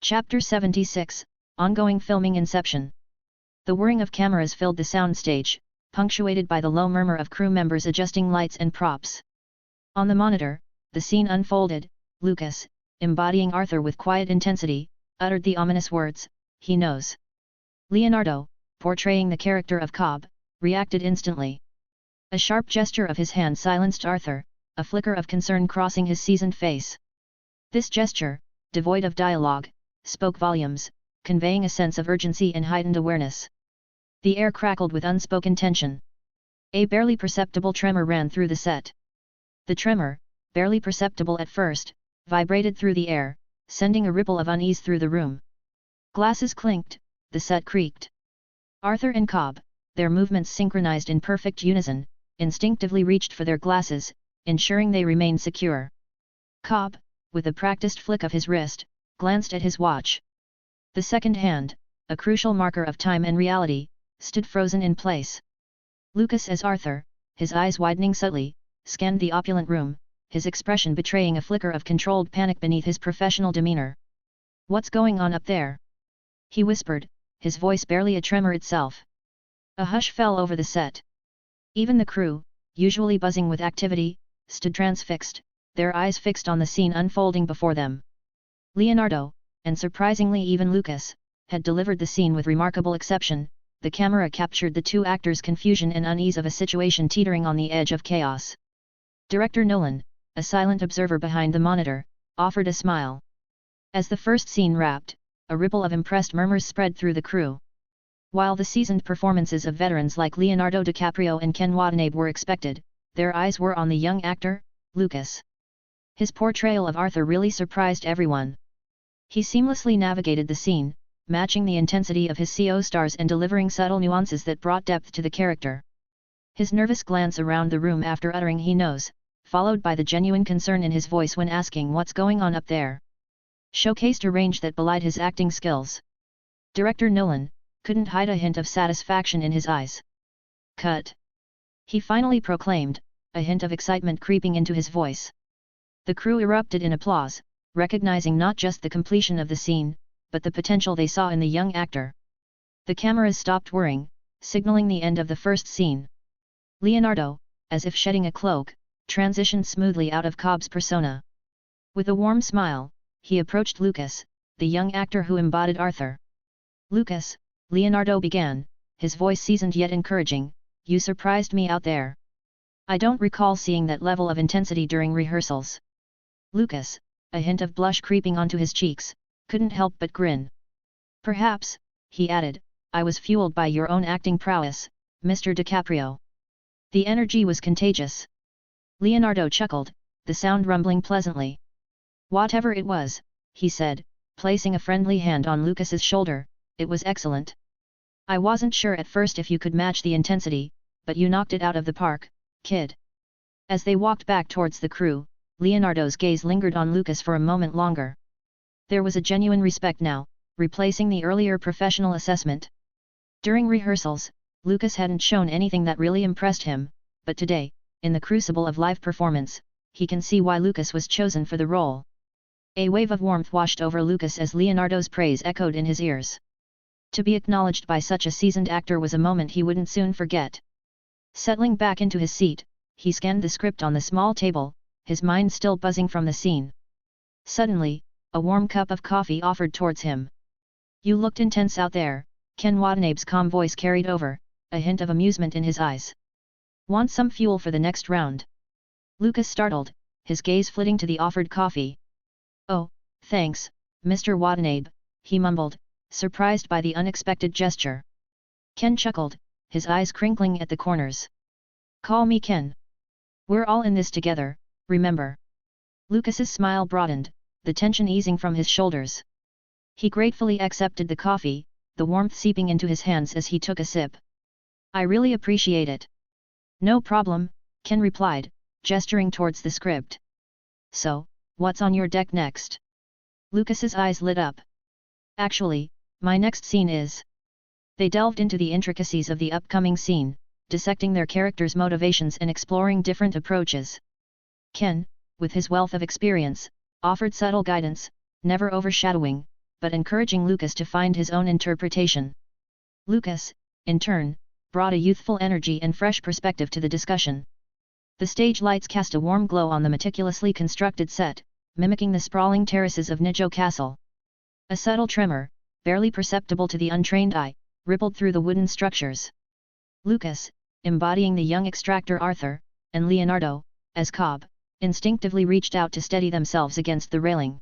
Chapter 76, Ongoing Filming Inception. The whirring of cameras filled the soundstage, punctuated by the low murmur of crew members adjusting lights and props. On the monitor, the scene unfolded. Lucas, embodying Arthur with quiet intensity, uttered the ominous words, "He knows." Leonardo, portraying the character of Cobb, reacted instantly. A sharp gesture of his hand silenced Arthur, a flicker of concern crossing his seasoned face. This gesture, devoid of dialogue, spoke volumes, conveying a sense of urgency and heightened awareness. The air crackled with unspoken tension. A barely perceptible tremor ran through the set. The tremor, barely perceptible at first, vibrated through the air, sending a ripple of unease through the room. Glasses clinked, the set creaked. Arthur and Cobb, their movements synchronized in perfect unison, instinctively reached for their glasses, ensuring they remained secure. Cobb, with a practiced flick of his wrist, glanced at his watch. The second hand, a crucial marker of time and reality, stood frozen in place. Lucas as Arthur, his eyes widening subtly, scanned the opulent room, his expression betraying a flicker of controlled panic beneath his professional demeanor. "What's going on up there?" he whispered, his voice barely a tremor itself. A hush fell over the set. Even the crew, usually buzzing with activity, stood transfixed, their eyes fixed on the scene unfolding before them. Leonardo, and surprisingly even Lucas, had delivered the scene with remarkable exception. The camera captured the two actors' confusion and unease of a situation teetering on the edge of chaos. Director Nolan, a silent observer behind the monitor, offered a smile. As the first scene wrapped, a ripple of impressed murmurs spread through the crew. While the seasoned performances of veterans like Leonardo DiCaprio and Ken Watanabe were expected, their eyes were on the young actor, Lucas. His portrayal of Arthur really surprised everyone. He seamlessly navigated the scene, matching the intensity of his co-stars and delivering subtle nuances that brought depth to the character. His nervous glance around the room after uttering "he knows," followed by the genuine concern in his voice when asking "what's going on up there," showcased a range that belied his acting skills. Director Nolan couldn't hide a hint of satisfaction in his eyes. "Cut!" he finally proclaimed, a hint of excitement creeping into his voice. The crew erupted in applause, recognizing not just the completion of the scene, but the potential they saw in the young actor. The cameras stopped whirring, signaling the end of the first scene. Leonardo, as if shedding a cloak, transitioned smoothly out of Cobb's persona. With a warm smile, he approached Lucas, the young actor who embodied Arthur. "Lucas," Leonardo began, his voice seasoned yet encouraging, "you surprised me out there. I don't recall seeing that level of intensity during rehearsals." Lucas, a hint of blush creeping onto his cheeks, couldn't help but grin. "Perhaps," he added, "I was fueled by your own acting prowess, Mr. DiCaprio." The energy was contagious. Leonardo chuckled, the sound rumbling pleasantly. "Whatever it was," he said, placing a friendly hand on Lucas's shoulder, "it was excellent. I wasn't sure at first if you could match the intensity, but you knocked it out of the park, kid." As they walked back towards the crew, Leonardo's gaze lingered on Lucas for a moment longer. There was a genuine respect now, replacing the earlier professional assessment. During rehearsals, Lucas hadn't shown anything that really impressed him, but today, in the crucible of live performance, he can see why Lucas was chosen for the role. A wave of warmth washed over Lucas as Leonardo's praise echoed in his ears. To be acknowledged by such a seasoned actor was a moment he wouldn't soon forget. Settling back into his seat, he scanned the script on the small table, his mind still buzzing from the scene. Suddenly, a warm cup of coffee offered towards him. "You looked intense out there," Ken Watanabe's calm voice carried over, a hint of amusement in his eyes. "Want some fuel for the next round?" Lucas startled, his gaze flitting to the offered coffee. "Oh, thanks, Mr. Watanabe," he mumbled, surprised by the unexpected gesture. Ken chuckled, his eyes crinkling at the corners. "Call me Ken. We're all in this together, remember?" Lucas's smile broadened, the tension easing from his shoulders. He gratefully accepted the coffee, the warmth seeping into his hands as he took a sip. "I really appreciate it." "No problem," Ken replied, gesturing towards the script. "So, what's on your deck next?" Lucas's eyes lit up. "Actually, my next scene is..." They delved into the intricacies of the upcoming scene, dissecting their characters' motivations and exploring different approaches. Ken, with his wealth of experience, offered subtle guidance, never overshadowing, but encouraging Lucas to find his own interpretation. Lucas, in turn, brought a youthful energy and fresh perspective to the discussion. The stage lights cast a warm glow on the meticulously constructed set, mimicking the sprawling terraces of Nijo Castle. A subtle tremor, barely perceptible to the untrained eye, rippled through the wooden structures. Lucas, embodying the young extractor Arthur, and Leonardo, as Cobb, instinctively reached out to steady themselves against the railing.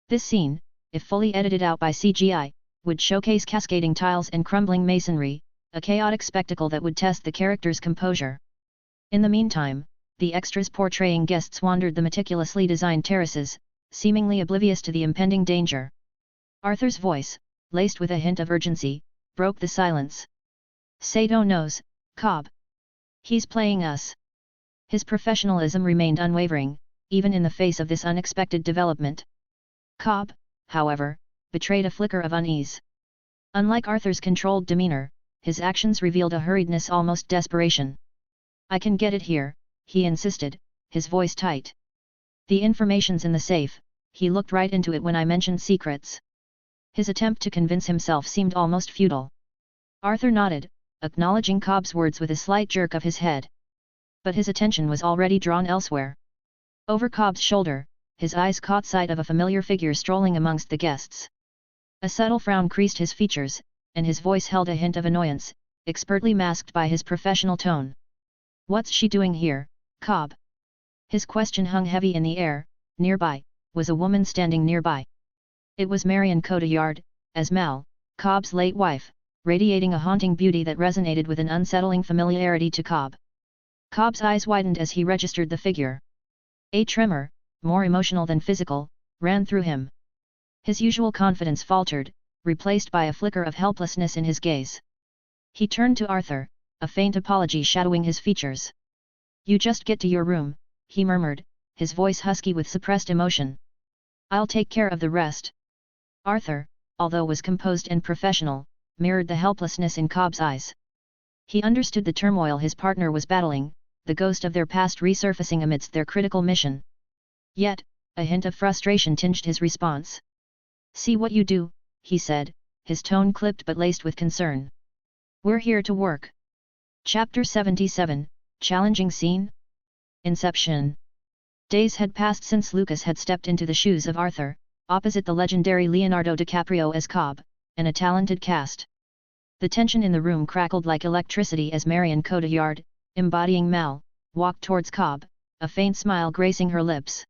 This scene, if fully edited out by CGI, would showcase cascading tiles and crumbling masonry, a chaotic spectacle that would test the characters' composure. In the meantime, the extras portraying guests wandered the meticulously designed terraces, seemingly oblivious to the impending danger. Arthur's voice, laced with a hint of urgency, broke the silence. "Sato knows, Cobb. He's playing us." His professionalism remained unwavering, even in the face of this unexpected development. Cobb, however, betrayed a flicker of unease. Unlike Arthur's controlled demeanor, his actions revealed a hurriedness, almost desperation. "I can get it here," he insisted, his voice tight. "The information's in the safe," he looked right into it when I mentioned secrets. His attempt to convince himself seemed almost futile. Arthur nodded, acknowledging Cobb's words with a slight jerk of his head. But his attention was already drawn elsewhere. Over Cobb's shoulder, his eyes caught sight of a familiar figure strolling amongst the guests. A subtle frown creased his features, and his voice held a hint of annoyance, expertly masked by his professional tone. "What's she doing here, Cobb?" His question hung heavy in the air. Nearby was a woman standing nearby. It was Marion Cotillard, as Mal, Cobb's late wife, radiating a haunting beauty that resonated with an unsettling familiarity to Cobb. Cobb's eyes widened as he registered the figure. A tremor, more emotional than physical, ran through him. His usual confidence faltered, replaced by a flicker of helplessness in his gaze. He turned to Arthur, a faint apology shadowing his features. "You just get to your room," he murmured, his voice husky with suppressed emotion. "I'll take care of the rest." Arthur, although was composed and professional, mirrored the helplessness in Cobb's eyes. He understood the turmoil his partner was battling, the ghost of their past resurfacing amidst their critical mission. Yet, a hint of frustration tinged his response. "See what you do," he said, his tone clipped but laced with concern. "We're here to work." Chapter 77, Challenging Scene? Inception. Days had passed since Lucas had stepped into the shoes of Arthur, opposite the legendary Leonardo DiCaprio as Cobb, and a talented cast. The tension in the room crackled like electricity as Marion Cotillard, embodying Mal, walked towards Cobb, a faint smile gracing her lips.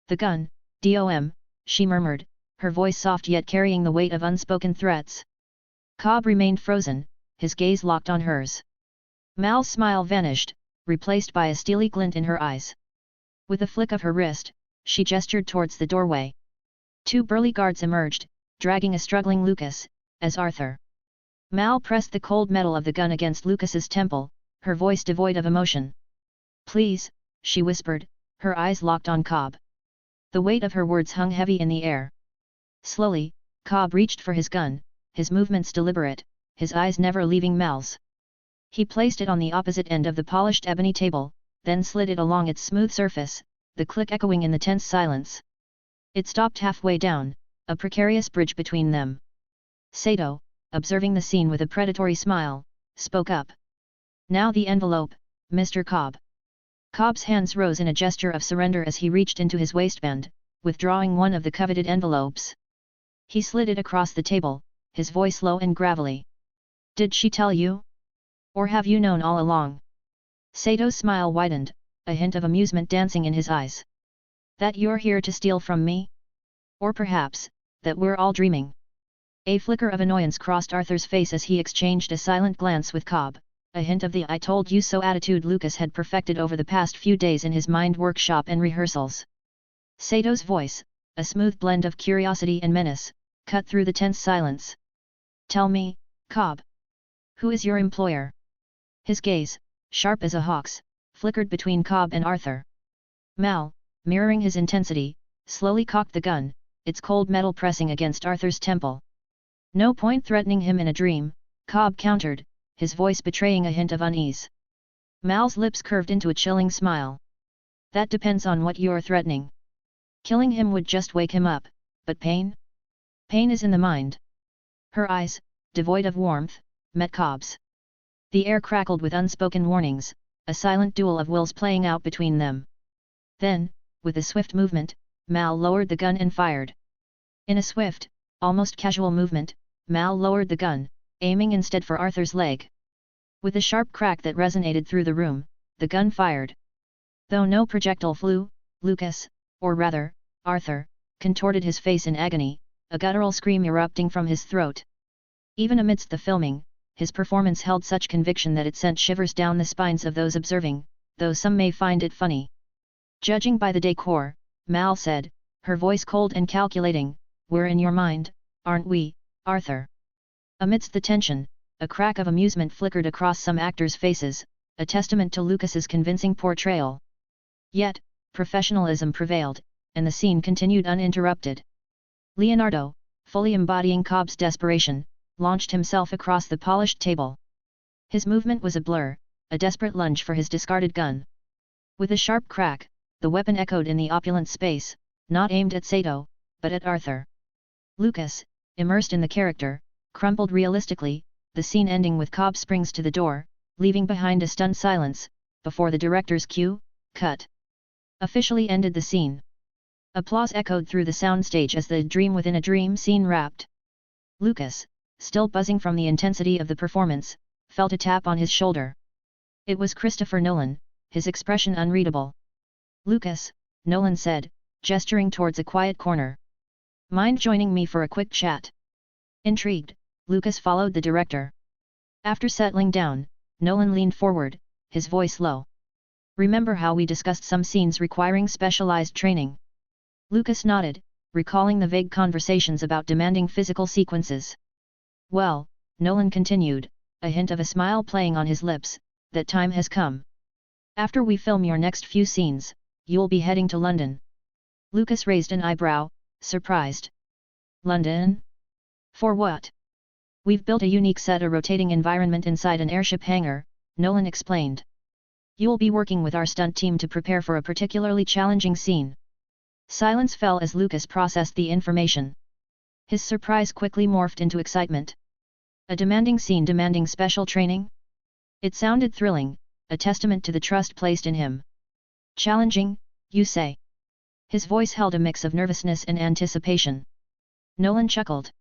"The gun, DOM, she murmured, her voice soft yet carrying the weight of unspoken threats. Cobb remained frozen, his gaze locked on hers. Mal's smile vanished, replaced by a steely glint in her eyes. With a flick of her wrist, she gestured towards the doorway. Two burly guards emerged, dragging a struggling Lucas, as Arthur. Mal pressed the cold metal of the gun against Lucas's temple, her voice devoid of emotion. "Please," she whispered, her eyes locked on Cobb. The weight of her words hung heavy in the air. Slowly, Cobb reached for his gun, his movements deliberate, his eyes never leaving Mal's. He placed it on the opposite end of the polished ebony table, then slid it along its smooth surface, the click echoing in the tense silence. It stopped halfway down, a precarious bridge between them. Sato, observing the scene with a predatory smile, spoke up. "Now the envelope, Mr. Cobb." Cobb's hands rose in a gesture of surrender as he reached into his waistband, withdrawing one of the coveted envelopes. He slid it across the table, his voice low and gravelly. "Did she tell you? Or have you known all along?" Sato's smile widened, a hint of amusement dancing in his eyes. "That you're here to steal from me? Or perhaps, that we're all dreaming?" A flicker of annoyance crossed Arthur's face as he exchanged a silent glance with Cobb, a hint of the "I told you so" attitude Lucas had perfected over the past few days in his mind workshop and rehearsals. Sato's voice, a smooth blend of curiosity and menace, cut through the tense silence. "Tell me, Cobb. Who is your employer?" His gaze, sharp as a hawk's, flickered between Cobb and Arthur. Mal, mirroring his intensity, slowly cocked the gun, its cold metal pressing against Arthur's temple. "No point threatening him in a dream," Cobb countered, his voice betraying a hint of unease. Mal's lips curved into a chilling smile. "That depends on what you're threatening. Killing him would just wake him up, but pain? Pain is in the mind. Her eyes, devoid of warmth, met Cobb's. The air crackled with unspoken warnings, a silent duel of wills playing out between them. Then, with a swift movement, Mal lowered the gun and fired. In a swift, almost casual movement, Mal lowered the gun, aiming instead for Arthur's leg. With a sharp crack that resonated through the room, the gun fired. Though no projectile flew, Lucas, or rather, Arthur, contorted his face in agony, a guttural scream erupting from his throat. Even amidst the filming, his performance held such conviction that it sent shivers down the spines of those observing, though some may find it funny. Judging by the decor, Mal said, her voice cold and calculating, "We're in your mind, aren't we, Arthur?" Amidst the tension, a crack of amusement flickered across some actors' faces, a testament to Lucas's convincing portrayal. Yet, professionalism prevailed, and the scene continued uninterrupted. Leonardo, fully embodying Cobb's desperation, launched himself across the polished table. His movement was a blur, a desperate lunge for his discarded gun. With a sharp crack, the weapon echoed in the opulent space, not aimed at Sato, but at Arthur. Lucas, immersed in the character, crumpled realistically, the scene ending with Cobb springs to the door, leaving behind a stunned silence, before the director's cue, cut. Officially ended the scene. Applause echoed through the soundstage as the dream within a dream scene wrapped. Lucas, still buzzing from the intensity of the performance, felt a tap on his shoulder. It was Christopher Nolan, his expression unreadable. "Lucas," Nolan said, gesturing towards a quiet corner. "Mind joining me for a quick chat?" Intrigued, Lucas followed the director. After settling down, Nolan leaned forward, his voice low. "Remember how we discussed some scenes requiring specialized training?" Lucas nodded, recalling the vague conversations about demanding physical sequences. "Well," Nolan continued, a hint of a smile playing on his lips, "that time has come. After we film your next few scenes, you'll be heading to London." Lucas raised an eyebrow, surprised. "London? For what?" "We've built a unique set, a rotating environment inside an airship hangar," Nolan explained. "You'll be working with our stunt team to prepare for a particularly challenging scene." Silence fell as Lucas processed the information. His surprise quickly morphed into excitement. A demanding scene demanding special training? It sounded thrilling, a testament to the trust placed in him. "Challenging, you say?" His voice held a mix of nervousness and anticipation. Nolan chuckled.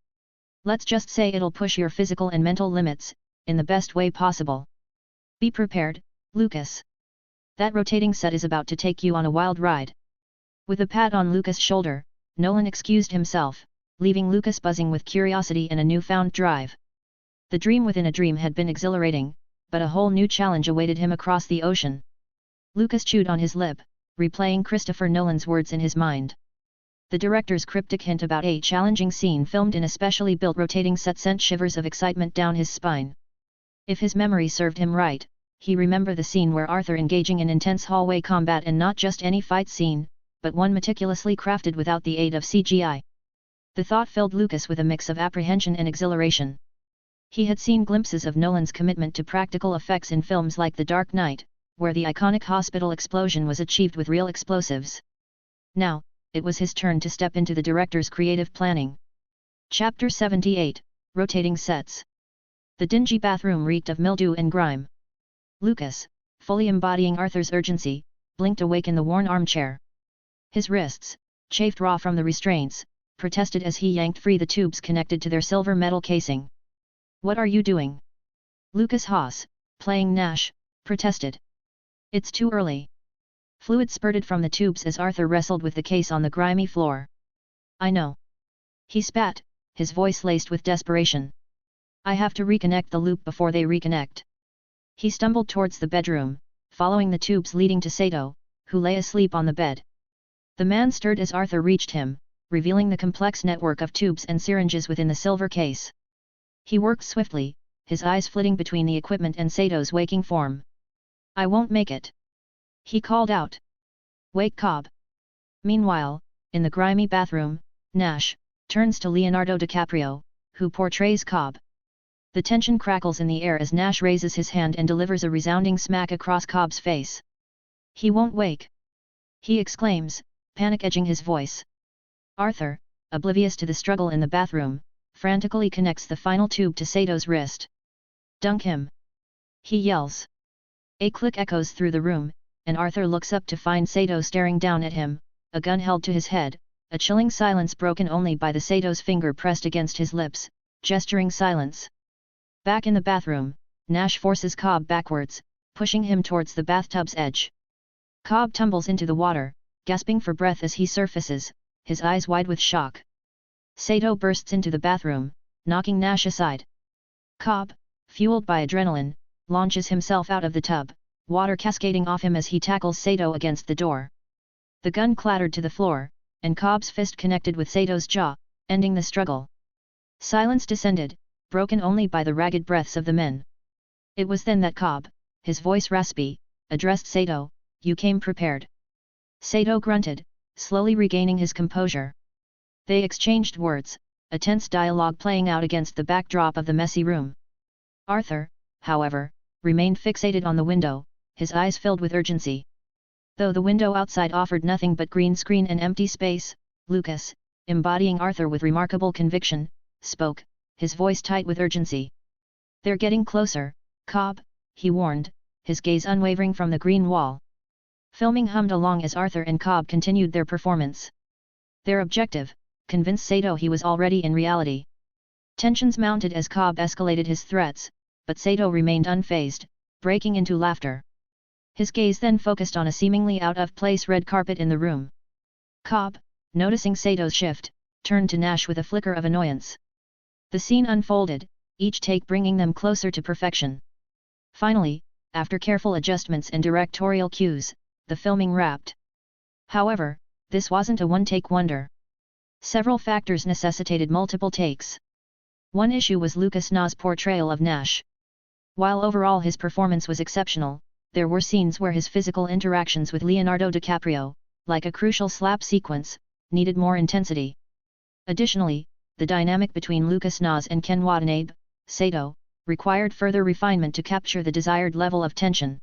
"Let's just say it'll push your physical and mental limits, in the best way possible. Be prepared, Lucas. That rotating set is about to take you on a wild ride." With a pat on Lucas' shoulder, Nolan excused himself, leaving Lucas buzzing with curiosity and a newfound drive. The dream within a dream had been exhilarating, but a whole new challenge awaited him across the ocean. Lucas chewed on his lip, replaying Christopher Nolan's words in his mind. The director's cryptic hint about a challenging scene filmed in a specially built rotating set sent shivers of excitement down his spine. If his memory served him right, he remembered the scene where Arthur engaging in intense hallway combat, and not just any fight scene, but one meticulously crafted without the aid of CGI. The thought filled Lucas with a mix of apprehension and exhilaration. He had seen glimpses of Nolan's commitment to practical effects in films like The Dark Knight, where the iconic hospital explosion was achieved with real explosives. Now, it was his turn to step into the director's creative planning. Chapter 78, Rotating Sets. The dingy bathroom reeked of mildew and grime. Lucas, fully embodying Arthur's urgency, blinked awake in the worn armchair. His wrists, chafed raw from the restraints, protested as he yanked free the tubes connected to their silver metal casing. "What are you doing?" Lucas Haas, playing Nash, protested. "It's too early." Fluid spurted from the tubes as Arthur wrestled with the case on the grimy floor. "I know." He spat, his voice laced with desperation. "I have to reconnect the loop before they reconnect." He stumbled towards the bedroom, following the tubes leading to Sato, who lay asleep on the bed. The man stirred as Arthur reached him, revealing the complex network of tubes and syringes within the silver case. He worked swiftly, his eyes flitting between the equipment and Sato's waking form. "I won't make it," he called out. "Wake Cobb." Meanwhile, in the grimy bathroom, Nash turns to Leonardo DiCaprio, who portrays Cobb. The tension crackles in the air as Nash raises his hand and delivers a resounding smack across Cobb's face. "He won't wake!" he exclaims, panic edging his voice. "Arthur, oblivious to the struggle in the bathroom, frantically connects the final tube to Sato's wrist. "Dunk him!" he yells. A click echoes through the room, and Arthur looks up to find Sato staring down at him, a gun held to his head, a chilling silence broken only by the Sato's finger pressed against his lips, gesturing silence. Back in the bathroom, Nash forces Cobb backwards, pushing him towards the bathtub's edge. Cobb tumbles into the water, gasping for breath as he surfaces, his eyes wide with shock. Sato bursts into the bathroom, knocking Nash aside. Cobb, fueled by adrenaline, launches himself out of the tub, water cascading off him as he tackles Sato against the door. The gun clattered to the floor, and Cobb's fist connected with Sato's jaw, ending the struggle. Silence descended, broken only by the ragged breaths of the men. It was then that Cobb, his voice raspy, addressed Sato, "You came prepared." Sato grunted, slowly regaining his composure. They exchanged words, a tense dialogue playing out against the backdrop of the messy room. Arthur, however, remained fixated on the window, his eyes filled with urgency. Though the window outside offered nothing but green screen and empty space, Lucas, embodying Arthur with remarkable conviction, spoke, his voice tight with urgency. "They're getting closer, Cobb," he warned, his gaze unwavering from the green wall. Filming hummed along as Arthur and Cobb continued their performance. Their objective, convince Sato he was already in reality. Tensions mounted as Cobb escalated his threats, but Sato remained unfazed, breaking into laughter. His gaze then focused on a seemingly out-of-place red carpet in the room. Cobb, noticing Sato's shift, turned to Nash with a flicker of annoyance. The scene unfolded, each take bringing them closer to perfection. Finally, after careful adjustments and directorial cues, the filming wrapped. However, this wasn't a one-take wonder. Several factors necessitated multiple takes. One issue was Lucas Na's portrayal of Nash. While overall his performance was exceptional, there were scenes where his physical interactions with Leonardo DiCaprio, like a crucial slap sequence, needed more intensity. Additionally, the dynamic between Lucas Nas and Ken Watanabe, Sato, required further refinement to capture the desired level of tension.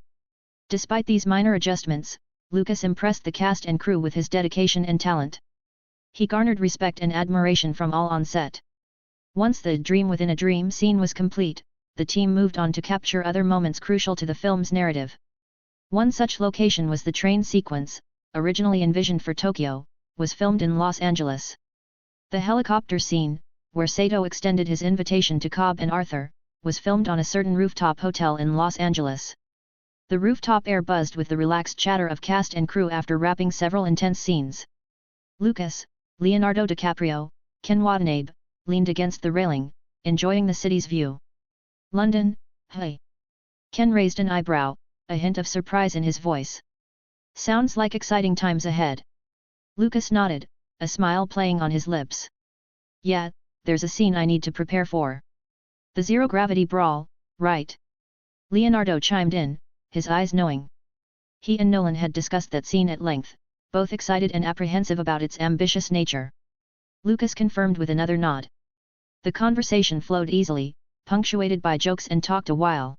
Despite these minor adjustments, Lucas impressed the cast and crew with his dedication and talent. He garnered respect and admiration from all on set. Once the dream within a dream scene was complete, the team moved on to capture other moments crucial to the film's narrative. One such location was the train sequence, originally envisioned for Tokyo, was filmed in Los Angeles. The helicopter scene, where Sato extended his invitation to Cobb and Arthur, was filmed on a certain rooftop hotel in Los Angeles. The rooftop air buzzed with the relaxed chatter of cast and crew after wrapping several intense scenes. Lucas, Leonardo DiCaprio, Ken Watanabe, leaned against the railing, enjoying the city's view. "London, hey?" Ken raised an eyebrow, a hint of surprise in his voice. "Sounds like exciting times ahead." Lucas nodded, a smile playing on his lips. "Yeah, there's a scene I need to prepare for." "The zero-gravity brawl, right?" Leonardo chimed in, his eyes knowing. He and Nolan had discussed that scene at length, both excited and apprehensive about its ambitious nature. Lucas confirmed with another nod. The conversation flowed easily, punctuated by jokes, and talked a while.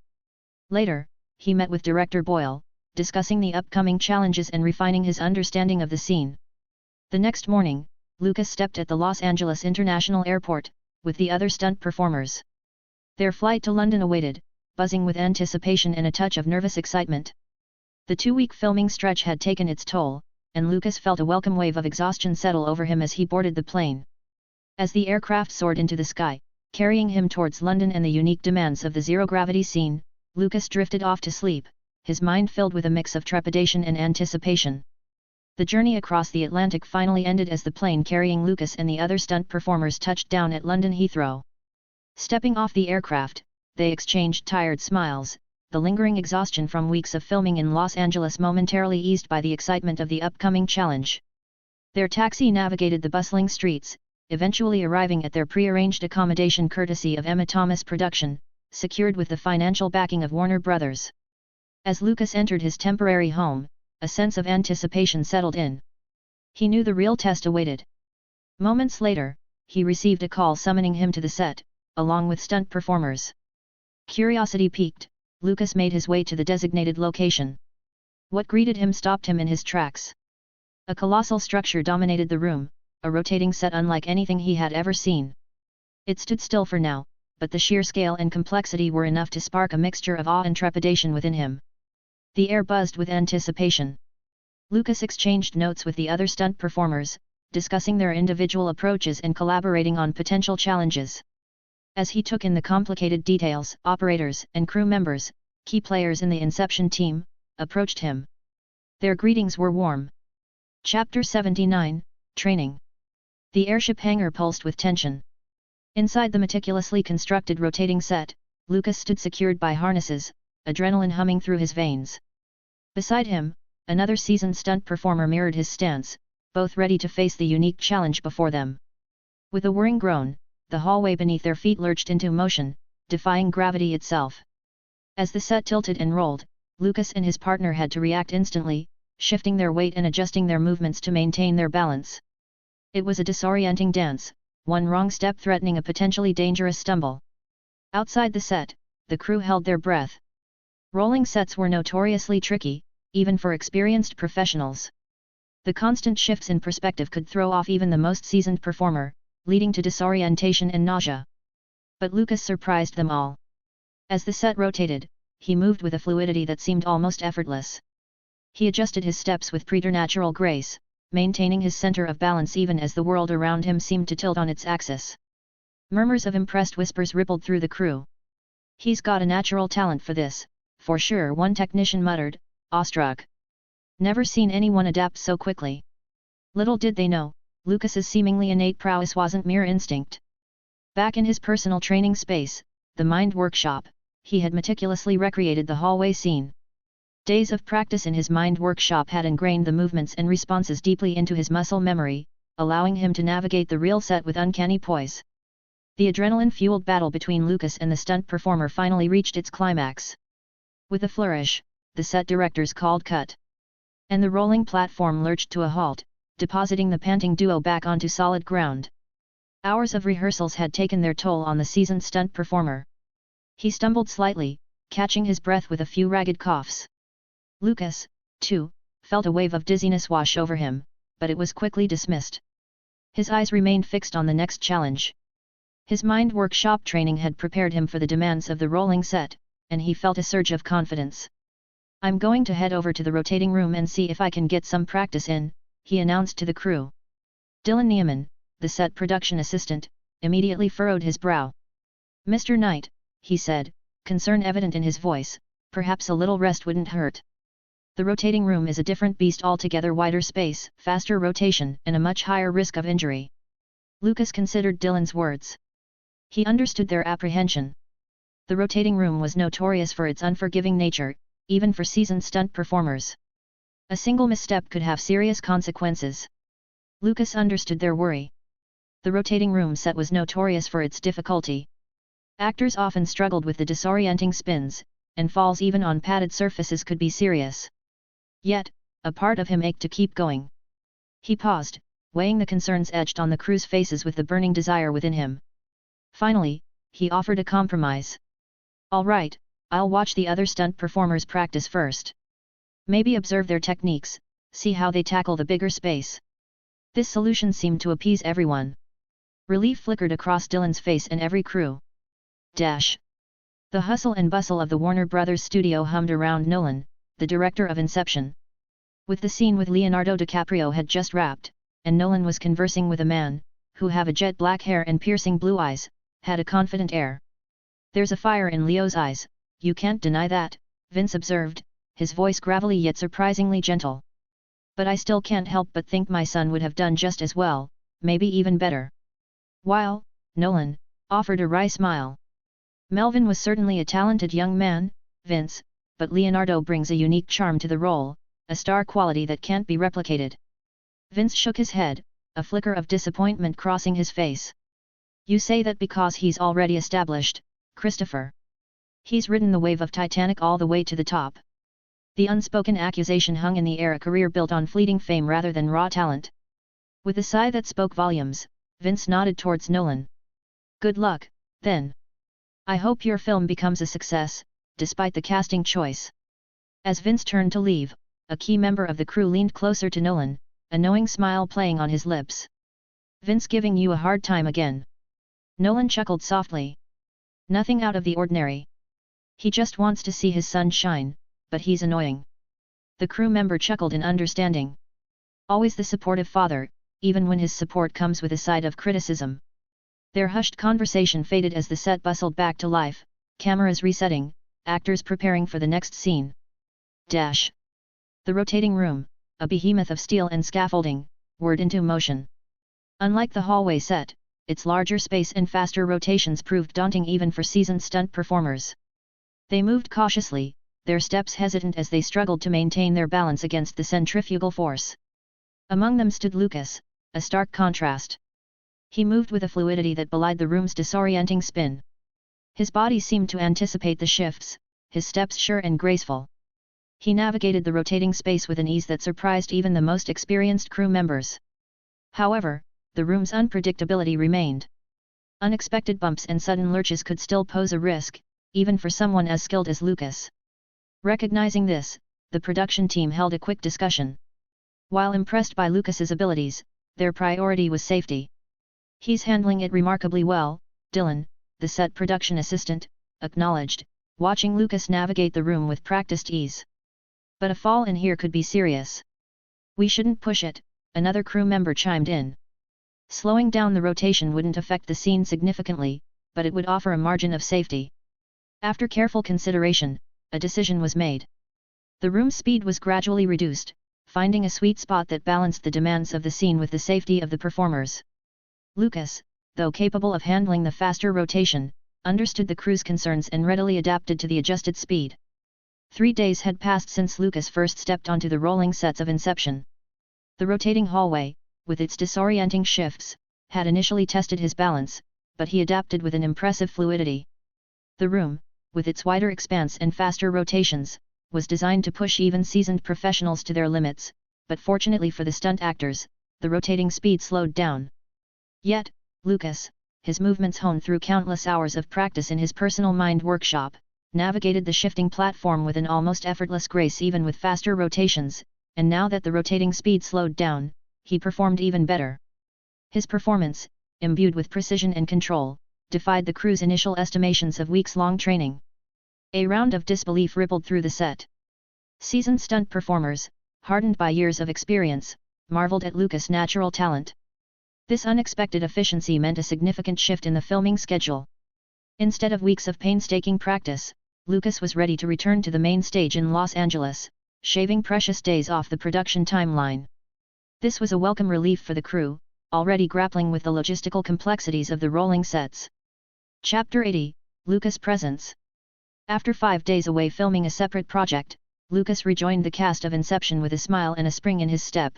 Later, he met with director Boyle, discussing the upcoming challenges and refining his understanding of the scene. The next morning, Lucas stepped at the Los Angeles International Airport, with the other stunt performers. Their flight to London awaited, buzzing with anticipation and a touch of nervous excitement. The 2-week filming stretch had taken its toll, and Lucas felt a welcome wave of exhaustion settle over him as he boarded the plane. As the aircraft soared into the sky, carrying him towards London and the unique demands of the zero-gravity scene, Lucas drifted off to sleep, his mind filled with a mix of trepidation and anticipation. The journey across the Atlantic finally ended as the plane carrying Lucas and the other stunt performers touched down at London Heathrow. Stepping off the aircraft, they exchanged tired smiles, the lingering exhaustion from weeks of filming in Los Angeles momentarily eased by the excitement of the upcoming challenge. Their taxi navigated the bustling streets, eventually arriving at their pre-arranged accommodation courtesy of Emma Thomas Production, secured with the financial backing of Warner Brothers. As Lucas entered his temporary home, a sense of anticipation settled in. He knew the real test awaited. Moments later, he received a call summoning him to the set, along with stunt performers. Curiosity piqued, Lucas made his way to the designated location. What greeted him stopped him in his tracks. A colossal structure dominated the room, a rotating set unlike anything he had ever seen. It stood still for now, but the sheer scale and complexity were enough to spark a mixture of awe and trepidation within him. The air buzzed with anticipation. Lucas exchanged notes with the other stunt performers, discussing their individual approaches and collaborating on potential challenges. As he took in the complicated details, operators and crew members, key players in the Inception team, approached him. Their greetings were warm. Chapter 79, Training. The airship hangar pulsed with tension. Inside the meticulously constructed rotating set, Lucas stood secured by harnesses, adrenaline humming through his veins. Beside him, another seasoned stunt performer mirrored his stance, both ready to face the unique challenge before them. With a whirring groan, the hallway beneath their feet lurched into motion, defying gravity itself. As the set tilted and rolled, Lucas and his partner had to react instantly, shifting their weight and adjusting their movements to maintain their balance. It was a disorienting dance, one wrong step threatening a potentially dangerous stumble. Outside the set, the crew held their breath. Rolling sets were notoriously tricky, even for experienced professionals. The constant shifts in perspective could throw off even the most seasoned performer, leading to disorientation and nausea. But Lucas surprised them all. As the set rotated, he moved with a fluidity that seemed almost effortless. He adjusted his steps with preternatural grace, maintaining his center of balance even as the world around him seemed to tilt on its axis. Murmurs of impressed whispers rippled through the crew. "He's got a natural talent for this, for sure," one technician muttered, awestruck. "Never seen anyone adapt so quickly." Little did they know, Lucas's seemingly innate prowess wasn't mere instinct. Back in his personal training space, the Mind Workshop, he had meticulously recreated the hallway scene. Days of practice in his Mind Workshop had ingrained the movements and responses deeply into his muscle memory, allowing him to navigate the real set with uncanny poise. The adrenaline-fueled battle between Lucas and the stunt performer finally reached its climax. With a flourish, the set directors called cut. And the rolling platform lurched to a halt, depositing the panting duo back onto solid ground. Hours of rehearsals had taken their toll on the seasoned stunt performer. He stumbled slightly, catching his breath with a few ragged coughs. Lucas, too, felt a wave of dizziness wash over him, but it was quickly dismissed. His eyes remained fixed on the next challenge. His Mind Workshop training had prepared him for the demands of the rolling set, and he felt a surge of confidence. "I'm going to head over to the rotating room and see if I can get some practice in," he announced to the crew. Dylan Neiman, the set production assistant, immediately furrowed his brow. "Mr. Knight," he said, concern evident in his voice, "perhaps a little rest wouldn't hurt. The rotating room is a different beast altogether, wider space, faster rotation, and a much higher risk of injury." Lucas considered Dylan's words. He understood their apprehension. The rotating room was notorious for its unforgiving nature, even for seasoned stunt performers. A single misstep could have serious consequences. Lucas understood their worry. The rotating room set was notorious for its difficulty. Actors often struggled with the disorienting spins, and falls even on padded surfaces could be serious. Yet, a part of him ached to keep going. He paused, weighing the concerns etched on the crew's faces with the burning desire within him. Finally, he offered a compromise. "All right, I'll watch the other stunt performers practice first. Maybe observe their techniques, see how they tackle the bigger space." This solution seemed to appease everyone. Relief flickered across Dylan's face and every crew. Dash. The hustle and bustle of the Warner Brothers studio hummed around Nolan, the director of Inception. With the scene with Leonardo DiCaprio had just wrapped, and Nolan was conversing with a man, who had a jet black hair and piercing blue eyes, had a confident air. "There's a fire in Leo's eyes, you can't deny that," Vince observed, his voice gravelly yet surprisingly gentle. "But I still can't help but think my son would have done just as well, maybe even better." "While," Nolan offered a wry smile. "Melvin was certainly a talented young man, Vince, but Leonardo brings a unique charm to the role, a star quality that can't be replicated." Vince shook his head, a flicker of disappointment crossing his face. "You say that because he's already established, Christopher. He's ridden the wave of Titanic all the way to the top." The unspoken accusation hung in the air, a career built on fleeting fame rather than raw talent. With a sigh that spoke volumes, Vince nodded towards Nolan. "Good luck, then. I hope your film becomes a success, despite the casting choice." As Vince turned to leave, a key member of the crew leaned closer to Nolan, a knowing smile playing on his lips. Vince giving you a hard time again. Nolan chuckled softly. Nothing out of the ordinary. He just wants to see his son shine, but he's annoying. The crew member chuckled in understanding. Always the supportive father, even when his support comes with a side of criticism. Their hushed conversation faded as the set bustled back to life, cameras resetting, actors preparing for the next scene. Dash. The rotating room, a behemoth of steel and scaffolding, whirred into motion. Unlike the hallway set, its larger space and faster rotations proved daunting even for seasoned stunt performers. They moved cautiously, their steps hesitant as they struggled to maintain their balance against the centrifugal force. Among them stood Lucas, a stark contrast. He moved with a fluidity that belied the room's disorienting spin. His body seemed to anticipate the shifts, his steps sure and graceful. He navigated the rotating space with an ease that surprised even the most experienced crew members. However, the room's unpredictability remained. Unexpected bumps and sudden lurches could still pose a risk, even for someone as skilled as Lucas. Recognizing this, the production team held a quick discussion. While impressed by Lucas's abilities, their priority was safety. He's handling it remarkably well, Dylan, the set production assistant, acknowledged, watching Lucas navigate the room with practiced ease. But a fall in here could be serious. We shouldn't push it, another crew member chimed in. Slowing down the rotation wouldn't affect the scene significantly, but it would offer a margin of safety. After careful consideration, a decision was made. The room's speed was gradually reduced, finding a sweet spot that balanced the demands of the scene with the safety of the performers. Lucas, though capable of handling the faster rotation, understood the crew's concerns and readily adapted to the adjusted speed. 3 days had passed since Lucas first stepped onto the rolling sets of Inception. The rotating hallway, with its disorienting shifts, had initially tested his balance, but he adapted with an impressive fluidity. The room, with its wider expanse and faster rotations, was designed to push even seasoned professionals to their limits, but fortunately for the stunt actors, the rotating speed slowed down. Yet, Lucas, his movements honed through countless hours of practice in his personal mind workshop, navigated the shifting platform with an almost effortless grace even with faster rotations, and now that the rotating speed slowed down, he performed even better. His performance, imbued with precision and control, defied the crew's initial estimations of weeks-long training. A round of disbelief rippled through the set. Seasoned stunt performers, hardened by years of experience, marveled at Lucas' natural talent. This unexpected efficiency meant a significant shift in the filming schedule. Instead of weeks of painstaking practice, Lucas was ready to return to the main stage in Los Angeles, shaving precious days off the production timeline. This was a welcome relief for the crew, already grappling with the logistical complexities of the rolling sets. Chapter 80, Lucas' Presence. After 5 days away filming a separate project, Lucas rejoined the cast of Inception with a smile and a spring in his step.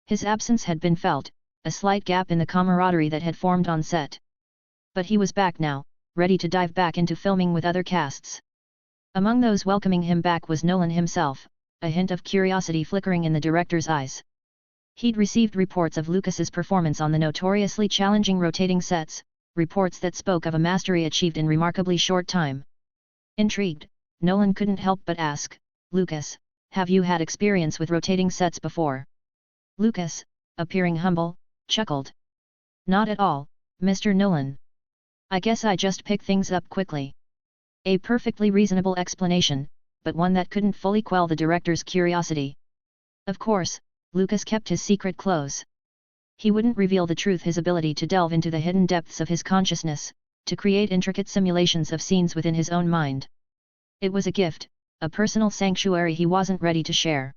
His absence had been felt, a slight gap in the camaraderie that had formed on set. But he was back now, ready to dive back into filming with other casts. Among those welcoming him back was Nolan himself, a hint of curiosity flickering in the director's eyes. He'd received reports of Lucas's performance on the notoriously challenging rotating sets, reports that spoke of a mastery achieved in remarkably short time. Intrigued, Nolan couldn't help but ask, "Lucas, have you had experience with rotating sets before?" Lucas, appearing humble, chuckled. "Not at all, Mr. Nolan. I guess I just pick things up quickly." A perfectly reasonable explanation, but one that couldn't fully quell the director's curiosity. Of course, Lucas kept his secret close. He wouldn't reveal the truth: his ability to delve into the hidden depths of his consciousness, to create intricate simulations of scenes within his own mind. It was a gift, a personal sanctuary he wasn't ready to share.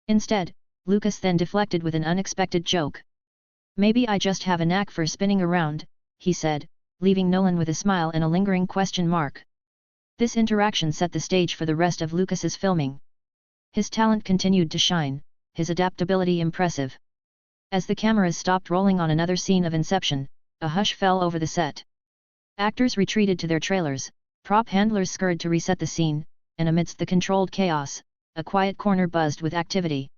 Instead, Lucas then deflected with an unexpected joke. "Maybe I just have a knack for spinning around," he said, leaving Nolan with a smile and a lingering question mark. This interaction set the stage for the rest of Lucas's filming. His talent continued to shine, his adaptability impressive. As the cameras stopped rolling on another scene of Inception, a hush fell over the set. Actors retreated to their trailers, prop handlers scurried to reset the scene, and amidst the controlled chaos, a quiet corner buzzed with activity.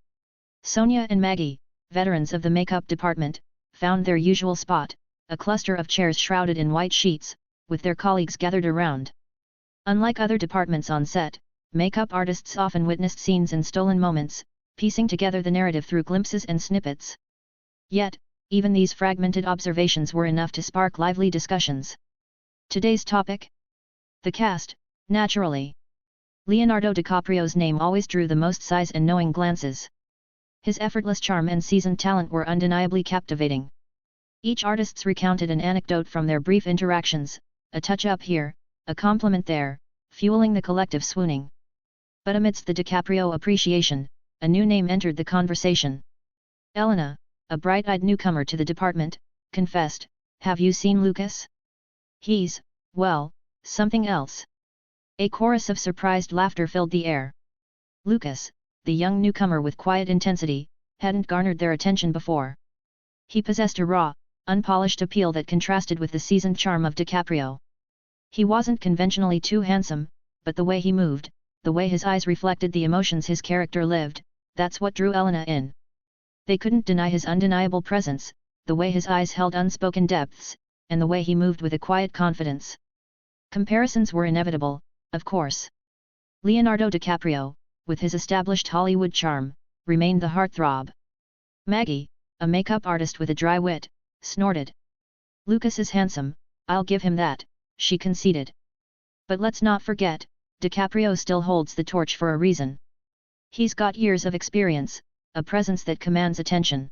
Sonia and Maggie, veterans of the makeup department, found their usual spot, a cluster of chairs shrouded in white sheets, with their colleagues gathered around. Unlike other departments on set, makeup artists often witnessed scenes and stolen moments, piecing together the narrative through glimpses and snippets. Yet, even these fragmented observations were enough to spark lively discussions. Today's topic? The cast, naturally. Leonardo DiCaprio's name always drew the most sighs and knowing glances. His effortless charm and seasoned talent were undeniably captivating. Each artist recounted an anecdote from their brief interactions, a touch-up here, a compliment there, fueling the collective swooning. But amidst the DiCaprio appreciation, a new name entered the conversation. Elena, a bright-eyed newcomer to the department, confessed, "Have you seen Lucas? He's, well, something else." A chorus of surprised laughter filled the air. Lucas, the young newcomer with quiet intensity, hadn't garnered their attention before. He possessed a raw, unpolished appeal that contrasted with the seasoned charm of DiCaprio. He wasn't conventionally too handsome, but the way he moved, the way his eyes reflected the emotions his character lived, that's what drew Elena in. They couldn't deny his undeniable presence, the way his eyes held unspoken depths, and the way he moved with a quiet confidence. Comparisons were inevitable, of course. Leonardo DiCaprio, with his established Hollywood charm, remained the heartthrob. Maggie, a makeup artist with a dry wit, snorted. "Lucas is handsome, I'll give him that," she conceded. "But let's not forget, DiCaprio still holds the torch for a reason. He's got years of experience, a presence that commands attention.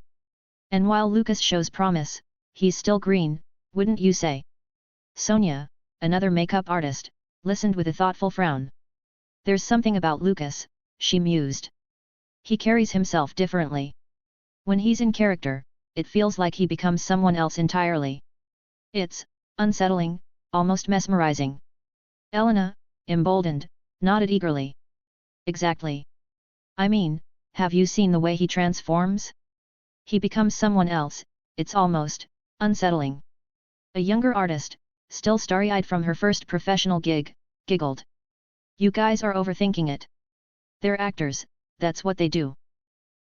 And while Lucas shows promise, he's still green, wouldn't you say?" Sonia, another makeup artist, listened with a thoughtful frown. "There's something about Lucas," she mused. "He carries himself differently. When he's in character, it feels like he becomes someone else entirely. It's unsettling, almost mesmerizing." Elena, emboldened, nodded eagerly. "Exactly. I mean, have you seen the way he transforms? He becomes someone else, it's almost unsettling." A younger artist, still starry-eyed from her first professional gig, giggled. "You guys are overthinking it. They're actors, that's what they do."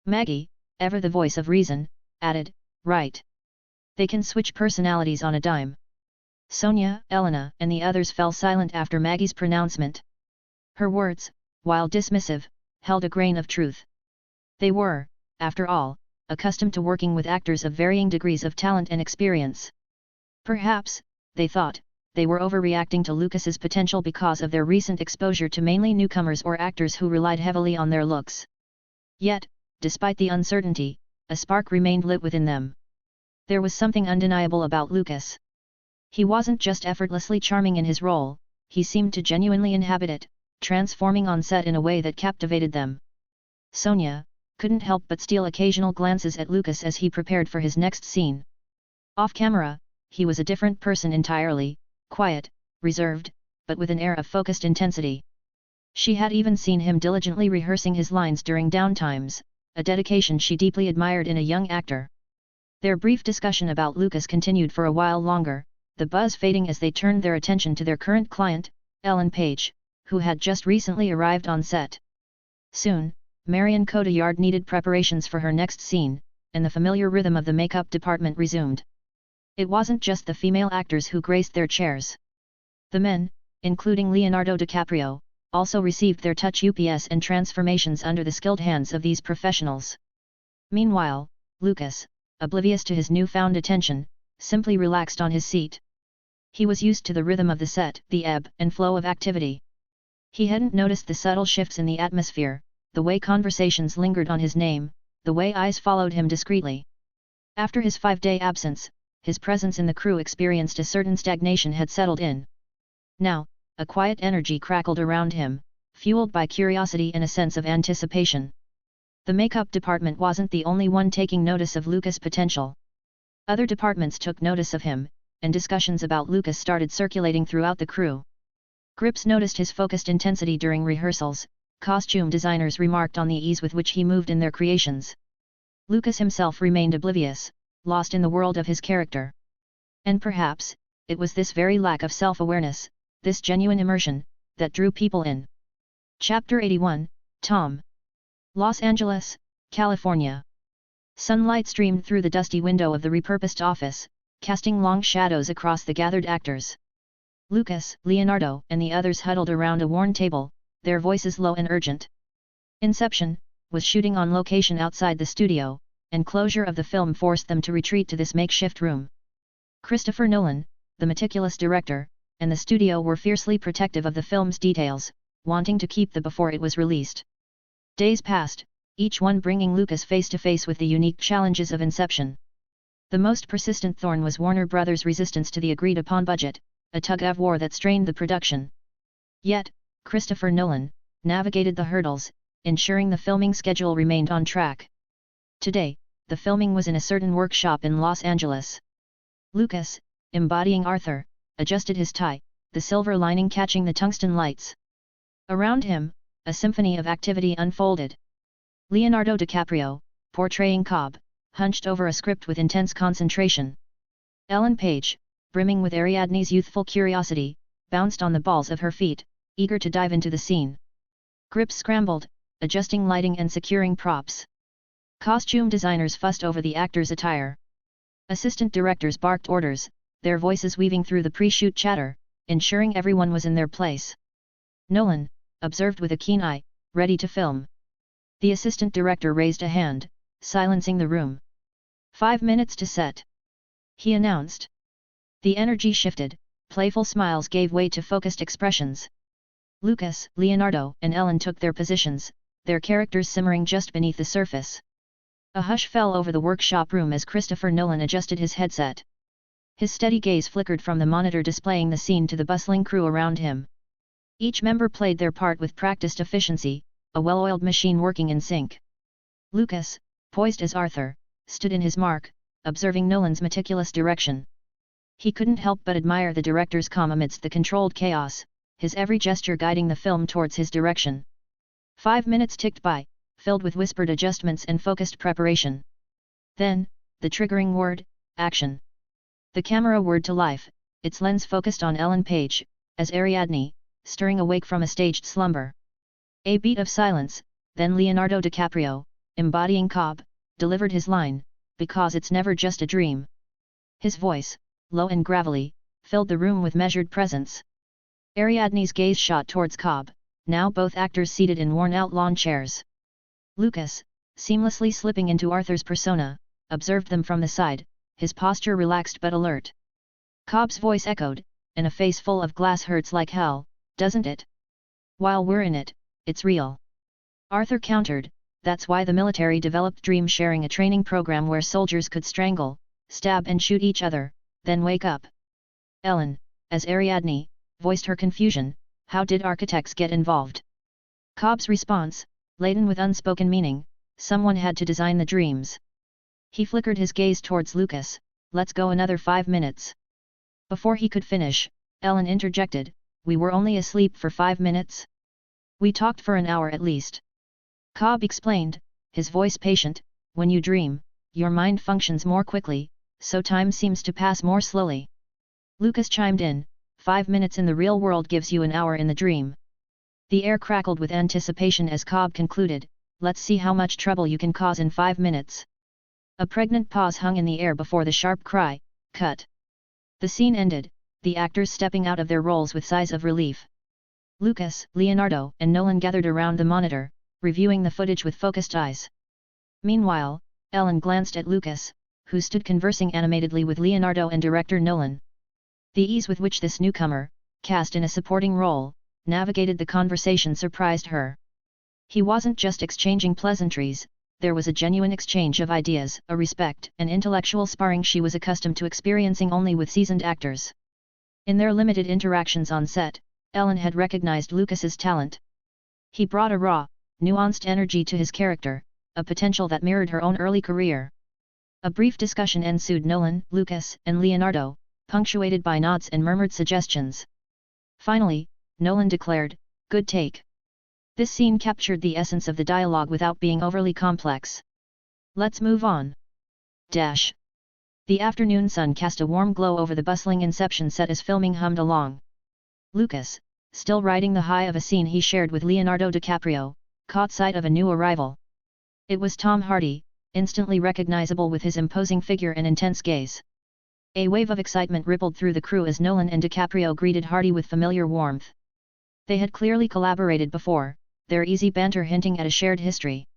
Maggie, ever the voice of reason, added, "Right. They can switch personalities on a dime." Sonia, Elena, and the others fell silent after Maggie's pronouncement. Her words, while dismissive, held a grain of truth. They were, after all, accustomed to working with actors of varying degrees of talent and experience. Perhaps, they thought, they were overreacting to Lucas's potential because of their recent exposure to mainly newcomers or actors who relied heavily on their looks. Yet, despite the uncertainty, a spark remained lit within them. There was something undeniable about Lucas. He wasn't just effortlessly charming in his role, he seemed to genuinely inhabit it, transforming on set in a way that captivated them. Sonia couldn't help but steal occasional glances at Lucas as he prepared for his next scene. Off camera, he was a different person entirely, quiet, reserved, but with an air of focused intensity. She had even seen him diligently rehearsing his lines during downtimes, a dedication she deeply admired in a young actor. Their brief discussion about Lucas continued for a while longer, the buzz fading as they turned their attention to their current client, Ellen Page, who had just recently arrived on set. Soon, Marion Cotillard needed preparations for her next scene, and the familiar rhythm of the makeup department resumed. It wasn't just the female actors who graced their chairs. The men, including Leonardo DiCaprio, also received their touch-ups and transformations under the skilled hands of these professionals. Meanwhile, Lucas, oblivious to his newfound attention, simply relaxed on his seat. He was used to the rhythm of the set, the ebb and flow of activity. He hadn't noticed the subtle shifts in the atmosphere, the way conversations lingered on his name, the way eyes followed him discreetly. After his 5-day absence, his presence in the crew experienced a certain stagnation had settled in. Now, a quiet energy crackled around him, fueled by curiosity and a sense of anticipation. The makeup department wasn't the only one taking notice of Lucas' potential. Other departments took notice of him, and discussions about Lucas started circulating throughout the crew. Grips noticed his focused intensity during rehearsals, costume designers remarked on the ease with which he moved in their creations. Lucas himself remained oblivious, lost in the world of his character. And perhaps, it was this very lack of self-awareness, this genuine immersion, that drew people in. Chapter 81, Tom. Los Angeles, California. Sunlight streamed through the dusty window of the repurposed office, casting long shadows across the gathered actors. Lucas, Leonardo, and the others huddled around a worn table, their voices low and urgent. Inception was shooting on location outside the studio, and closure of the film forced them to retreat to this makeshift room. Christopher Nolan, the meticulous director, and the studio were fiercely protective of the film's details, wanting to keep the before it was released. Days passed, each one bringing Lucas face to face with the unique challenges of Inception. The most persistent thorn was Warner Brothers' resistance to the agreed-upon budget, a tug-of-war that strained the production. Yet, Christopher Nolan navigated the hurdles, ensuring the filming schedule remained on track. Today, the filming was in a certain workshop in Los Angeles. Lucas, embodying Arthur, adjusted his tie, the silver lining catching the tungsten lights. Around him, a symphony of activity unfolded. Leonardo DiCaprio, portraying Cobb, hunched over a script with intense concentration. Ellen Page, brimming with Ariadne's youthful curiosity, bounced on the balls of her feet, eager to dive into the scene. Grips scrambled, adjusting lighting and securing props. Costume designers fussed over the actors' attire. Assistant directors barked orders, their voices weaving through the pre-shoot chatter, ensuring everyone was in their place. Nolan observed with a keen eye, ready to film. The assistant director raised a hand, silencing the room. 5 minutes to set, he announced. The energy shifted, playful smiles gave way to focused expressions. Lucas, Leonardo, and Ellen took their positions, their characters simmering just beneath the surface. A hush fell over the workshop room as Christopher Nolan adjusted his headset. His steady gaze flickered from the monitor displaying the scene to the bustling crew around him. Each member played their part with practiced efficiency, a well-oiled machine working in sync. Lucas, poised as Arthur, stood in his mark, observing Nolan's meticulous direction. He couldn't help but admire the director's calm amidst the controlled chaos, his every gesture guiding the film towards his direction. 5 minutes ticked by, filled with whispered adjustments and focused preparation. Then, the triggering word, action. The camera whirred to life, its lens focused on Ellen Page, as Ariadne, stirring awake from a staged slumber. A beat of silence, then Leonardo DiCaprio, embodying Cobb, delivered his line, "Because it's never just a dream." His voice, low and gravelly, filled the room with measured presence. Ariadne's gaze shot towards Cobb, now both actors seated in worn-out lawn chairs. Lucas, seamlessly slipping into Arthur's persona, observed them from the side, his posture relaxed but alert. Cobb's voice echoed, and a face full of glass hurts like hell, doesn't it? While we're in it, it's real. Arthur countered, that's why the military developed dream sharing, a training program where soldiers could strangle, stab and shoot each other, then wake up. Ellen, as Ariadne, voiced her confusion, how did architects get involved? Cobb's response, laden with unspoken meaning, someone had to design the dreams. He flickered his gaze towards Lucas, let's go another 5 minutes. Before he could finish, Ellen interjected, we were only asleep for 5 minutes? We talked for an hour at least. Cobb explained, his voice patient, when you dream, your mind functions more quickly, so time seems to pass more slowly. Lucas chimed in, 5 minutes in the real world gives you an hour in the dream. The air crackled with anticipation as Cobb concluded, let's see how much trouble you can cause in 5 minutes. A pregnant pause hung in the air before the sharp cry, cut. The scene ended, the actors stepping out of their roles with sighs of relief. Lucas, Leonardo, and Nolan gathered around the monitor, reviewing the footage with focused eyes. Meanwhile, Ellen glanced at Lucas, who stood conversing animatedly with Leonardo and director Nolan. The ease with which this newcomer, cast in a supporting role, navigated the conversation surprised her. He wasn't just exchanging pleasantries, there was a genuine exchange of ideas, a respect and intellectual sparring she was accustomed to experiencing only with seasoned actors. In their limited interactions on set, Ellen had recognized Lucas's talent. He brought a raw, nuanced energy to his character, a potential that mirrored her own early career. A brief discussion ensued, Nolan, Lucas, and Leonardo, punctuated by nods and murmured suggestions. Finally, Nolan declared, good take. This scene captured the essence of the dialogue without being overly complex. Let's move on. Dash. The afternoon sun cast a warm glow over the bustling Inception set as filming hummed along. Lucas, still riding the high of a scene he shared with Leonardo DiCaprio, caught sight of a new arrival. It was Tom Hardy, instantly recognizable with his imposing figure and intense gaze. A wave of excitement rippled through the crew as Nolan and DiCaprio greeted Hardy with familiar warmth. They had clearly collaborated before, their easy banter hinting at a shared history.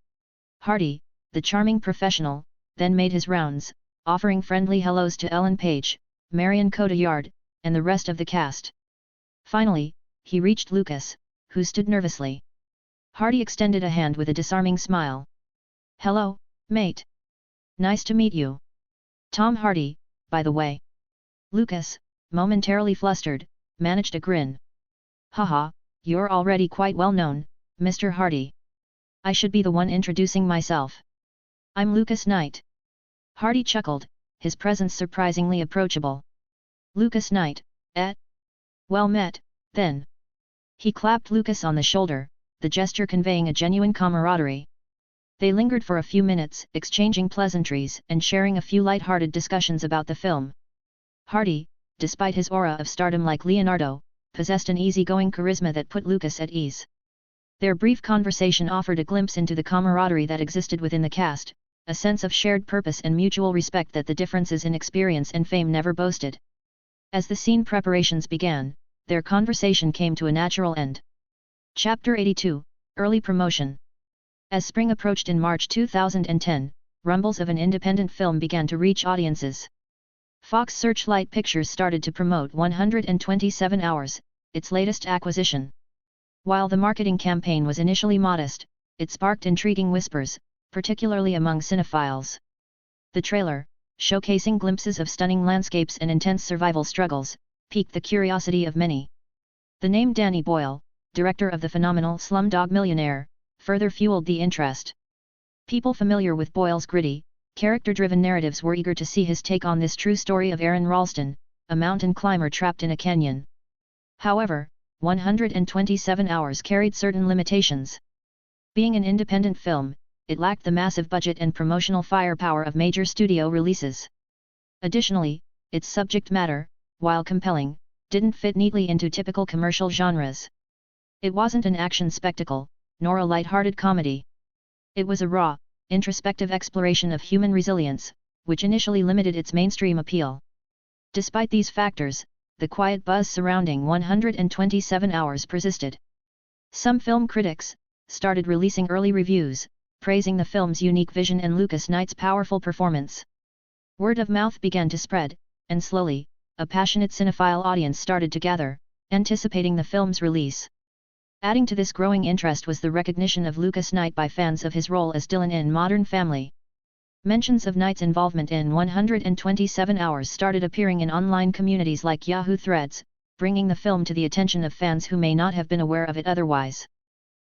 Hardy, the charming professional, then made his rounds, offering friendly hellos to Ellen Page, Marion Cotillard, and the rest of the cast. Finally, he reached Lucas, who stood nervously. Hardy extended a hand with a disarming smile. "Hello, mate. Nice to meet you. Tom Hardy, by the way." Lucas, momentarily flustered, managed a grin. "Haha, you're already quite well known, Mr. Hardy. I should be the one introducing myself. I'm Lucas Knight." Hardy chuckled, his presence surprisingly approachable. "Lucas Knight, eh? Well met, then." He clapped Lucas on the shoulder, the gesture conveying a genuine camaraderie. They lingered for a few minutes, exchanging pleasantries and sharing a few light-hearted discussions about the film. Hardy, despite his aura of stardom like Leonardo, possessed an easygoing charisma that put Lucas at ease. Their brief conversation offered a glimpse into the camaraderie that existed within the cast, a sense of shared purpose and mutual respect that the differences in experience and fame never boasted. As the scene preparations began, their conversation came to a natural end. Chapter 82, Early Promotion. As spring approached in March 2010, rumbles of an independent film began to reach audiences. Fox Searchlight Pictures started to promote 127 Hours, its latest acquisition. While the marketing campaign was initially modest, it sparked intriguing whispers, particularly among cinephiles. The trailer, showcasing glimpses of stunning landscapes and intense survival struggles, piqued the curiosity of many. The name Danny Boyle, director of the phenomenal Slumdog Millionaire, further fueled the interest. People familiar with Boyle's gritty, character-driven narratives were eager to see his take on this true story of Aaron Ralston, a mountain climber trapped in a canyon. However, 127 Hours carried certain limitations. Being an independent film, it lacked the massive budget and promotional firepower of major studio releases. Additionally, its subject matter, while compelling, didn't fit neatly into typical commercial genres. It wasn't an action spectacle, nor a light-hearted comedy. It was a raw, introspective exploration of human resilience, which initially limited its mainstream appeal. Despite these factors, the quiet buzz surrounding 127 Hours persisted. Some film critics started releasing early reviews, praising the film's unique vision and Lucas Knight's powerful performance. Word of mouth began to spread, and slowly, a passionate cinephile audience started to gather, anticipating the film's release. Adding to this growing interest was the recognition of Lucas Knight by fans of his role as Dylan in Modern Family. Mentions of Knight's involvement in 127 Hours started appearing in online communities like Yahoo Threads, bringing the film to the attention of fans who may not have been aware of it otherwise.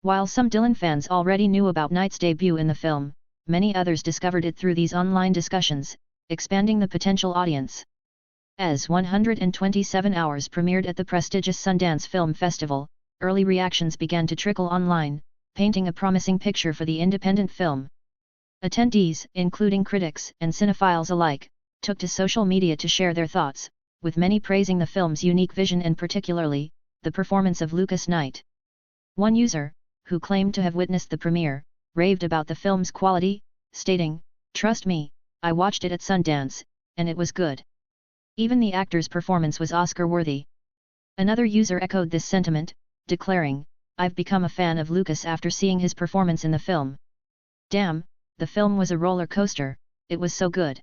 While some Dylan fans already knew about Knight's debut in the film, many others discovered it through these online discussions, expanding the potential audience. As 127 Hours premiered at the prestigious Sundance Film Festival, early reactions began to trickle online, painting a promising picture for the independent film. Attendees, including critics and cinephiles alike, took to social media to share their thoughts, with many praising the film's unique vision and particularly, the performance of Lucas Knight. One user, who claimed to have witnessed the premiere, raved about the film's quality, stating, "Trust me, I watched it at Sundance, and it was good. Even the actor's performance was Oscar-worthy." Another user echoed this sentiment, declaring, "I've become a fan of Lucas after seeing his performance in the film. Damn, the film was a roller coaster, it was so good.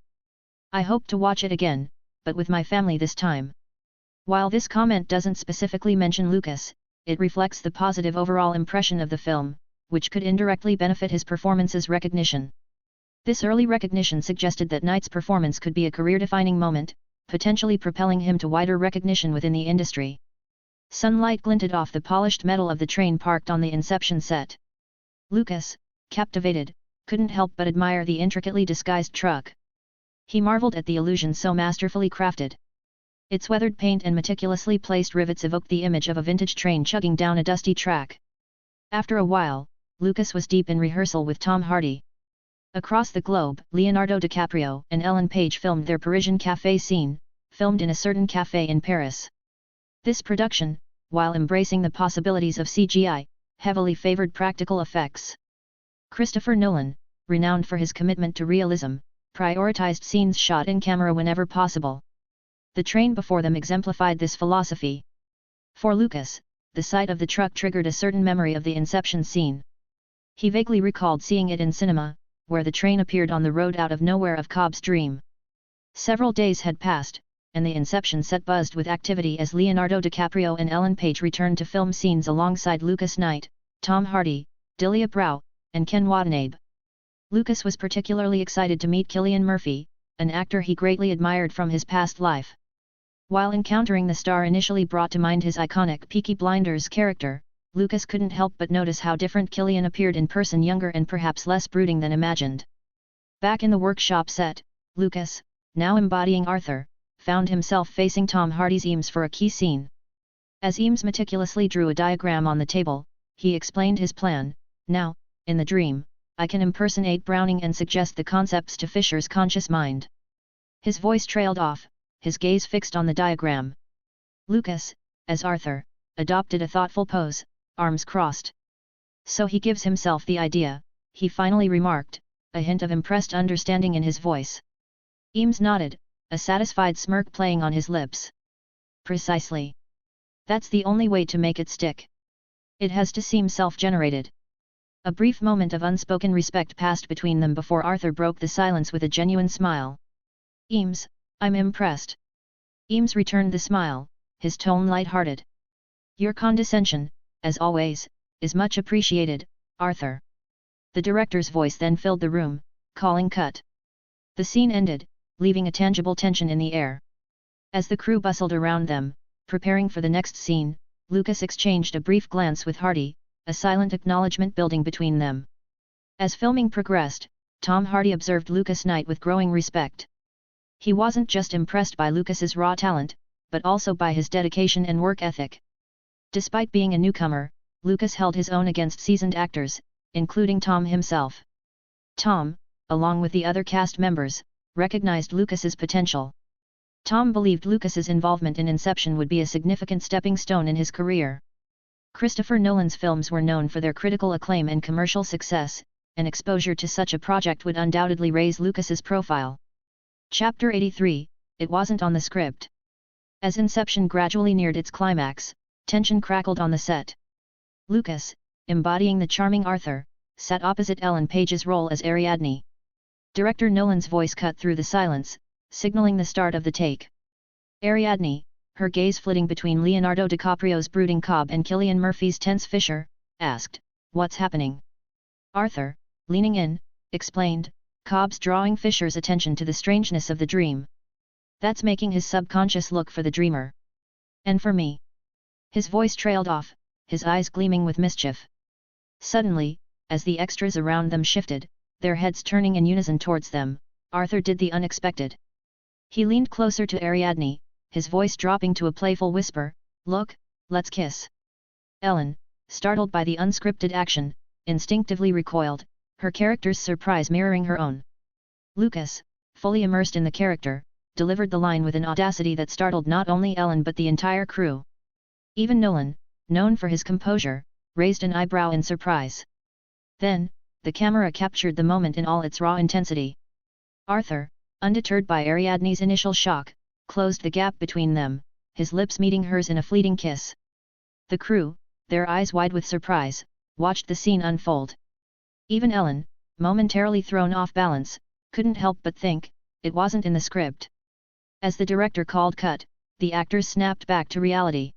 I hope to watch it again, but with my family this time." While this comment doesn't specifically mention Lucas, it reflects the positive overall impression of the film, which could indirectly benefit his performance's recognition. This early recognition suggested that Knight's performance could be a career-defining moment, potentially propelling him to wider recognition within the industry. Sunlight glinted off the polished metal of the train parked on the Inception set. Lucas, captivated, couldn't help but admire the intricately disguised truck. He marveled at the illusion so masterfully crafted. Its weathered paint and meticulously placed rivets evoked the image of a vintage train chugging down a dusty track. After a while, Lucas was deep in rehearsal with Tom Hardy. Across the globe, Leonardo DiCaprio and Ellen Page filmed their Parisian café scene, filmed in a certain café in Paris. This production, while embracing the possibilities of CGI, heavily favored practical effects. Christopher Nolan, renowned for his commitment to realism, prioritized scenes shot in camera whenever possible. The train before them exemplified this philosophy. For Lucas, the sight of the truck triggered a certain memory of the Inception scene. He vaguely recalled seeing it in cinema, where the train appeared on the road out of nowhere of Cobb's dream. Several days had passed, and the Inception set buzzed with activity as Leonardo DiCaprio and Ellen Page returned to film scenes alongside Lucas Knight, Tom Hardy, Delia Brow, and Ken Watanabe. Lucas was particularly excited to meet Cillian Murphy, an actor he greatly admired from his past life. While encountering the star initially brought to mind his iconic Peaky Blinders character, Lucas couldn't help but notice how different Cillian appeared in person, younger and perhaps less brooding than imagined. Back in the workshop set, Lucas, now embodying Arthur, found himself facing Tom Hardy's Eames for a key scene. As Eames meticulously drew a diagram on the table, he explained his plan. Now, in the dream, I can impersonate Browning and suggest the concepts to Fisher's conscious mind. His voice trailed off, his gaze fixed on the diagram. Lucas, as Arthur, adopted a thoughtful pose, arms crossed. So he gives himself the idea, he finally remarked, a hint of impressed understanding in his voice. Eames nodded, a satisfied smirk playing on his lips. Precisely. That's the only way to make it stick. It has to seem self-generated. A brief moment of unspoken respect passed between them before Arthur broke the silence with a genuine smile. Eames, I'm impressed. Eames returned the smile, his tone light-hearted. Your condescension, as always, is much appreciated, Arthur. The director's voice then filled the room, calling cut. The scene ended, leaving a tangible tension in the air. As the crew bustled around them, preparing for the next scene, Lucas exchanged a brief glance with Hardy, a silent acknowledgement building between them. As filming progressed, Tom Hardy observed Lucas Knight with growing respect. He wasn't just impressed by Lucas's raw talent, but also by his dedication and work ethic. Despite being a newcomer, Lucas held his own against seasoned actors, including Tom himself. Tom, along with the other cast members, recognized Lucas's potential. Tom believed Lucas's involvement in Inception would be a significant stepping stone in his career. Christopher Nolan's films were known for their critical acclaim and commercial success, and exposure to such a project would undoubtedly raise Lucas's profile. Chapter 83, It Wasn't on the Script. As Inception gradually neared its climax, tension crackled on the set. Lucas, embodying the charming Arthur, sat opposite Ellen Page's role as Ariadne. Director Nolan's voice cut through the silence, signaling the start of the take. Ariadne, her gaze flitting between Leonardo DiCaprio's brooding Cobb and Cillian Murphy's tense Fisher, asked, "What's happening?" Arthur, leaning in, explained, Cobb's drawing Fisher's attention to the strangeness of the dream. That's making his subconscious look for the dreamer. And for me. His voice trailed off, his eyes gleaming with mischief. Suddenly, as the extras around them shifted, their heads turning in unison towards them, Arthur did the unexpected. He leaned closer to Ariadne, his voice dropping to a playful whisper, "Look, let's kiss." Ellen, startled by the unscripted action, instinctively recoiled, her character's surprise mirroring her own. Lucas, fully immersed in the character, delivered the line with an audacity that startled not only Ellen but the entire crew. Even Nolan, known for his composure, raised an eyebrow in surprise. Then, the camera captured the moment in all its raw intensity. Arthur, undeterred by Ariadne's initial shock, closed the gap between them, his lips meeting hers in a fleeting kiss. The crew, their eyes wide with surprise, watched the scene unfold. Even Ellen, momentarily thrown off balance, couldn't help but think, it wasn't in the script. As the director called cut, the actors snapped back to reality.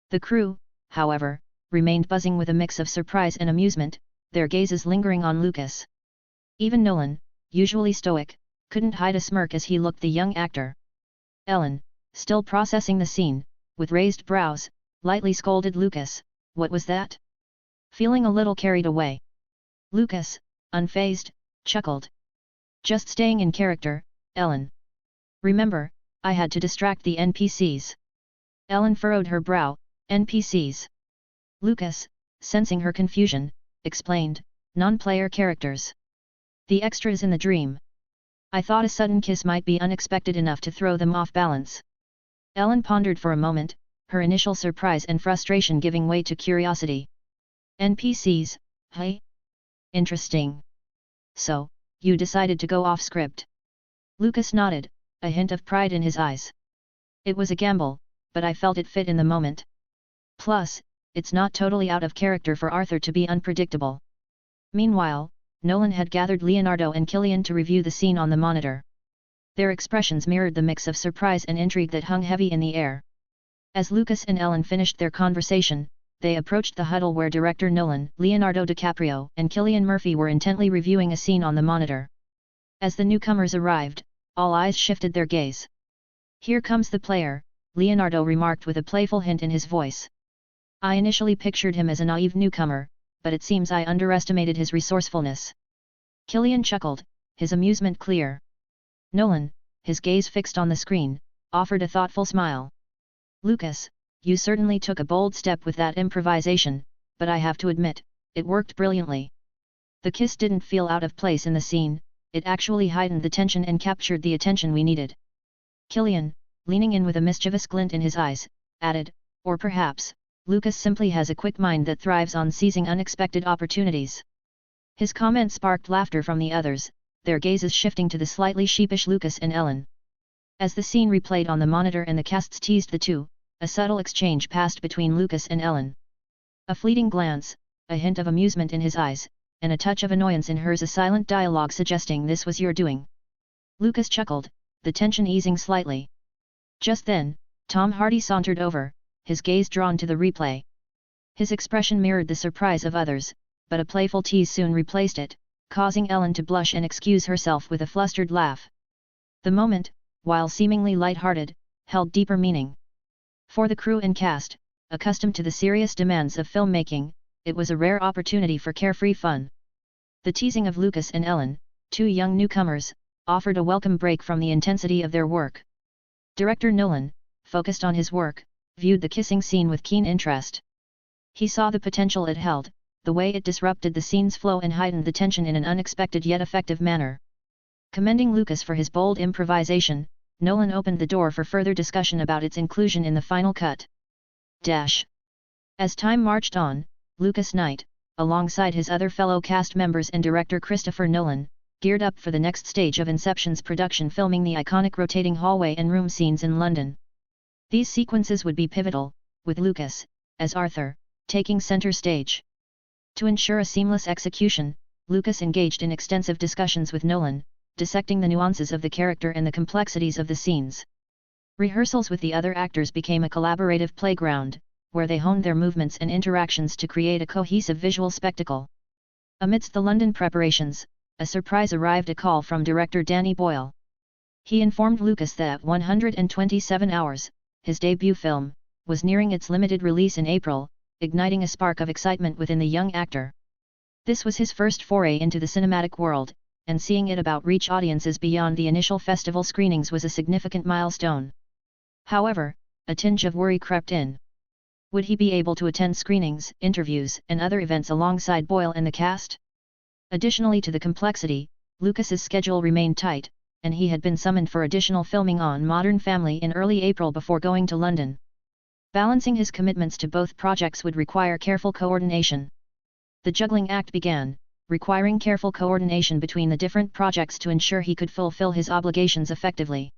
The crew, however, remained buzzing with a mix of surprise and amusement, their gazes lingering on Lucas. Even Nolan, usually stoic, couldn't hide a smirk as he looked the young actor. Ellen, still processing the scene, with raised brows, lightly scolded Lucas, "What was that?" Feeling a little carried away. Lucas, unfazed, chuckled. "Just staying in character, Ellen. Remember, I had to distract the NPCs." Ellen furrowed her brow, "NPCs?" Lucas, sensing her confusion, explained, "Non-player characters. The extras in the dream. I thought a sudden kiss might be unexpected enough to throw them off balance." Ellen pondered for a moment, her initial surprise and frustration giving way to curiosity. "NPCs, hey? Interesting. So, you decided to go off script?" Lucas nodded, a hint of pride in his eyes. "It was a gamble, but I felt it fit in the moment. Plus, it's not totally out of character for Arthur to be unpredictable." Meanwhile, Nolan had gathered Leonardo and Cillian to review the scene on the monitor. Their expressions mirrored the mix of surprise and intrigue that hung heavy in the air. As Lucas and Ellen finished their conversation, they approached the huddle where director Nolan, Leonardo DiCaprio, and Cillian Murphy were intently reviewing a scene on the monitor. As the newcomers arrived, all eyes shifted their gaze. "Here comes the player," Leonardo remarked with a playful hint in his voice. "I initially pictured him as a naive newcomer, but it seems I underestimated his resourcefulness." Cillian chuckled, his amusement clear. Nolan, his gaze fixed on the screen, offered a thoughtful smile. "Lucas, you certainly took a bold step with that improvisation, but I have to admit, it worked brilliantly. The kiss didn't feel out of place in the scene, it actually heightened the tension and captured the attention we needed." Cillian, leaning in with a mischievous glint in his eyes, added, "Or perhaps, Lucas simply has a quick mind that thrives on seizing unexpected opportunities." His comment sparked laughter from the others, their gazes shifting to the slightly sheepish Lucas and Ellen. As the scene replayed on the monitor and the casts teased the two, a subtle exchange passed between Lucas and Ellen. A fleeting glance, a hint of amusement in his eyes, and a touch of annoyance in hers, a silent dialogue suggesting this was your doing. Lucas chuckled, the tension easing slightly. Just then, Tom Hardy sauntered over, his gaze drawn to the replay. His expression mirrored the surprise of others, but a playful tease soon replaced it, causing Ellen to blush and excuse herself with a flustered laugh. The moment, while seemingly light-hearted, held deeper meaning. For the crew and cast, accustomed to the serious demands of filmmaking, it was a rare opportunity for carefree fun. The teasing of Lucas and Ellen, two young newcomers, offered a welcome break from the intensity of their work. Director Nolan, focused on his work, viewed the kissing scene with keen interest. He saw the potential it held, the way it disrupted the scene's flow and heightened the tension in an unexpected yet effective manner. Commending Lucas for his bold improvisation, Nolan opened the door for further discussion about its inclusion in the final cut. As time marched on, Lucas Knight, alongside his other fellow cast members and director Christopher Nolan, geared up for the next stage of Inception's production, filming the iconic rotating hallway and room scenes in London. These sequences would be pivotal, with Lucas, as Arthur, taking center stage. To ensure a seamless execution, Lucas engaged in extensive discussions with Nolan, dissecting the nuances of the character and the complexities of the scenes. Rehearsals with the other actors became a collaborative playground, where they honed their movements and interactions to create a cohesive visual spectacle. Amidst the London preparations, a surprise arrived: a call from director Danny Boyle. He informed Lucas that 127 Hours, his debut film, was nearing its limited release in April, igniting a spark of excitement within the young actor. This was his first foray into the cinematic world, and seeing it reach audiences beyond the initial festival screenings was a significant milestone. However, a tinge of worry crept in. Would he be able to attend screenings, interviews, and other events alongside Boyle and the cast? Additionally to the complexity, Lucas's schedule remained tight, and he had been summoned for additional filming on Modern Family in early April before going to London. Balancing his commitments to both projects would require careful coordination. The juggling act began, requiring careful coordination between the different projects to ensure he could fulfill his obligations effectively.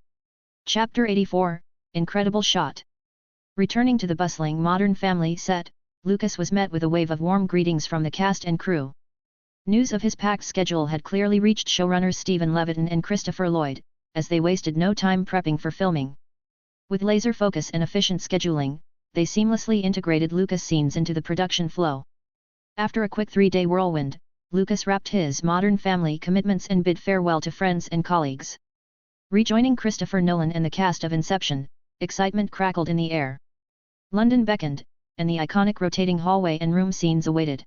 Chapter 84, Incredible Shot. Returning to the bustling Modern Family set, Lucas was met with a wave of warm greetings from the cast and crew. News of his packed schedule had clearly reached showrunners Stephen Levitan and Christopher Lloyd, as they wasted no time prepping for filming. With laser focus and efficient scheduling, they seamlessly integrated Lucas scenes into the production flow. After a quick 3-day whirlwind, Lucas wrapped his Modern Family commitments and bid farewell to friends and colleagues. Rejoining Christopher Nolan and the cast of Inception, excitement crackled in the air. London beckoned, and the iconic rotating hallway and room scenes awaited.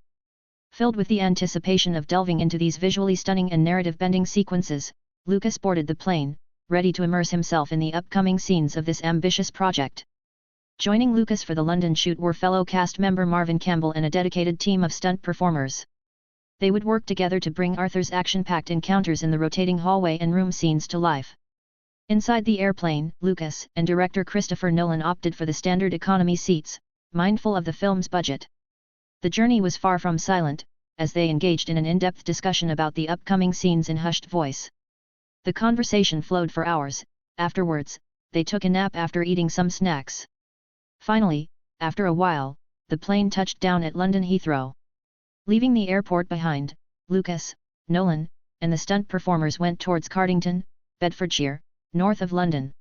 Filled with the anticipation of delving into these visually stunning and narrative-bending sequences, Lucas boarded the plane, ready to immerse himself in the upcoming scenes of this ambitious project. Joining Lucas for the London shoot were fellow cast member Marvin Campbell and a dedicated team of stunt performers. They would work together to bring Arthur's action-packed encounters in the rotating hallway and room scenes to life. Inside the airplane, Lucas and director Christopher Nolan opted for the standard economy seats, mindful of the film's budget. The journey was far from silent, as they engaged in an in-depth discussion about the upcoming scenes in hushed voice. The conversation flowed for hours. Afterwards, they took a nap after eating some snacks. Finally, after a while, the plane touched down at London Heathrow. Leaving the airport behind, Lucas, Nolan, and the stunt performers went towards Cardington, Bedfordshire, north of London.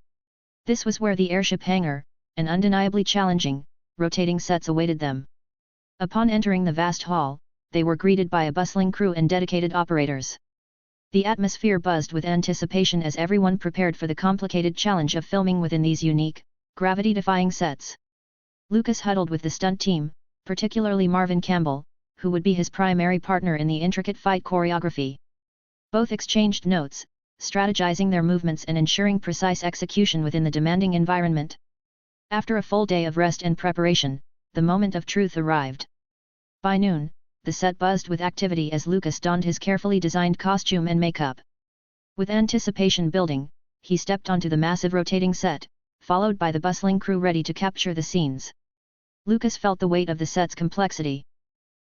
This was where the airship hangar, and undeniably challenging, rotating sets awaited them. Upon entering the vast hall, they were greeted by a bustling crew and dedicated operators. The atmosphere buzzed with anticipation as everyone prepared for the complicated challenge of filming within these unique, gravity-defying sets. Lucas huddled with the stunt team, particularly Marvin Campbell, who would be his primary partner in the intricate fight choreography. Both exchanged notes, strategizing their movements and ensuring precise execution within the demanding environment. After a full day of rest and preparation, the moment of truth arrived. By noon, the set buzzed with activity as Lucas donned his carefully designed costume and makeup. With anticipation building, he stepped onto the massive rotating set, followed by the bustling crew ready to capture the scenes. Lucas felt the weight of the set's complexity.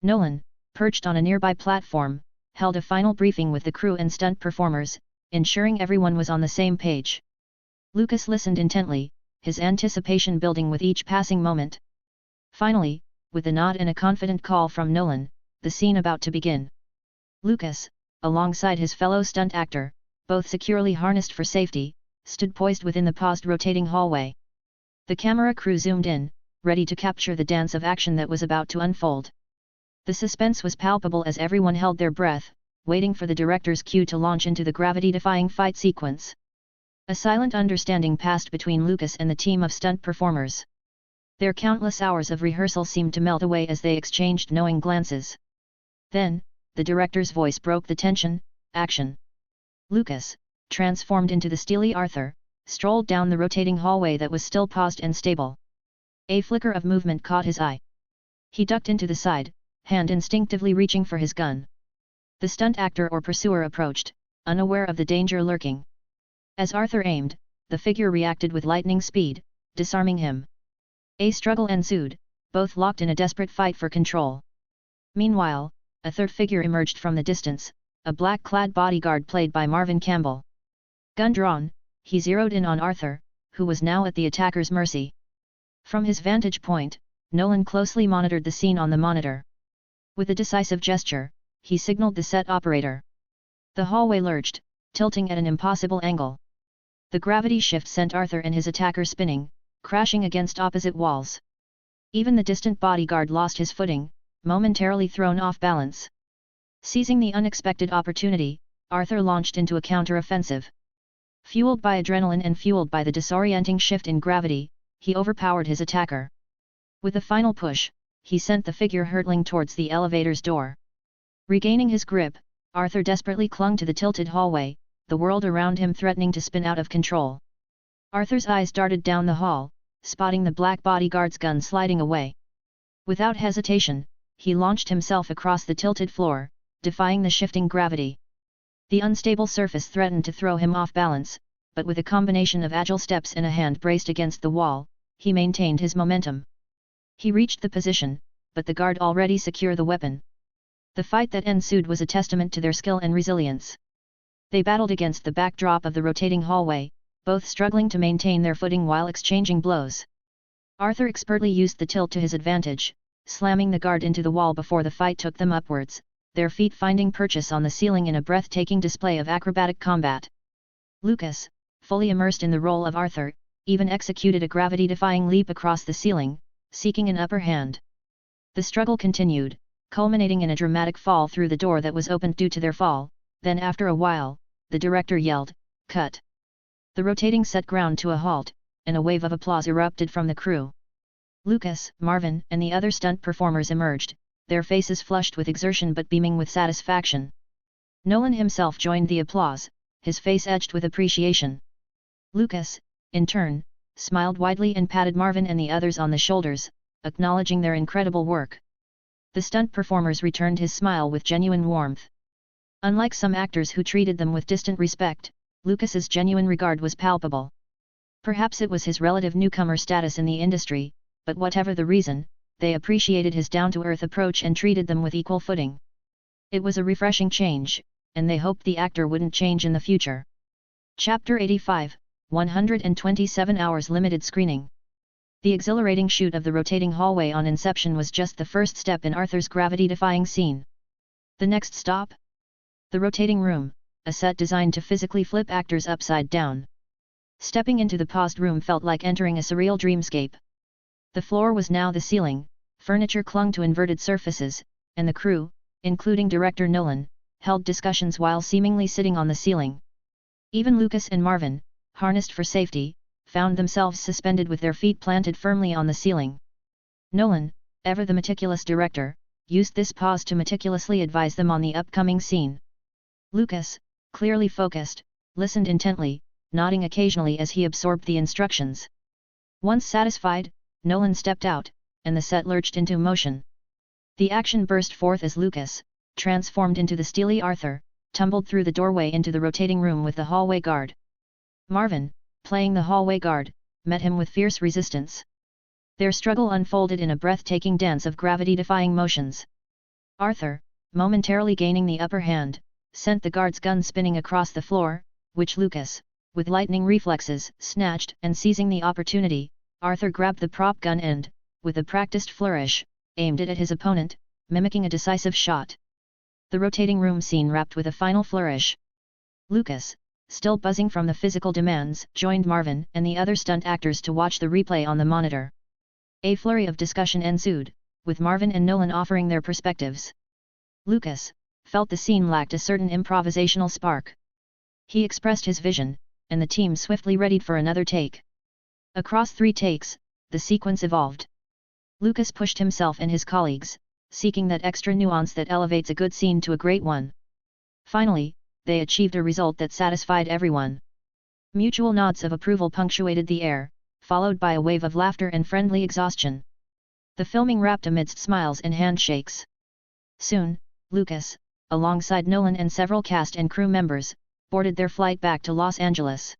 Nolan, perched on a nearby platform, held a final briefing with the crew and stunt performers, ensuring everyone was on the same page. Lucas listened intently, his anticipation building with each passing moment. Finally, with a nod and a confident call from Nolan, the scene about to begin. Lucas, alongside his fellow stunt actor, both securely harnessed for safety, stood poised within the paused rotating hallway. The camera crew zoomed in, ready to capture the dance of action that was about to unfold. The suspense was palpable as everyone held their breath, waiting for the director's cue to launch into the gravity-defying fight sequence. A silent understanding passed between Lucas and the team of stunt performers. Their countless hours of rehearsal seemed to melt away as they exchanged knowing glances. Then, the director's voice broke the tension. Action. Lucas, transformed into the steely Arthur, strolled down the rotating hallway that was still paused and stable. A flicker of movement caught his eye. He ducked into the side, hand instinctively reaching for his gun. The stunt actor or pursuer approached, unaware of the danger lurking. As Arthur aimed, the figure reacted with lightning speed, disarming him. A struggle ensued, both locked in a desperate fight for control. Meanwhile, a third figure emerged from the distance, a black-clad bodyguard played by Marvin Campbell. Gun drawn, he zeroed in on Arthur, who was now at the attacker's mercy. From his vantage point, Nolan closely monitored the scene on the monitor. With a decisive gesture, he signaled the set operator. The hallway lurched, tilting at an impossible angle. The gravity shift sent Arthur and his attacker spinning, crashing against opposite walls. Even the distant bodyguard lost his footing, momentarily thrown off balance. Seizing the unexpected opportunity, Arthur launched into a counter-offensive. Fueled by adrenaline and fueled by the disorienting shift in gravity, he overpowered his attacker. With a final push, he sent the figure hurtling towards the elevator's door. Regaining his grip, Arthur desperately clung to the tilted hallway, the world around him threatening to spin out of control. Arthur's eyes darted down the hall, spotting the black bodyguard's gun sliding away. Without hesitation, he launched himself across the tilted floor, defying the shifting gravity. The unstable surface threatened to throw him off balance, but with a combination of agile steps and a hand braced against the wall, he maintained his momentum. He reached the position, but the guard already secured the weapon. The fight that ensued was a testament to their skill and resilience. They battled against the backdrop of the rotating hallway, both struggling to maintain their footing while exchanging blows. Arthur expertly used the tilt to his advantage, slamming the guard into the wall before the fight took them upwards, their feet finding purchase on the ceiling in a breathtaking display of acrobatic combat. Lucas, fully immersed in the role of Arthur, even executed a gravity-defying leap across the ceiling, seeking an upper hand. The struggle continued, culminating in a dramatic fall through the door that was opened due to their fall. Then after a while, the director yelled, "Cut!" The rotating set ground to a halt, and a wave of applause erupted from the crew. Lucas, Marvin, and the other stunt performers emerged, their faces flushed with exertion but beaming with satisfaction. Nolan himself joined the applause, his face edged with appreciation. Lucas, in turn, smiled widely and patted Marvin and the others on the shoulders, acknowledging their incredible work. The stunt performers returned his smile with genuine warmth. Unlike some actors who treated them with distant respect, Lucas's genuine regard was palpable. Perhaps it was his relative newcomer status in the industry, but whatever the reason, they appreciated his down-to-earth approach and treated them with equal footing. It was a refreshing change, and they hoped the actor wouldn't change in the future. Chapter 85, 127 Hours Limited Screening. The exhilarating shoot of the rotating hallway on Inception was just the first step in Arthur's gravity-defying scene. The next stop? The rotating room, a set designed to physically flip actors upside down. Stepping into the paused room felt like entering a surreal dreamscape. The floor was now the ceiling, furniture clung to inverted surfaces, and the crew, including director Nolan, held discussions while seemingly sitting on the ceiling. Even Lucas and Marvin, harnessed for safety, found themselves suspended with their feet planted firmly on the ceiling. Nolan, ever the meticulous director, used this pause to meticulously advise them on the upcoming scene. Lucas, clearly focused, listened intently, nodding occasionally as he absorbed the instructions. Once satisfied, Nolan stepped out, and the set lurched into motion. The action burst forth as Lucas, transformed into the steely Arthur, tumbled through the doorway into the rotating room with the hallway guard. Marvin, playing the hallway guard, met him with fierce resistance. Their struggle unfolded in a breathtaking dance of gravity-defying motions. Arthur, momentarily gaining the upper hand, sent the guard's gun spinning across the floor, which Lucas, with lightning reflexes, snatched, and seizing the opportunity, Arthur grabbed the prop gun and, with a practiced flourish, aimed it at his opponent, mimicking a decisive shot. The rotating room scene wrapped with a final flourish. Lucas, still buzzing from the physical demands, joined Marvin and the other stunt actors to watch the replay on the monitor. A flurry of discussion ensued, with Marvin and Nolan offering their perspectives. Lucas felt the scene lacked a certain improvisational spark. He expressed his vision, and the team swiftly readied for another take. Across 3 takes, the sequence evolved. Lucas pushed himself and his colleagues, seeking that extra nuance that elevates a good scene to a great one. Finally, they achieved a result that satisfied everyone. Mutual nods of approval punctuated the air, followed by a wave of laughter and friendly exhaustion. The filming wrapped amidst smiles and handshakes. Soon, Lucas, alongside Nolan and several cast and crew members, boarded their flight back to Los Angeles.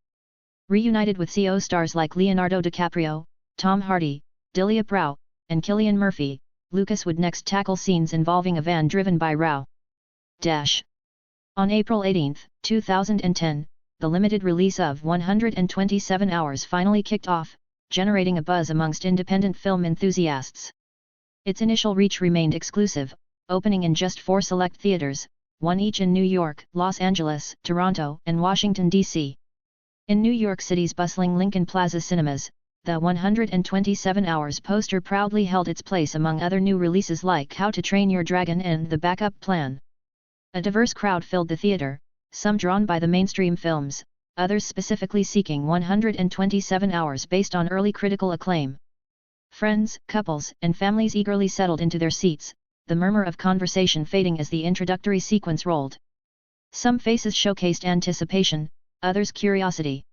Reunited with CO stars like Leonardo DiCaprio, Tom Hardy, Delia Prau, and Cillian Murphy, Lucas would next tackle scenes involving a van driven by Rao. On April 18, 2010, the limited release of 127 Hours finally kicked off, generating a buzz amongst independent film enthusiasts. Its initial reach remained exclusive, opening in just 4 select theaters, 1 each in New York, Los Angeles, Toronto, and Washington, D.C. In New York City's bustling Lincoln Plaza cinemas, the 127 Hours poster proudly held its place among other new releases like How to Train Your Dragon and The Backup Plan. A diverse crowd filled the theater, some drawn by the mainstream films, others specifically seeking 127 Hours based on early critical acclaim. Friends, couples, and families eagerly settled into their seats, the murmur of conversation fading as the introductory sequence rolled. Some faces showcased anticipation, others curiosity.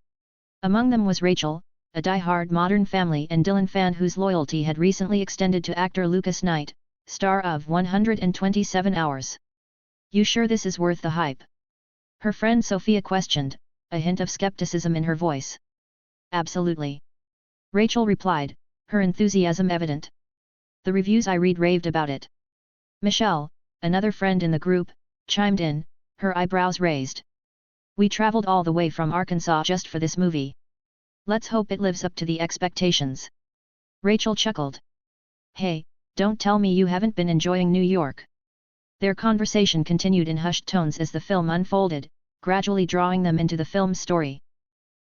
Among them was Rachel, a die-hard Modern Family and Dylan fan whose loyalty had recently extended to actor Lucas Knight, star of 127 Hours. "You sure this is worth the hype?" her friend Sophia questioned, a hint of skepticism in her voice. "Absolutely," Rachel replied, her enthusiasm evident. "The reviews I read raved about it." Michelle, another friend in the group, chimed in, her eyebrows raised. "We traveled all the way from Arkansas just for this movie. Let's hope it lives up to the expectations." Rachel chuckled. "Hey, don't tell me you haven't been enjoying New York." Their conversation continued in hushed tones as the film unfolded, gradually drawing them into the film's story.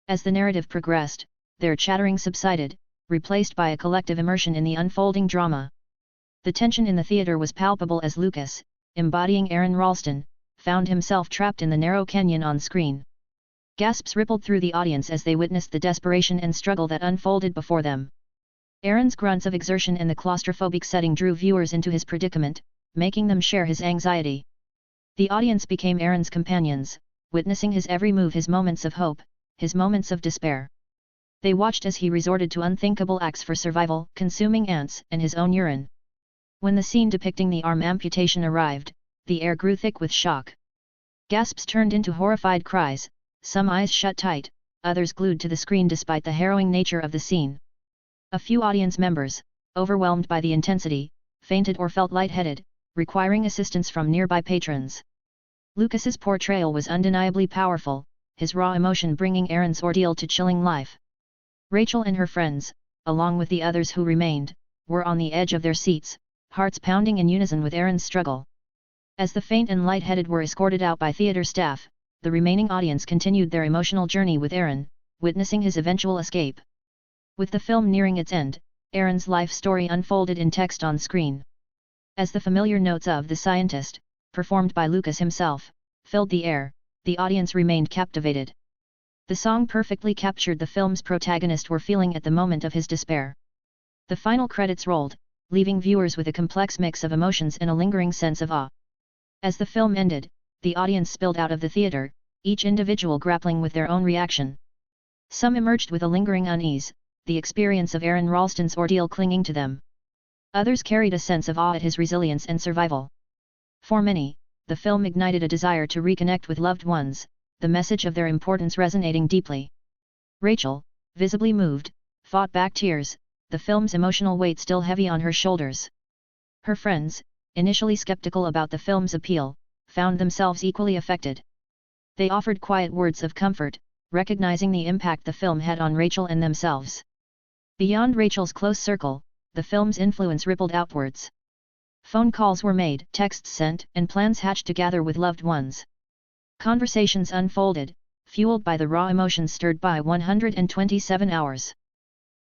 As the narrative progressed, their chattering subsided, replaced by a collective immersion in the unfolding drama. The tension in the theater was palpable as Lucas, embodying Aaron Ralston, found himself trapped in the narrow canyon on screen. Gasps rippled through the audience as they witnessed the desperation and struggle that unfolded before them. Aaron's grunts of exertion and the claustrophobic setting drew viewers into his predicament, making them share his anxiety. The audience became Aaron's companions, witnessing his every move, his moments of hope, his moments of despair. They watched as he resorted to unthinkable acts for survival, consuming ants and his own urine. When the scene depicting the arm amputation arrived, the air grew thick with shock. Gasps turned into horrified cries, some eyes shut tight, others glued to the screen despite the harrowing nature of the scene. A few audience members, overwhelmed by the intensity, fainted or felt lightheaded, requiring assistance from nearby patrons. Lucas's portrayal was undeniably powerful, his raw emotion bringing Aaron's ordeal to chilling life. Rachel and her friends, along with the others who remained, were on the edge of their seats, hearts pounding in unison with Aaron's struggle. As the faint and lightheaded were escorted out by theater staff, the remaining audience continued their emotional journey with Aaron, witnessing his eventual escape. With the film nearing its end, Aaron's life story unfolded in text on screen. As the familiar notes of The Scientist, performed by Lucas himself, filled the air, the audience remained captivated. The song perfectly captured the film's protagonist were feeling at the moment of his despair. The final credits rolled, leaving viewers with a complex mix of emotions and a lingering sense of awe. As the film ended, the audience spilled out of the theater, each individual grappling with their own reaction. Some emerged with a lingering unease, the experience of Aaron Ralston's ordeal clinging to them. Others carried a sense of awe at his resilience and survival. For many, the film ignited a desire to reconnect with loved ones, the message of their importance resonating deeply. Rachel, visibly moved, fought back tears, the film's emotional weight still heavy on her shoulders. Her friends, initially skeptical about the film's appeal, found themselves equally affected. They offered quiet words of comfort, recognizing the impact the film had on Rachel and themselves. Beyond Rachel's close circle, the film's influence rippled outwards. Phone calls were made, texts sent, and plans hatched to gather with loved ones. Conversations unfolded, fueled by the raw emotions stirred by 127 Hours.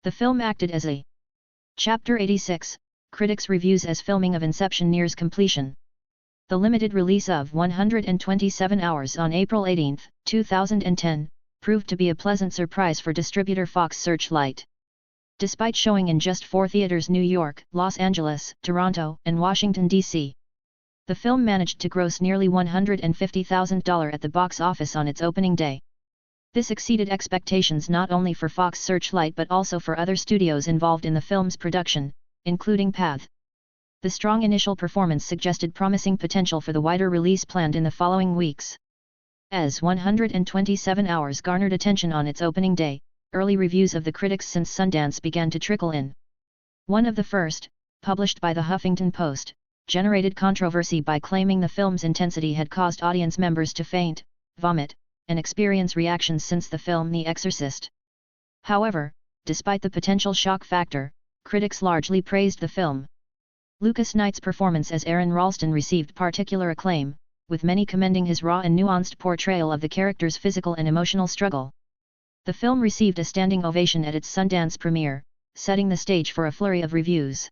The film acted as a Chapter 86, critics' reviews as filming of Inception nears completion. The limited release of 127 Hours on April 18, 2010, proved to be a pleasant surprise for distributor Fox Searchlight. Despite showing in just 4 theaters, New York, Los Angeles, Toronto, and Washington, D.C., the film managed to gross nearly $150,000 at the box office on its opening day. This exceeded expectations not only for Fox Searchlight but also for other studios involved in the film's production, including Path. The strong initial performance suggested promising potential for the wider release planned in the following weeks. As 127 Hours garnered attention on its opening day, early reviews of the critics since Sundance began to trickle in. One of the first, published by the Huffington Post, generated controversy by claiming the film's intensity had caused audience members to faint, vomit, and experience reactions since the film The Exorcist. However, despite the potential shock factor, critics largely praised the film. Lucas Knight's performance as Aaron Ralston received particular acclaim, with many commending his raw and nuanced portrayal of the character's physical and emotional struggle. The film received a standing ovation at its Sundance premiere, setting the stage for a flurry of reviews.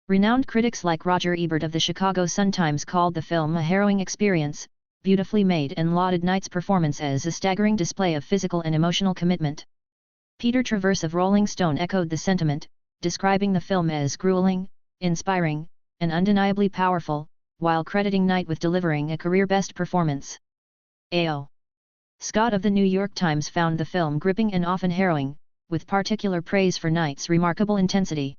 Renowned critics like Roger Ebert of the Chicago Sun-Times called the film a harrowing experience, beautifully made, and lauded Knight's performance as a staggering display of physical and emotional commitment. Peter Travers of Rolling Stone echoed the sentiment, describing the film as grueling, inspiring, and undeniably powerful, while crediting Knight with delivering a career-best performance. A.O. Scott of the New York Times found the film gripping and often harrowing, with particular praise for Knight's remarkable intensity.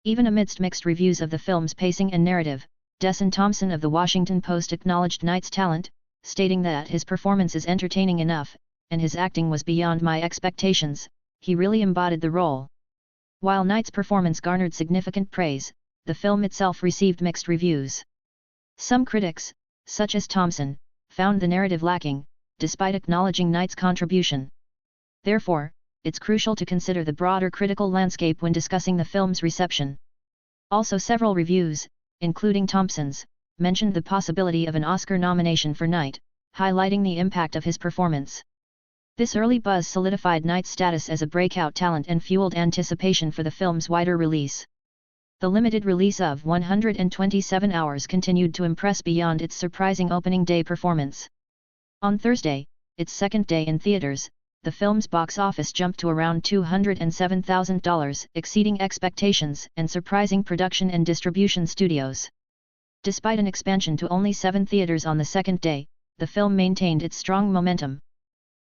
Even amidst mixed reviews of the film's pacing and narrative, Desson Thompson of the Washington Post acknowledged Knight's talent, stating that his performance is entertaining enough, and his acting was beyond my expectations, he really embodied the role. While Knight's performance garnered significant praise, the film itself received mixed reviews. Some critics, such as Thompson, found the narrative lacking, despite acknowledging Knight's contribution. Therefore, it's crucial to consider the broader critical landscape when discussing the film's reception. Also, several reviews, including Thompson's, mentioned the possibility of an Oscar nomination for Knight, highlighting the impact of his performance. This early buzz solidified Knight's status as a breakout talent and fueled anticipation for the film's wider release. The limited release of 127 Hours continued to impress beyond its surprising opening day performance. On Thursday, its second day in theaters, the film's box office jumped to around $207,000, exceeding expectations and surprising production and distribution studios. Despite an expansion to only 7 theaters on the second day, the film maintained its strong momentum.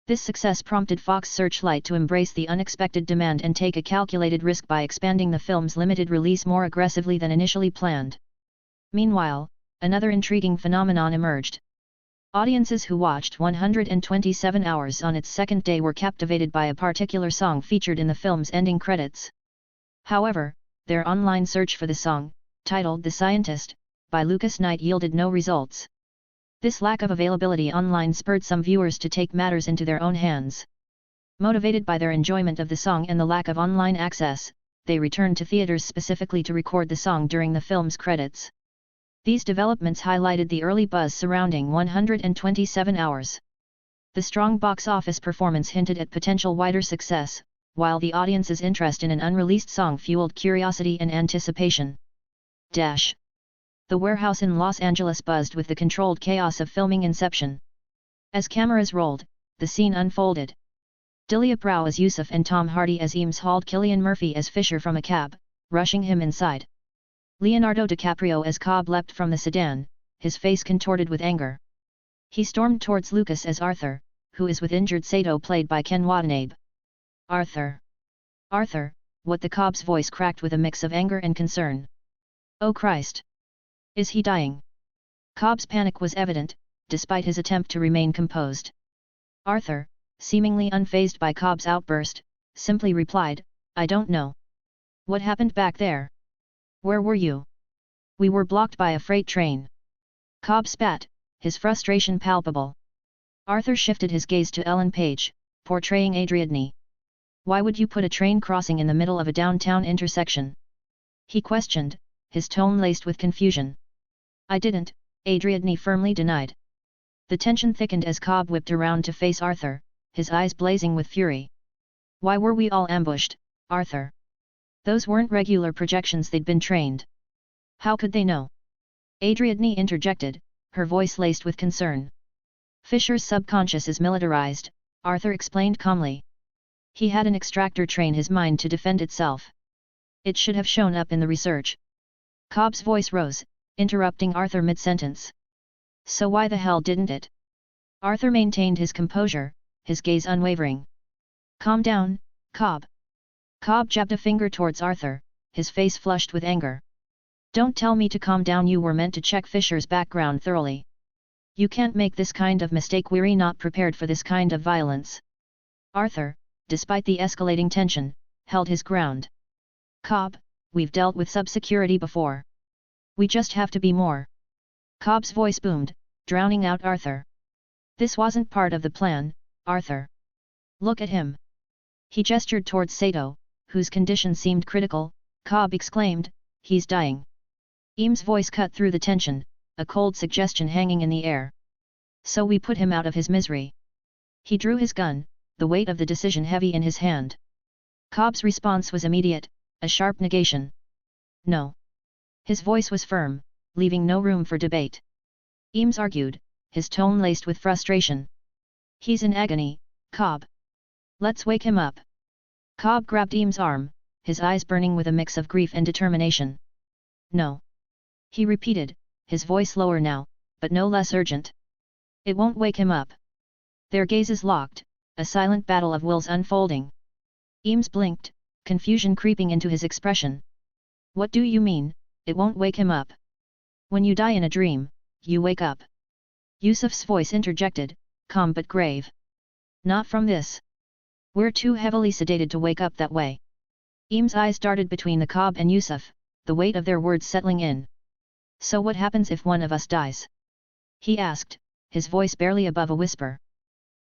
This success prompted Fox Searchlight to embrace the unexpected demand and take a calculated risk by expanding the film's limited release more aggressively than initially planned. Meanwhile, another intriguing phenomenon emerged. Audiences who watched 127 Hours on its second day were captivated by a particular song featured in the film's ending credits. However, their online search for the song, titled The Scientist, by Lucas Knight, yielded no results. This lack of availability online spurred some viewers to take matters into their own hands. Motivated by their enjoyment of the song and the lack of online access, they returned to theaters specifically to record the song during the film's credits. These developments highlighted the early buzz surrounding 127 Hours. The strong box office performance hinted at potential wider success, while the audience's interest in an unreleased song fueled curiosity and anticipation. The warehouse in Los Angeles buzzed with the controlled chaos of filming Inception. As cameras rolled, the scene unfolded. Delia Brow as Yusuf and Tom Hardy as Eames hauled Cillian Murphy as Fisher from a cab, rushing him inside. Leonardo DiCaprio as Cobb leapt from the sedan, his face contorted with anger. He stormed towards Lucas as Arthur, who is with injured Sato played by Ken Watanabe. Arthur! Arthur! What? The Cobb's voice cracked with a mix of anger and concern. Oh Christ! Is he dying? Cobb's panic was evident, despite his attempt to remain composed. Arthur, seemingly unfazed by Cobb's outburst, simply replied, I don't know. What happened back there? Where were you? We were blocked by a freight train. Cobb spat, his frustration palpable. Arthur shifted his gaze to Ellen Page, portraying Adrienne. Why would you put a train crossing in the middle of a downtown intersection? He questioned, his tone laced with confusion. I didn't, Adrienne firmly denied. The tension thickened as Cobb whipped around to face Arthur, his eyes blazing with fury. Why were we all ambushed, Arthur? Those weren't regular projections, they'd been trained. How could they know? Adrienne interjected, her voice laced with concern. Fisher's subconscious is militarized, Arthur explained calmly. He had an extractor train his mind to defend itself. It should have shown up in the research. Cobb's voice rose, interrupting Arthur mid-sentence. So why the hell didn't it? Arthur maintained his composure, his gaze unwavering. Calm down, Cobb. Cobb jabbed a finger towards Arthur, his face flushed with anger. Don't tell me to calm down, you were meant to check Fisher's background thoroughly. You can't make this kind of mistake, we're not prepared for this kind of violence. Arthur, despite the escalating tension, held his ground. Cobb, we've dealt with sub-security before. We just have to be more. Cobb's voice boomed, drowning out Arthur. This wasn't part of the plan, Arthur. Look at him. He gestured towards Sato, whose condition seemed critical. Cobb exclaimed, he's dying. Eames' voice cut through the tension, a cold suggestion hanging in the air. So we put him out of his misery. He drew his gun, the weight of the decision heavy in his hand. Cobb's response was immediate, a sharp negation. No. His voice was firm, leaving no room for debate. Eames argued, his tone laced with frustration. He's in agony, Cobb. Let's wake him up. Cobb grabbed Eames' arm, his eyes burning with a mix of grief and determination. No. He repeated, his voice lower now, but no less urgent. It won't wake him up. Their gazes locked, a silent battle of wills unfolding. Eames blinked, confusion creeping into his expression. What do you mean, it won't wake him up? When you die in a dream, you wake up. Yusuf's voice interjected, calm but grave. Not from this. We're too heavily sedated to wake up that way. Eames' eyes darted between the Cobb and Yusuf, the weight of their words settling in. So what happens if one of us dies? He asked, his voice barely above a whisper.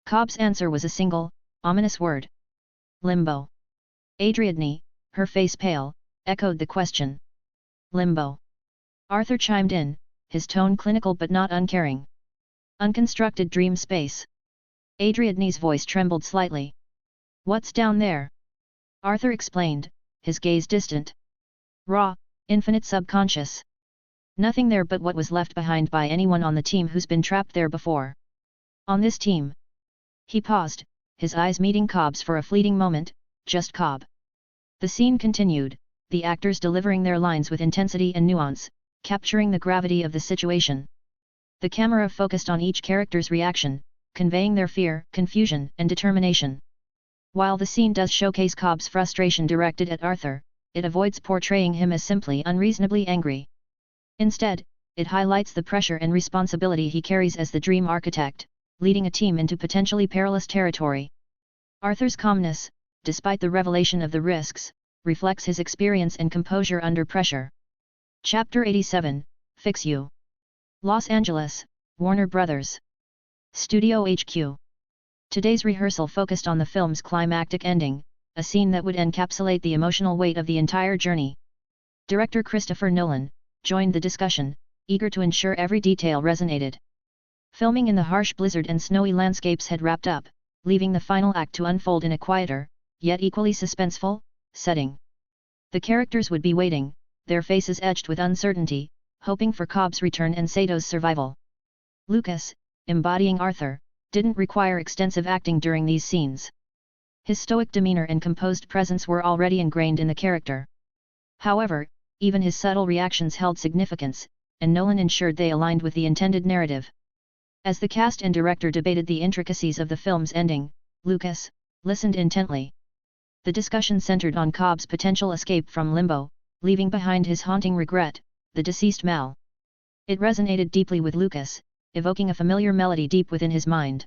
Cobb's answer was a single, ominous word. Limbo. Adrienne, her face pale, echoed the question. Limbo. Arthur chimed in, his tone clinical but not uncaring. Unconstructed dream space. Adrienne's voice trembled slightly. What's down there? Arthur explained, his gaze distant. Raw, infinite subconscious. Nothing there but what was left behind by anyone on the team who's been trapped there before. On this team. He paused, his eyes meeting Cobb's for a fleeting moment, just Cobb. The scene continued, the actors delivering their lines with intensity and nuance, capturing the gravity of the situation. The camera focused on each character's reaction, conveying their fear, confusion, and determination. While the scene does showcase Cobb's frustration directed at Arthur, it avoids portraying him as simply unreasonably angry. Instead, it highlights the pressure and responsibility he carries as the dream architect, leading a team into potentially perilous territory. Arthur's calmness, despite the revelation of the risks, reflects his experience and composure under pressure. Chapter 87, Fix You. Los Angeles, Warner Brothers. Studio HQ. Today's rehearsal focused on the film's climactic ending, a scene that would encapsulate the emotional weight of the entire journey. Director Christopher Nolan joined the discussion, eager to ensure every detail resonated. Filming in the harsh blizzard and snowy landscapes had wrapped up, leaving the final act to unfold in a quieter, yet equally suspenseful, setting. The characters would be waiting, their faces etched with uncertainty, hoping for Cobb's return and Sato's survival. Lucas, embodying Arthur, didn't require extensive acting during these scenes. His stoic demeanor and composed presence were already ingrained in the character. However, even his subtle reactions held significance, and Nolan ensured they aligned with the intended narrative. As the cast and director debated the intricacies of the film's ending, Lucas listened intently. The discussion centered on Cobb's potential escape from limbo, leaving behind his haunting regret, the deceased Mal. It resonated deeply with Lucas, evoking a familiar melody deep within his mind.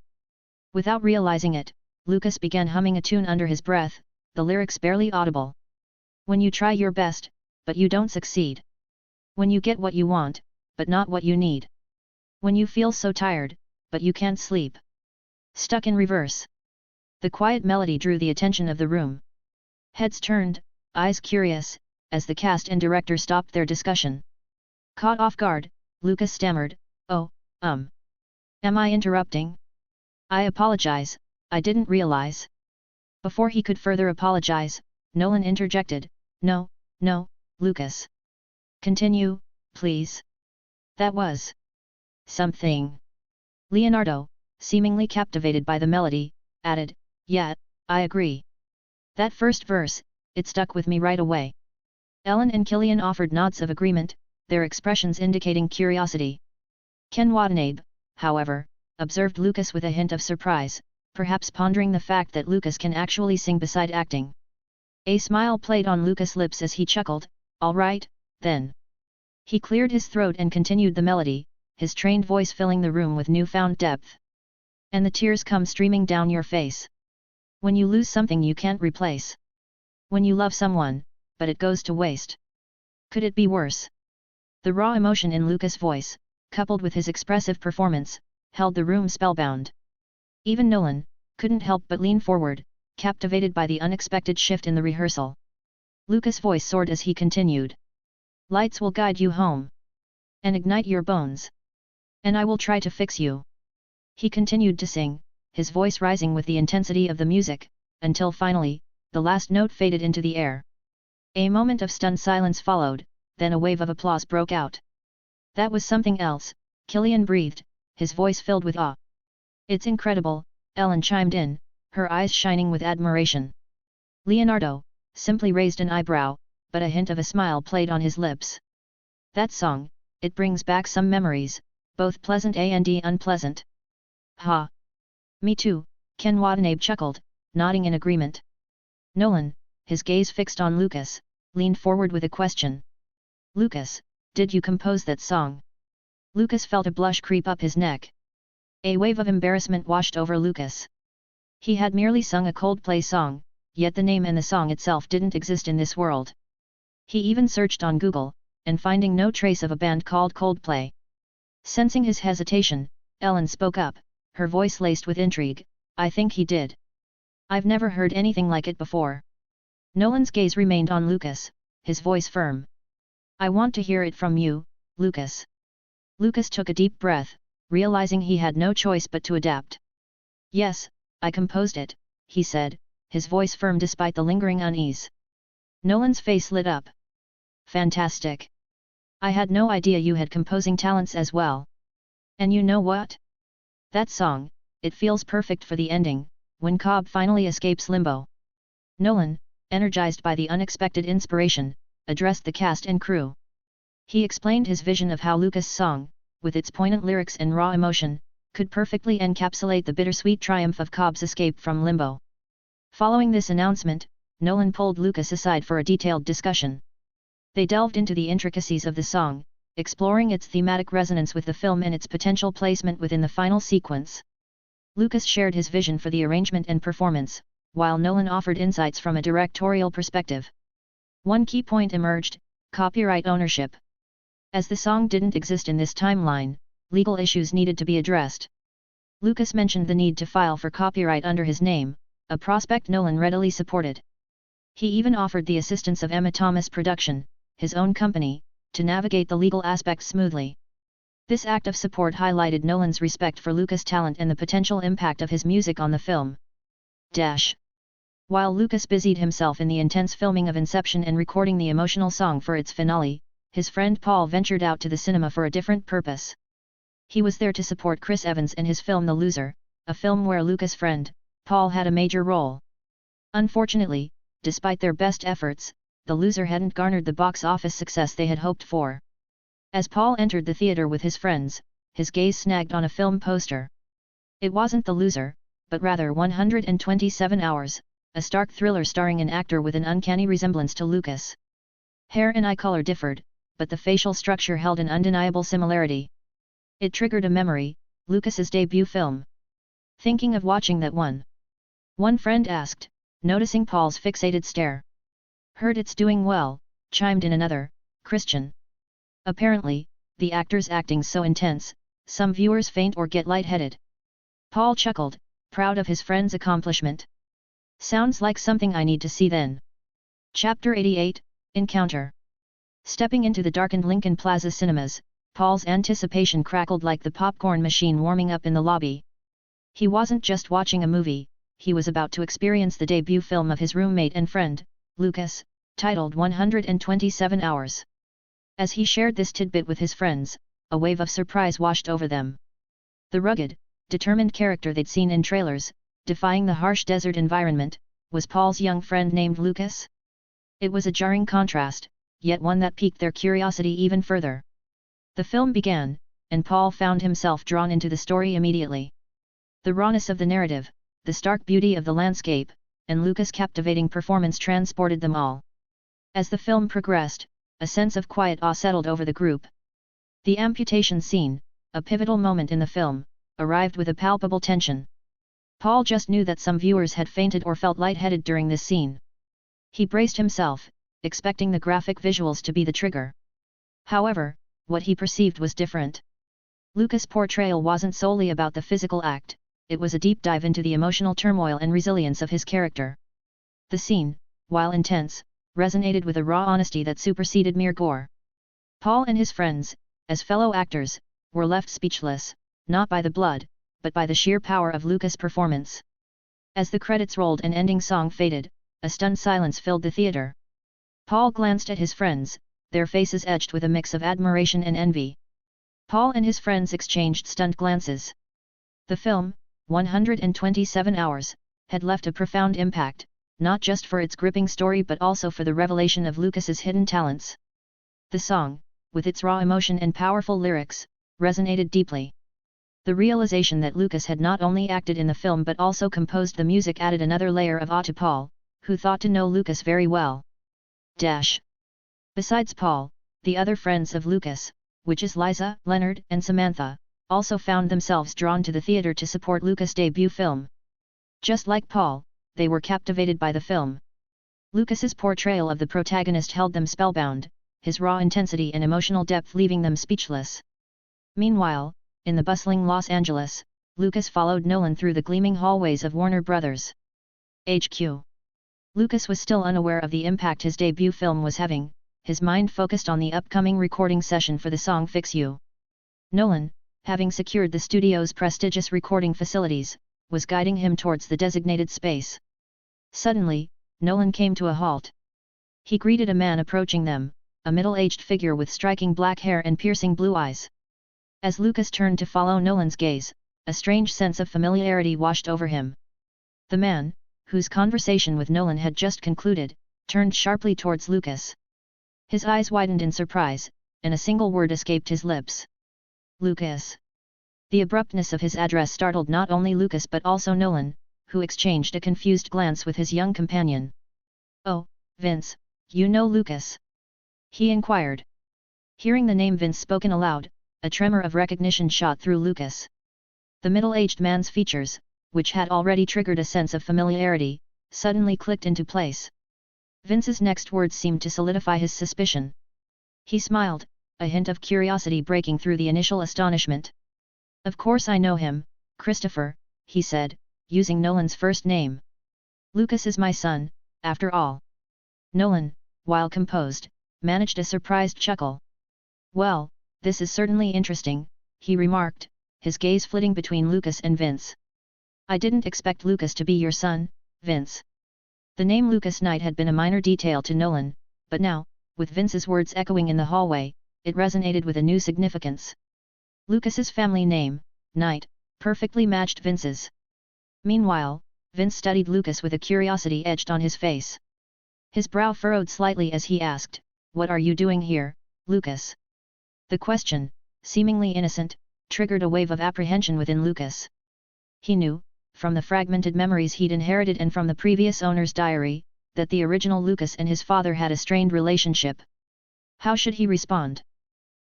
Without realizing it, Lucas began humming a tune under his breath, the lyrics barely audible. When you try your best, but you don't succeed. When you get what you want, but not what you need. When you feel so tired, but you can't sleep. Stuck in reverse. The quiet melody drew the attention of the room. Heads turned, eyes curious, as the cast and director stopped their discussion. Caught off guard, Lucas stammered, "Oh, am I interrupting? I apologize, I didn't realize." Before he could further apologize, Nolan interjected, No, Lucas. Continue, please. That was something." Leonardo, seemingly captivated by the melody, added, "Yeah, I agree. That first verse, it stuck with me right away." Ellen and Killian offered nods of agreement, their expressions indicating curiosity. Ken Watanabe, however, observed Lucas with a hint of surprise, perhaps pondering the fact that Lucas can actually sing beside acting. A smile played on Lucas' lips as he chuckled, "All right, then." He cleared his throat and continued the melody, his trained voice filling the room with newfound depth. "And the tears come streaming down your face. When you lose something you can't replace. When you love someone, but it goes to waste. Could it be worse?" The raw emotion in Lucas' voice, coupled with his expressive performance, held the room spellbound. Even Nolan couldn't help but lean forward, captivated by the unexpected shift in the rehearsal. Lucas' voice soared as he continued. "Lights will guide you home. And ignite your bones. And I will try to fix you." He continued to sing, his voice rising with the intensity of the music, until finally, the last note faded into the air. A moment of stunned silence followed, then a wave of applause broke out. "That was something else," Killian breathed, his voice filled with awe. "It's incredible," Ellen chimed in, her eyes shining with admiration. Leonardo simply raised an eyebrow, but a hint of a smile played on his lips. "That song, it brings back some memories, both pleasant and unpleasant." "Ha! Me too," Ken Watanabe chuckled, nodding in agreement. Nolan, his gaze fixed on Lucas, leaned forward with a question. "Lucas, did you compose that song?" Lucas felt a blush creep up his neck. A wave of embarrassment washed over Lucas. He had merely sung a Coldplay song, yet the name and the song itself didn't exist in this world. He even searched on Google, and finding no trace of a band called Coldplay. Sensing his hesitation, Ellen spoke up, her voice laced with intrigue, "I think he did. I've never heard anything like it before." Nolan's gaze remained on Lucas, his voice firm. "I want to hear it from you, Lucas." Lucas took a deep breath, realizing he had no choice but to adapt. "Yes, I composed it," he said, his voice firm despite the lingering unease. Nolan's face lit up. "Fantastic! I had no idea you had composing talents as well. And you know what? That song, it feels perfect for the ending, when Cobb finally escapes limbo." Nolan, energized by the unexpected inspiration, addressed the cast and crew. He explained his vision of how Lucas' song, with its poignant lyrics and raw emotion, could perfectly encapsulate the bittersweet triumph of Cobb's escape from limbo. Following this announcement, Nolan pulled Lucas aside for a detailed discussion. They delved into the intricacies of the song, exploring its thematic resonance with the film and its potential placement within the final sequence. Lucas shared his vision for the arrangement and performance, while Nolan offered insights from a directorial perspective. One key point emerged: copyright ownership. As the song didn't exist in this timeline, legal issues needed to be addressed. Lucas mentioned the need to file for copyright under his name, a prospect Nolan readily supported. He even offered the assistance of Emma Thomas Production, his own company, to navigate the legal aspects smoothly. This act of support highlighted Nolan's respect for Lucas' talent and the potential impact of his music on the film. While Lucas busied himself in the intense filming of Inception and recording the emotional song for its finale, his friend Paul ventured out to the cinema for a different purpose. He was there to support Chris Evans in his film The Loser, a film where Lucas' friend, Paul, had a major role. Unfortunately, despite their best efforts, The Loser hadn't garnered the box office success they had hoped for. As Paul entered the theater with his friends, his gaze snagged on a film poster. It wasn't The Loser, but rather 127 Hours, a stark thriller starring an actor with an uncanny resemblance to Lucas. Hair and eye color differed, but the facial structure held an undeniable similarity. It triggered a memory, Lucas's debut film. Thinking of watching that one? One friend asked, noticing Paul's fixated stare. Heard it's doing well, chimed in another, Christian. Apparently, the actor's acting's so intense, some viewers faint or get lightheaded. Paul chuckled, proud of his friend's accomplishment. Sounds like something I need to see then. Chapter 88, Encounter. Stepping into the darkened Lincoln Plaza cinemas, Paul's anticipation crackled like the popcorn machine warming up in the lobby. He wasn't just watching a movie, he was about to experience the debut film of his roommate and friend, Lucas, titled 127 Hours. As he shared this tidbit with his friends, a wave of surprise washed over them. The rugged, determined character they'd seen in trailers, defying the harsh desert environment, was Paul's young friend named Lucas? It was a jarring contrast, yet one that piqued their curiosity even further. The film began, and Paul found himself drawn into the story immediately. The rawness of the narrative, the stark beauty of the landscape, and Lucas' captivating performance transported them all. As the film progressed, a sense of quiet awe settled over the group. The amputation scene, a pivotal moment in the film, arrived with a palpable tension. Paul just knew that some viewers had fainted or felt lightheaded during this scene. He braced himself, expecting the graphic visuals to be the trigger. However, what he perceived was different. Lucas' portrayal wasn't solely about the physical act, it was a deep dive into the emotional turmoil and resilience of his character. The scene, while intense, resonated with a raw honesty that superseded mere gore. Paul and his friends, as fellow actors, were left speechless, not by the blood, but by the sheer power of Lucas' performance. As the credits rolled and ending song faded, a stunned silence filled the theater. Paul glanced at his friends, their faces edged with a mix of admiration and envy. Paul and his friends exchanged stunned glances. The film, 127 Hours, had left a profound impact, not just for its gripping story but also for the revelation of Lucas's hidden talents. The song, with its raw emotion and powerful lyrics, resonated deeply. The realization that Lucas had not only acted in the film but also composed the music added another layer of awe to Paul, who thought to know Lucas very well. Besides Paul, the other friends of Lucas, which is Liza, Leonard, and Samantha, also found themselves drawn to the theater to support Lucas' debut film. Just like Paul, they were captivated by the film. Lucas's portrayal of the protagonist held them spellbound, his raw intensity and emotional depth leaving them speechless. Meanwhile, in the bustling Los Angeles, Lucas followed Nolan through the gleaming hallways of Warner Brothers. HQ. Lucas was still unaware of the impact his debut film was having, his mind focused on the upcoming recording session for the song Fix You. Nolan, having secured the studio's prestigious recording facilities, was guiding him towards the designated space. Suddenly, Nolan came to a halt. He greeted a man approaching them, a middle-aged figure with striking black hair and piercing blue eyes. As Lucas turned to follow Nolan's gaze, a strange sense of familiarity washed over him. The man, whose conversation with Nolan had just concluded, turned sharply towards Lucas. His eyes widened in surprise, and a single word escaped his lips. Lucas. The abruptness of his address startled not only Lucas but also Nolan, who exchanged a confused glance with his young companion. "Oh, Vince, you know Lucas?" he inquired. Hearing the name Vince spoken aloud, a tremor of recognition shot through Lucas. The middle-aged man's features, which had already triggered a sense of familiarity, suddenly clicked into place. Vince's next words seemed to solidify his suspicion. He smiled, a hint of curiosity breaking through the initial astonishment. "Of course I know him, Christopher," he said, using Nolan's first name. "Lucas is my son, after all." Nolan, while composed, managed a surprised chuckle. "Well, this is certainly interesting, he remarked, his gaze flitting between Lucas and Vince. I didn't expect Lucas to be your son, Vince. The name Lucas Knight had been a minor detail to Nolan, but now, with Vince's words echoing in the hallway, it resonated with a new significance. Lucas's family name, Knight, perfectly matched Vince's. Meanwhile, Vince studied Lucas with a curiosity etched on his face. His brow furrowed slightly as he asked, "What are you doing here, Lucas?" The question, seemingly innocent, triggered a wave of apprehension within Lucas. He knew, from the fragmented memories he'd inherited and from the previous owner's diary, that the original Lucas and his father had a strained relationship. How should he respond?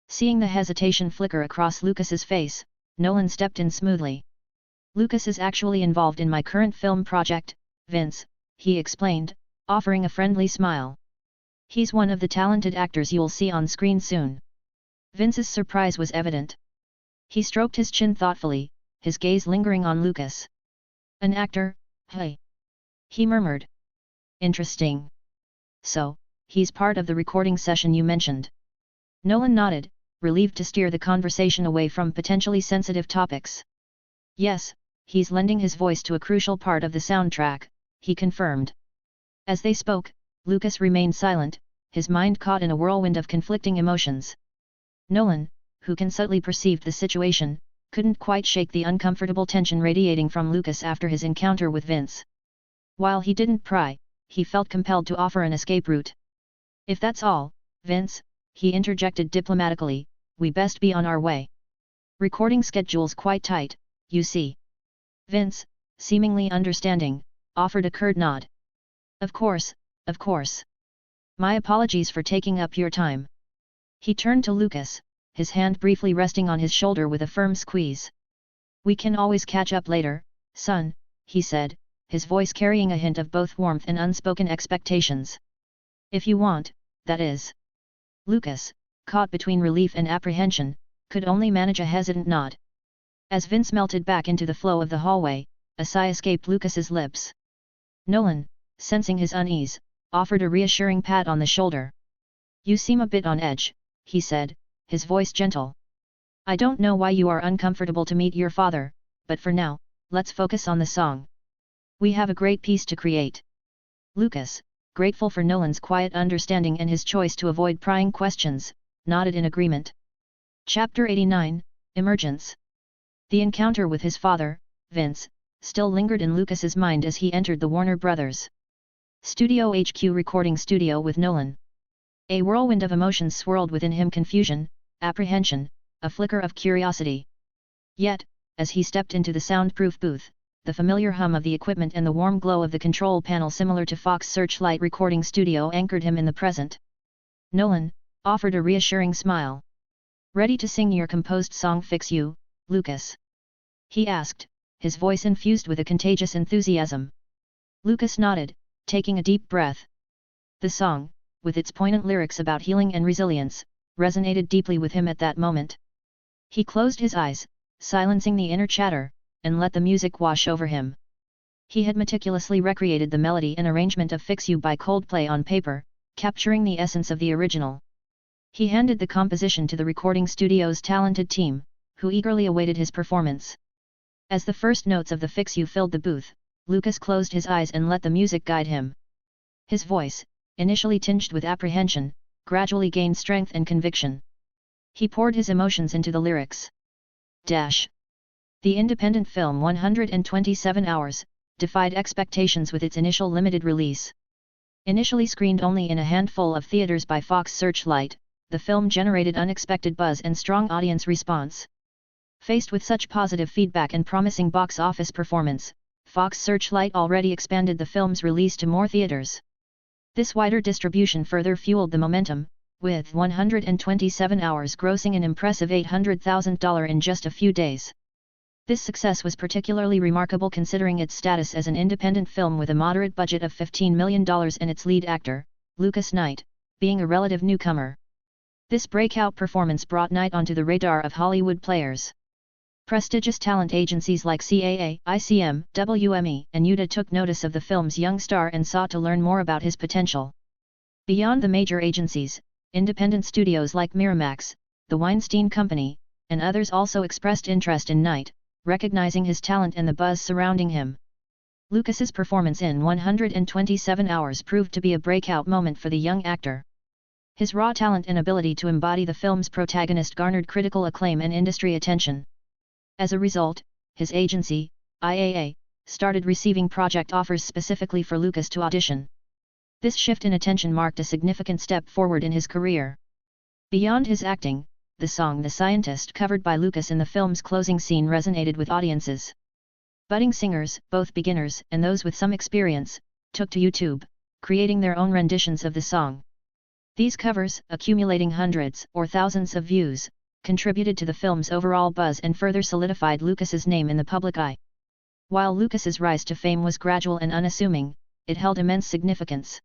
Seeing the hesitation flicker across Lucas's face, Nolan stepped in smoothly. "Lucas is actually involved in my current film project, Vince," he explained, offering a friendly smile. "He's one of the talented actors you'll see on screen soon." Vince's surprise was evident. He stroked his chin thoughtfully, his gaze lingering on Lucas. "An actor, hey?" he murmured. "Interesting. So, he's part of the recording session you mentioned?" Nolan nodded, relieved to steer the conversation away from potentially sensitive topics. "Yes, he's lending his voice to a crucial part of the soundtrack," he confirmed. As they spoke, Lucas remained silent, his mind caught in a whirlwind of conflicting emotions. Nolan, who can subtly perceived the situation, couldn't quite shake the uncomfortable tension radiating from Lucas after his encounter with Vince. While he didn't pry, he felt compelled to offer an escape route. "If that's all, Vince," he interjected diplomatically, "we best be on our way. Recording schedule's quite tight, you see." Vince, seemingly understanding, offered a curt nod. Of course, of course. My apologies for taking up your time." He turned to Lucas, his hand briefly resting on his shoulder with a firm squeeze. "We can always catch up later, son," he said, his voice carrying a hint of both warmth and unspoken expectations. "If you want, that is." Lucas, caught between relief and apprehension, could only manage a hesitant nod. As Vince melted back into the flow of the hallway, a sigh escaped Lucas's lips. Nolan, sensing his unease, offered a reassuring pat on the shoulder. "You seem a bit on edge," he said, his voice gentle. "I don't know why you are uncomfortable to meet your father, but for now, let's focus on the song. We have a great piece to create." Lucas, grateful for Nolan's quiet understanding and his choice to avoid prying questions, nodded in agreement. Chapter 89, Emergence. The encounter with his father, Vince, still lingered in Lucas's mind as he entered the Warner Brothers Studio HQ recording studio with Nolan. A whirlwind of emotions swirled within him: confusion, apprehension, a flicker of curiosity. Yet, as he stepped into the soundproof booth, the familiar hum of the equipment and the warm glow of the control panel similar to Fox Searchlight recording studio anchored him in the present. Nolan offered a reassuring smile. "Ready to sing your composed song Fix You, Lucas?" he asked, his voice infused with a contagious enthusiasm. Lucas nodded, taking a deep breath. The song, with its poignant lyrics about healing and resilience, resonated deeply with him at that moment. He closed his eyes, silencing the inner chatter, and let the music wash over him. He had meticulously recreated the melody and arrangement of Fix You by Coldplay on paper, capturing the essence of the original. He handed the composition to the recording studio's talented team, who eagerly awaited his performance. As the first notes of the Fix You filled the booth, Lucas closed his eyes and let the music guide him. His voice, initially tinged with apprehension, gradually gained strength and conviction. He poured his emotions into the lyrics. The independent film 127 Hours, defied expectations with its initial limited release. Initially screened only in a handful of theaters by Fox Searchlight, the film generated unexpected buzz and strong audience response. Faced with such positive feedback and promising box office performance, Fox Searchlight already expanded the film's release to more theaters. This wider distribution further fueled the momentum, with 127 Hours grossing an impressive $800,000 in just a few days. This success was particularly remarkable considering its status as an independent film with a moderate budget of $15 million and its lead actor, Lucas Knight, being a relative newcomer. This breakout performance brought Knight onto the radar of Hollywood players. Prestigious talent agencies like CAA, ICM, WME, and UTA took notice of the film's young star and sought to learn more about his potential. Beyond the major agencies, independent studios like Miramax, The Weinstein Company, and others also expressed interest in Knight, recognizing his talent and the buzz surrounding him. Lucas's performance in 127 Hours proved to be a breakout moment for the young actor. His raw talent and ability to embody the film's protagonist garnered critical acclaim and industry attention. As a result, his agency, IAA, started receiving project offers specifically for Lucas to audition. This shift in attention marked a significant step forward in his career. Beyond his acting, the song "The Scientist" covered by Lucas in the film's closing scene resonated with audiences. Budding singers, both beginners and those with some experience, took to YouTube, creating their own renditions of the song. These covers, accumulating hundreds or thousands of views, contributed to the film's overall buzz and further solidified Lucas's name in the public eye. While Lucas's rise to fame was gradual and unassuming, it held immense significance.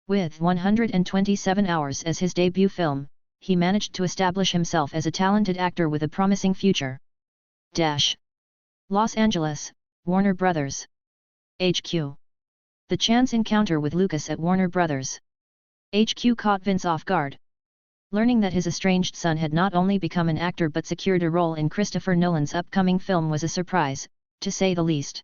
With 127 Hours as his debut film, he managed to establish himself as a talented actor with a promising future. Los Angeles, Warner Brothers. HQ. The chance encounter with Lucas at Warner Brothers. HQ caught Vince off guard. Learning that his estranged son had not only become an actor but secured a role in Christopher Nolan's upcoming film was a surprise, to say the least.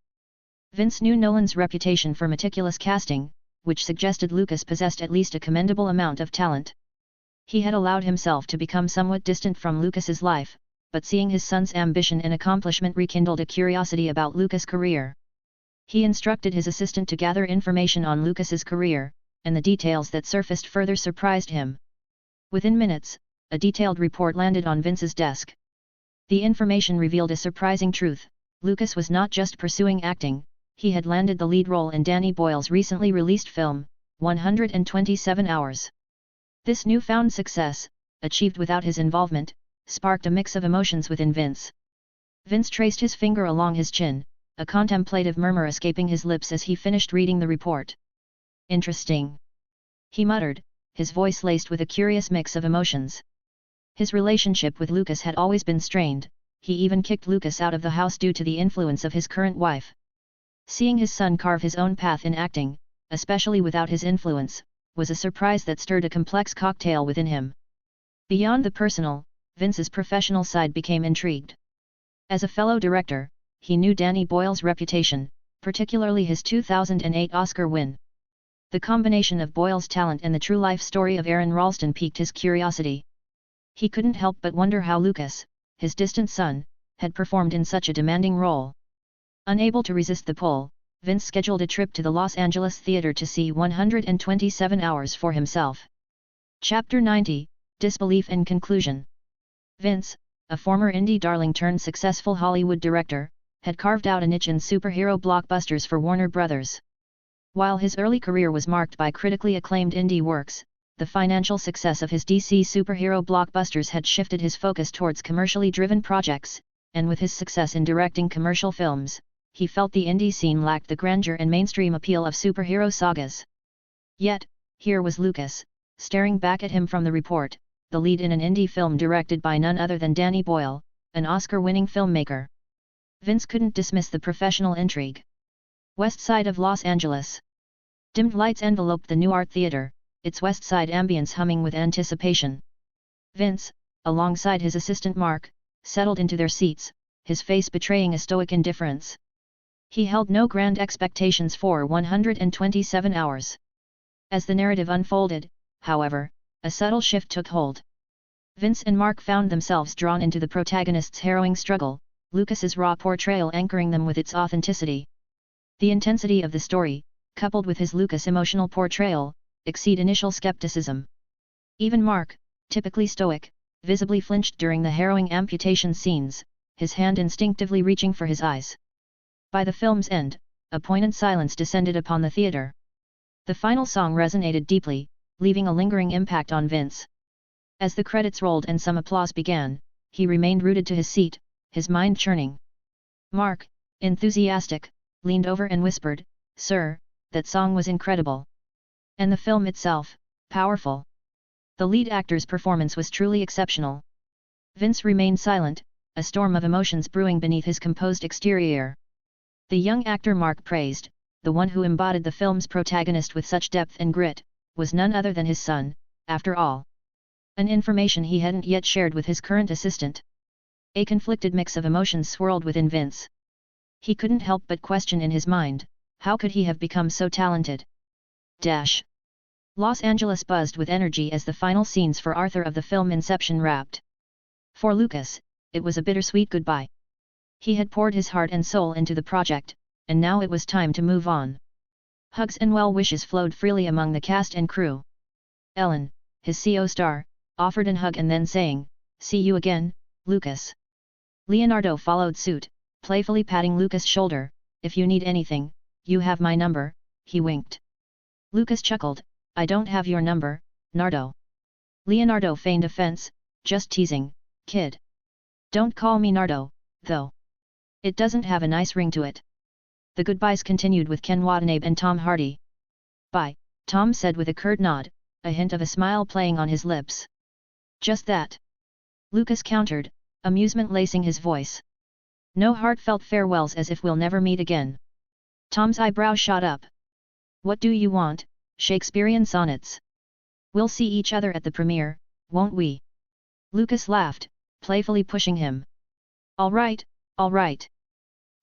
Vince knew Nolan's reputation for meticulous casting, which suggested Lucas possessed at least a commendable amount of talent. He had allowed himself to become somewhat distant from Lucas's life, but seeing his son's ambition and accomplishment rekindled a curiosity about Lucas' career. He instructed his assistant to gather information on Lucas's career, and the details that surfaced further surprised him. Within minutes, a detailed report landed on Vince's desk. The information revealed a surprising truth: Lucas was not just pursuing acting, he had landed the lead role in Danny Boyle's recently released film, 127 Hours. This newfound success, achieved without his involvement, sparked a mix of emotions within Vince. Vince traced his finger along his chin, a contemplative murmur escaping his lips as he finished reading the report. "Interesting," he muttered, his voice laced with a curious mix of emotions. His relationship with Lucas had always been strained, he even kicked Lucas out of the house due to the influence of his current wife. Seeing his son carve his own path in acting, especially without his influence, was a surprise that stirred a complex cocktail within him. Beyond the personal, Vince's professional side became intrigued. As a fellow director, he knew Danny Boyle's reputation, particularly his 2008 Oscar win. The combination of Boyle's talent and the true-life story of Aaron Ralston piqued his curiosity. He couldn't help but wonder how Lucas, his distant son, had performed in such a demanding role. Unable to resist the pull, Vince scheduled a trip to the Los Angeles theater to see 127 Hours for himself. Chapter 90, Disbelief and Conclusion. Vince, a former indie darling turned successful Hollywood director, had carved out a niche in superhero blockbusters for Warner Brothers. While his early career was marked by critically acclaimed indie works, the financial success of his DC superhero blockbusters had shifted his focus towards commercially driven projects, and with his success in directing commercial films, he felt the indie scene lacked the grandeur and mainstream appeal of superhero sagas. Yet, here was Lucas, staring back at him from the report, the lead in an indie film directed by none other than Danny Boyle, an Oscar-winning filmmaker. Vince couldn't dismiss the professional intrigue. West side of Los Angeles. Dimmed lights enveloped the new art theater, its west side ambience humming with anticipation. Vince, alongside his assistant Mark, settled into their seats, his face betraying a stoic indifference. He held no grand expectations for 127 Hours. As the narrative unfolded, however, a subtle shift took hold. Vince and Mark found themselves drawn into the protagonist's harrowing struggle, Lucas's raw portrayal anchoring them with its authenticity. The intensity of the story, coupled with his Lucas emotional portrayal, exceed initial skepticism. Even Mark, typically stoic, visibly flinched during the harrowing amputation scenes, his hand instinctively reaching for his eyes. By the film's end, a poignant silence descended upon the theater. The final song resonated deeply, leaving a lingering impact on Vince. As the credits rolled and some applause began, he remained rooted to his seat, his mind churning. Mark, enthusiastic, leaned over and whispered, "Sir, that song was incredible. And the film itself, powerful." The lead actor's performance was truly exceptional. Vince remained silent, a storm of emotions brewing beneath his composed exterior. The young actor Mark praised, the one who embodied the film's protagonist with such depth and grit, was none other than his son, after all. An information he hadn't yet shared with his current assistant. A conflicted mix of emotions swirled within Vince. He couldn't help but question in his mind, how could he have become so talented? Los Angeles buzzed with energy as the final scenes for Arthur of the film Inception wrapped. For Lucas, it was a bittersweet goodbye. He had poured his heart and soul into the project, and now it was time to move on. Hugs and well wishes flowed freely among the cast and crew. Ellen, his co-star, offered an hug and then saying, "See you again, Lucas." Leonardo followed suit, playfully patting Lucas' shoulder, "If you need anything, you have my number," he winked. Lucas chuckled, "I don't have your number, Nardo." Leonardo feigned offense, "Just teasing, kid. Don't call me Nardo, though. It doesn't have a nice ring to it." The goodbyes continued with Ken Watanabe and Tom Hardy. "Bye," Tom said with a curt nod, a hint of a smile playing on his lips. "Just that," Lucas countered, amusement lacing his voice. "No heartfelt farewells, as if we'll never meet again." Tom's eyebrows shot up. "What do you want, Shakespearean sonnets? We'll see each other at the premiere, won't we?" Lucas laughed, playfully pushing him. All right.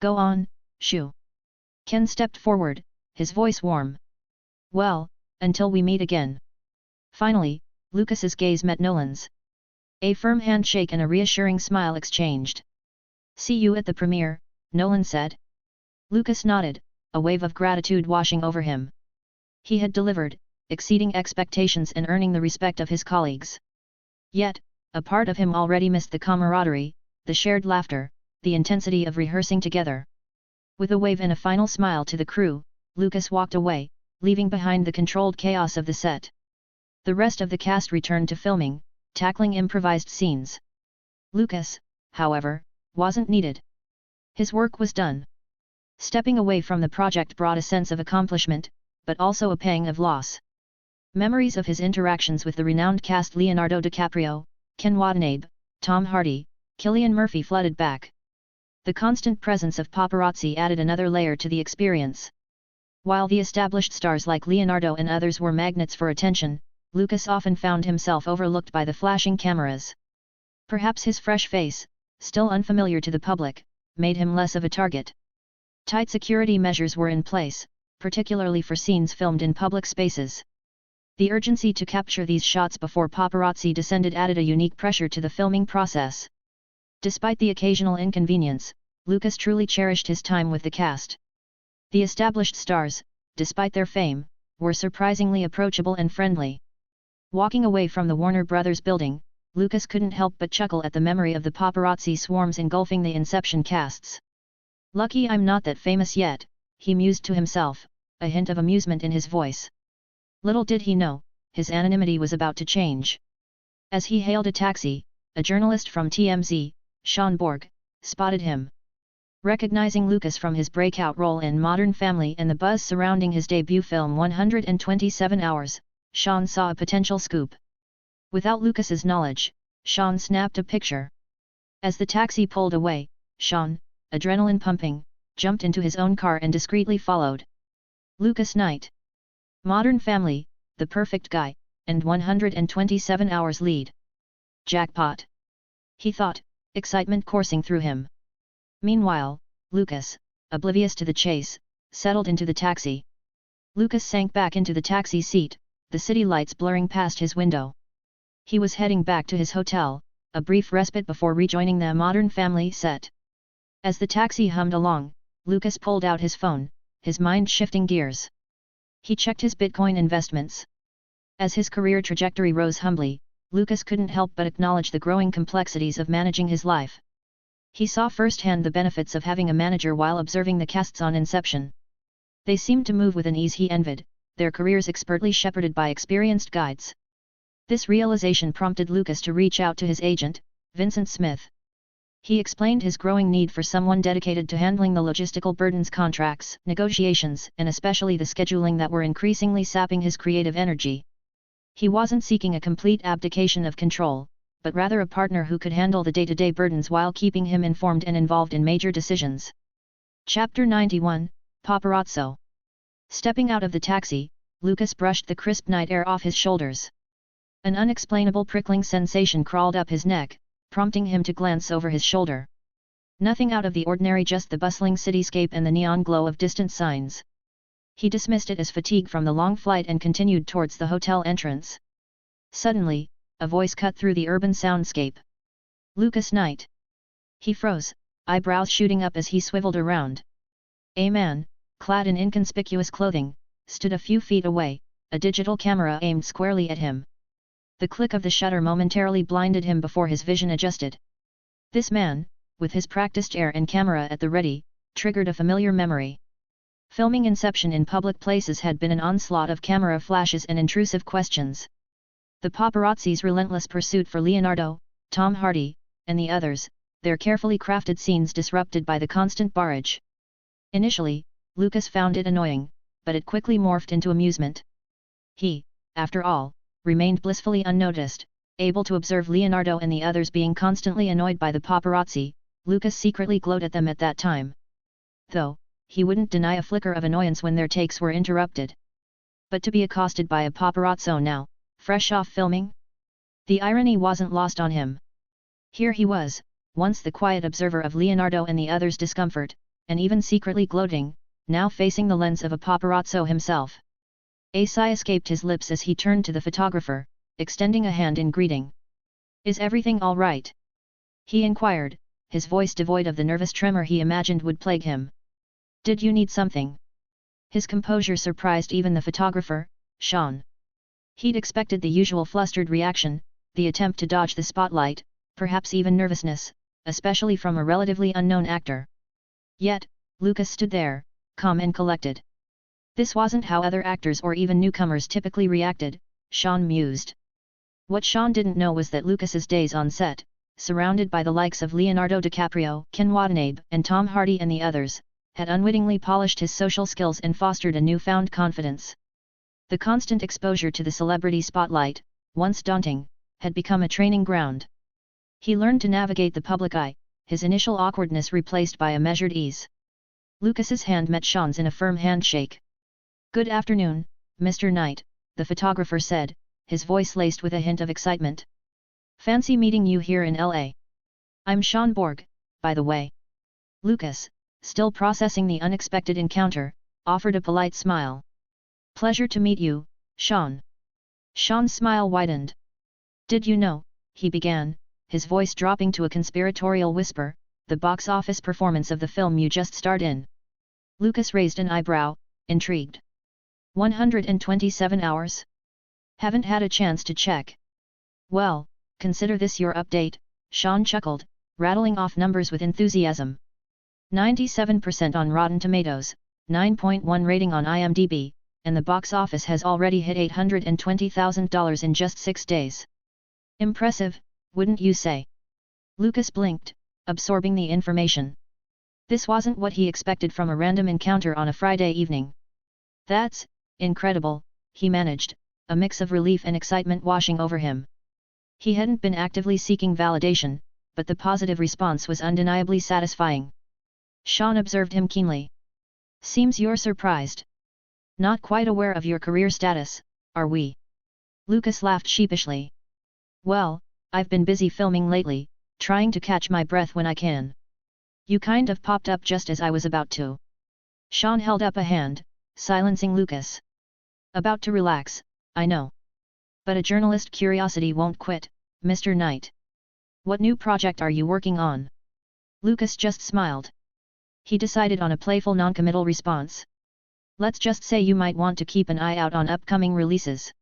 Go on, shoo." Ken stepped forward, his voice warm. "Well, until we meet again." Finally, Lucas's gaze met Nolan's. A firm handshake and a reassuring smile exchanged. "See you at the premiere," Nolan said. Lucas nodded, a wave of gratitude washing over him. He had delivered, exceeding expectations and earning the respect of his colleagues. Yet, a part of him already missed the camaraderie, the shared laughter, the intensity of rehearsing together. With a wave and a final smile to the crew, Lucas walked away, leaving behind the controlled chaos of the set. The rest of the cast returned to filming, tackling improvised scenes. Lucas, however, wasn't needed. His work was done. Stepping away from the project brought a sense of accomplishment, but also a pang of loss. Memories of his interactions with the renowned cast Leonardo DiCaprio, Ken Watanabe, Tom Hardy, Cillian Murphy flooded back. The constant presence of paparazzi added another layer to the experience. While the established stars like Leonardo and others were magnets for attention, Lucas often found himself overlooked by the flashing cameras. Perhaps his fresh face, still unfamiliar to the public, made him less of a target. Tight security measures were in place, particularly for scenes filmed in public spaces. The urgency to capture these shots before paparazzi descended added a unique pressure to the filming process. Despite the occasional inconvenience, Lucas truly cherished his time with the cast. The established stars, despite their fame, were surprisingly approachable and friendly. Walking away from the Warner Brothers building, Lucas couldn't help but chuckle at the memory of the paparazzi swarms engulfing the Inception casts. "Lucky I'm not that famous yet," he mused to himself, a hint of amusement in his voice. Little did he know, his anonymity was about to change. As he hailed a taxi, a journalist from TMZ, Sean Borg, spotted him. Recognizing Lucas from his breakout role in Modern Family and the buzz surrounding his debut film 127 Hours, Sean saw a potential scoop. Without Lucas's knowledge, Sean snapped a picture. As the taxi pulled away, Sean, adrenaline pumping, jumped into his own car and discreetly followed. Lucas Knight. Modern Family, The Perfect Guy, and 127 Hours lead. Jackpot! He thought, excitement coursing through him. Meanwhile, Lucas, oblivious to the chase, settled into the taxi. Lucas sank back into the taxi seat, the city lights blurring past his window. He was heading back to his hotel, a brief respite before rejoining the Modern Family set. As the taxi hummed along, Lucas pulled out his phone, his mind shifting gears. He checked his Bitcoin investments. As his career trajectory rose humbly, Lucas couldn't help but acknowledge the growing complexities of managing his life. He saw firsthand the benefits of having a manager while observing the casts on Inception. They seemed to move with an ease he envied, their careers expertly shepherded by experienced guides. This realization prompted Lucas to reach out to his agent, Vincent Smith. He explained his growing need for someone dedicated to handling the logistical burdens, contracts, negotiations, and especially the scheduling that were increasingly sapping his creative energy. He wasn't seeking a complete abdication of control, but rather a partner who could handle the day-to-day burdens while keeping him informed and involved in major decisions. Chapter 91, Paparazzo. Stepping out of the taxi, Lucas brushed the crisp night air off his shoulders. An unexplainable prickling sensation crawled up his neck, prompting him to glance over his shoulder. Nothing out of the ordinary, just the bustling cityscape and the neon glow of distant signs. He dismissed it as fatigue from the long flight and continued towards the hotel entrance. Suddenly, a voice cut through the urban soundscape. "Lucas Knight." He froze, eyebrows shooting up as he swiveled around. A man, clad in inconspicuous clothing, stood a few feet away, a digital camera aimed squarely at him. The click of the shutter momentarily blinded him before his vision adjusted. This man, with his practiced air and camera at the ready, triggered a familiar memory. Filming Inception in public places had been an onslaught of camera flashes and intrusive questions. The paparazzi's relentless pursuit for Leonardo, Tom Hardy, and the others, their carefully crafted scenes disrupted by the constant barrage. Initially, Lucas found it annoying, but it quickly morphed into amusement. He, after all, remained blissfully unnoticed, able to observe Leonardo and the others being constantly annoyed by the paparazzi. Lucas secretly glowed at them at that time. Though, he wouldn't deny a flicker of annoyance when their takes were interrupted. But to be accosted by a paparazzo now, fresh off filming? The irony wasn't lost on him. Here he was, once the quiet observer of Leonardo and the others' discomfort, and even secretly gloating, now facing the lens of a paparazzo himself. A sigh escaped his lips as he turned to the photographer, extending a hand in greeting. "Is everything all right?" he inquired, his voice devoid of the nervous tremor he imagined would plague him. "Did you need something?" His composure surprised even the photographer, Sean. He'd expected the usual flustered reaction, the attempt to dodge the spotlight, perhaps even nervousness, especially from a relatively unknown actor. Yet, Lucas stood there, calm and collected. This wasn't how other actors or even newcomers typically reacted, Sean mused. What Sean didn't know was that Lucas's days on set, surrounded by the likes of Leonardo DiCaprio, Ken Watanabe, and Tom Hardy and the others, had unwittingly polished his social skills and fostered a newfound confidence. The constant exposure to the celebrity spotlight, once daunting, had become a training ground. He learned to navigate the public eye, his initial awkwardness replaced by a measured ease. Lucas's hand met Sean's in a firm handshake. "Good afternoon, Mr. Knight," the photographer said, his voice laced with a hint of excitement. "Fancy meeting you here in LA. I'm Sean Borg, by the way." Lucas, still processing the unexpected encounter, offered a polite smile. "Pleasure to meet you, Sean." Sean's smile widened. "Did you know," he began, his voice dropping to a conspiratorial whisper, "the box office performance of the film you just starred in?" Lucas raised an eyebrow, intrigued. 127 hours? Haven't had a chance to check. "Well, consider this your update," Sean chuckled, rattling off numbers with enthusiasm. 97% on Rotten Tomatoes, 9.1 rating on IMDb, and the box office has already hit $820,000 in just 6 days. Impressive, wouldn't you say? Lucas blinked, absorbing the information. This wasn't what he expected from a random encounter on a Friday evening. "That's incredible," he managed, a mix of relief and excitement washing over him. He hadn't been actively seeking validation, but the positive response was undeniably satisfying. Sean observed him keenly. "Seems you're surprised. Not quite aware of your career status, are we?" Lucas laughed sheepishly. "Well, I've been busy filming lately, trying to catch my breath when I can. You kind of popped up just as I was about to." Sean held up a hand, silencing Lucas. "About to relax, I know. But a journalist curiosity won't quit, Mr. Knight. What new project are you working on?" Lucas just smiled. He decided on a playful noncommittal response. "Let's just say you might want to keep an eye out on upcoming releases."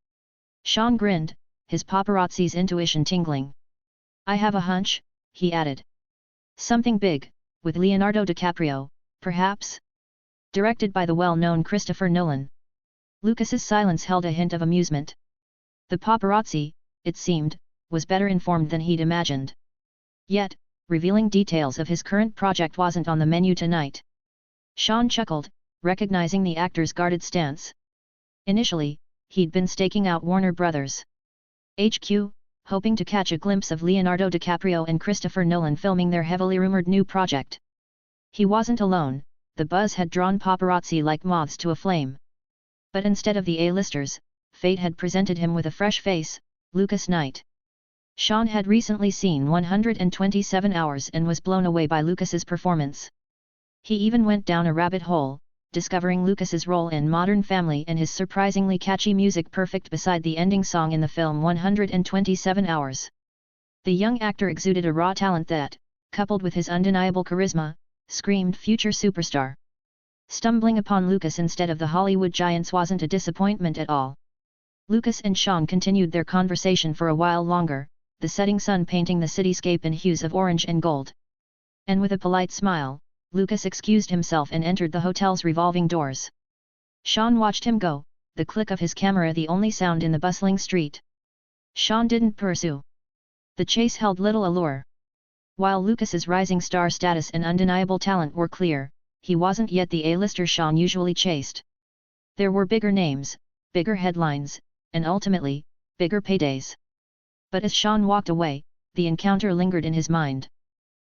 Sean grinned, his paparazzi's intuition tingling. "I have a hunch," he added. "Something big, with Leonardo DiCaprio, perhaps? Directed by the well-known Christopher Nolan." Lucas's silence held a hint of amusement. The paparazzi, it seemed, was better informed than he'd imagined. Yet, revealing details of his current project wasn't on the menu tonight. Sean chuckled, recognizing the actor's guarded stance. Initially, he'd been staking out Warner Brothers. HQ, hoping to catch a glimpse of Leonardo DiCaprio and Christopher Nolan filming their heavily rumored new project. He wasn't alone, the buzz had drawn paparazzi like moths to a flame. But instead of the A-listers, fate had presented him with a fresh face, Lucas Knight. Sean had recently seen 127 Hours and was blown away by Lucas's performance. He even went down a rabbit hole, discovering Lucas's role in Modern Family and his surprisingly catchy music perfect beside the ending song in the film 127 Hours. The young actor exuded a raw talent that, coupled with his undeniable charisma, screamed future superstar. Stumbling upon Lucas instead of the Hollywood giants wasn't a disappointment at all. Lucas and Sean continued their conversation for a while longer, the setting sun painting the cityscape in hues of orange and gold. And with a polite smile, Lucas excused himself and entered the hotel's revolving doors. Sean watched him go, the click of his camera the only sound in the bustling street. Sean didn't pursue. The chase held little allure. While Lucas's rising star status and undeniable talent were clear, he wasn't yet the A-lister Sean usually chased. There were bigger names, bigger headlines, and ultimately, bigger paydays. But as Sean walked away, the encounter lingered in his mind.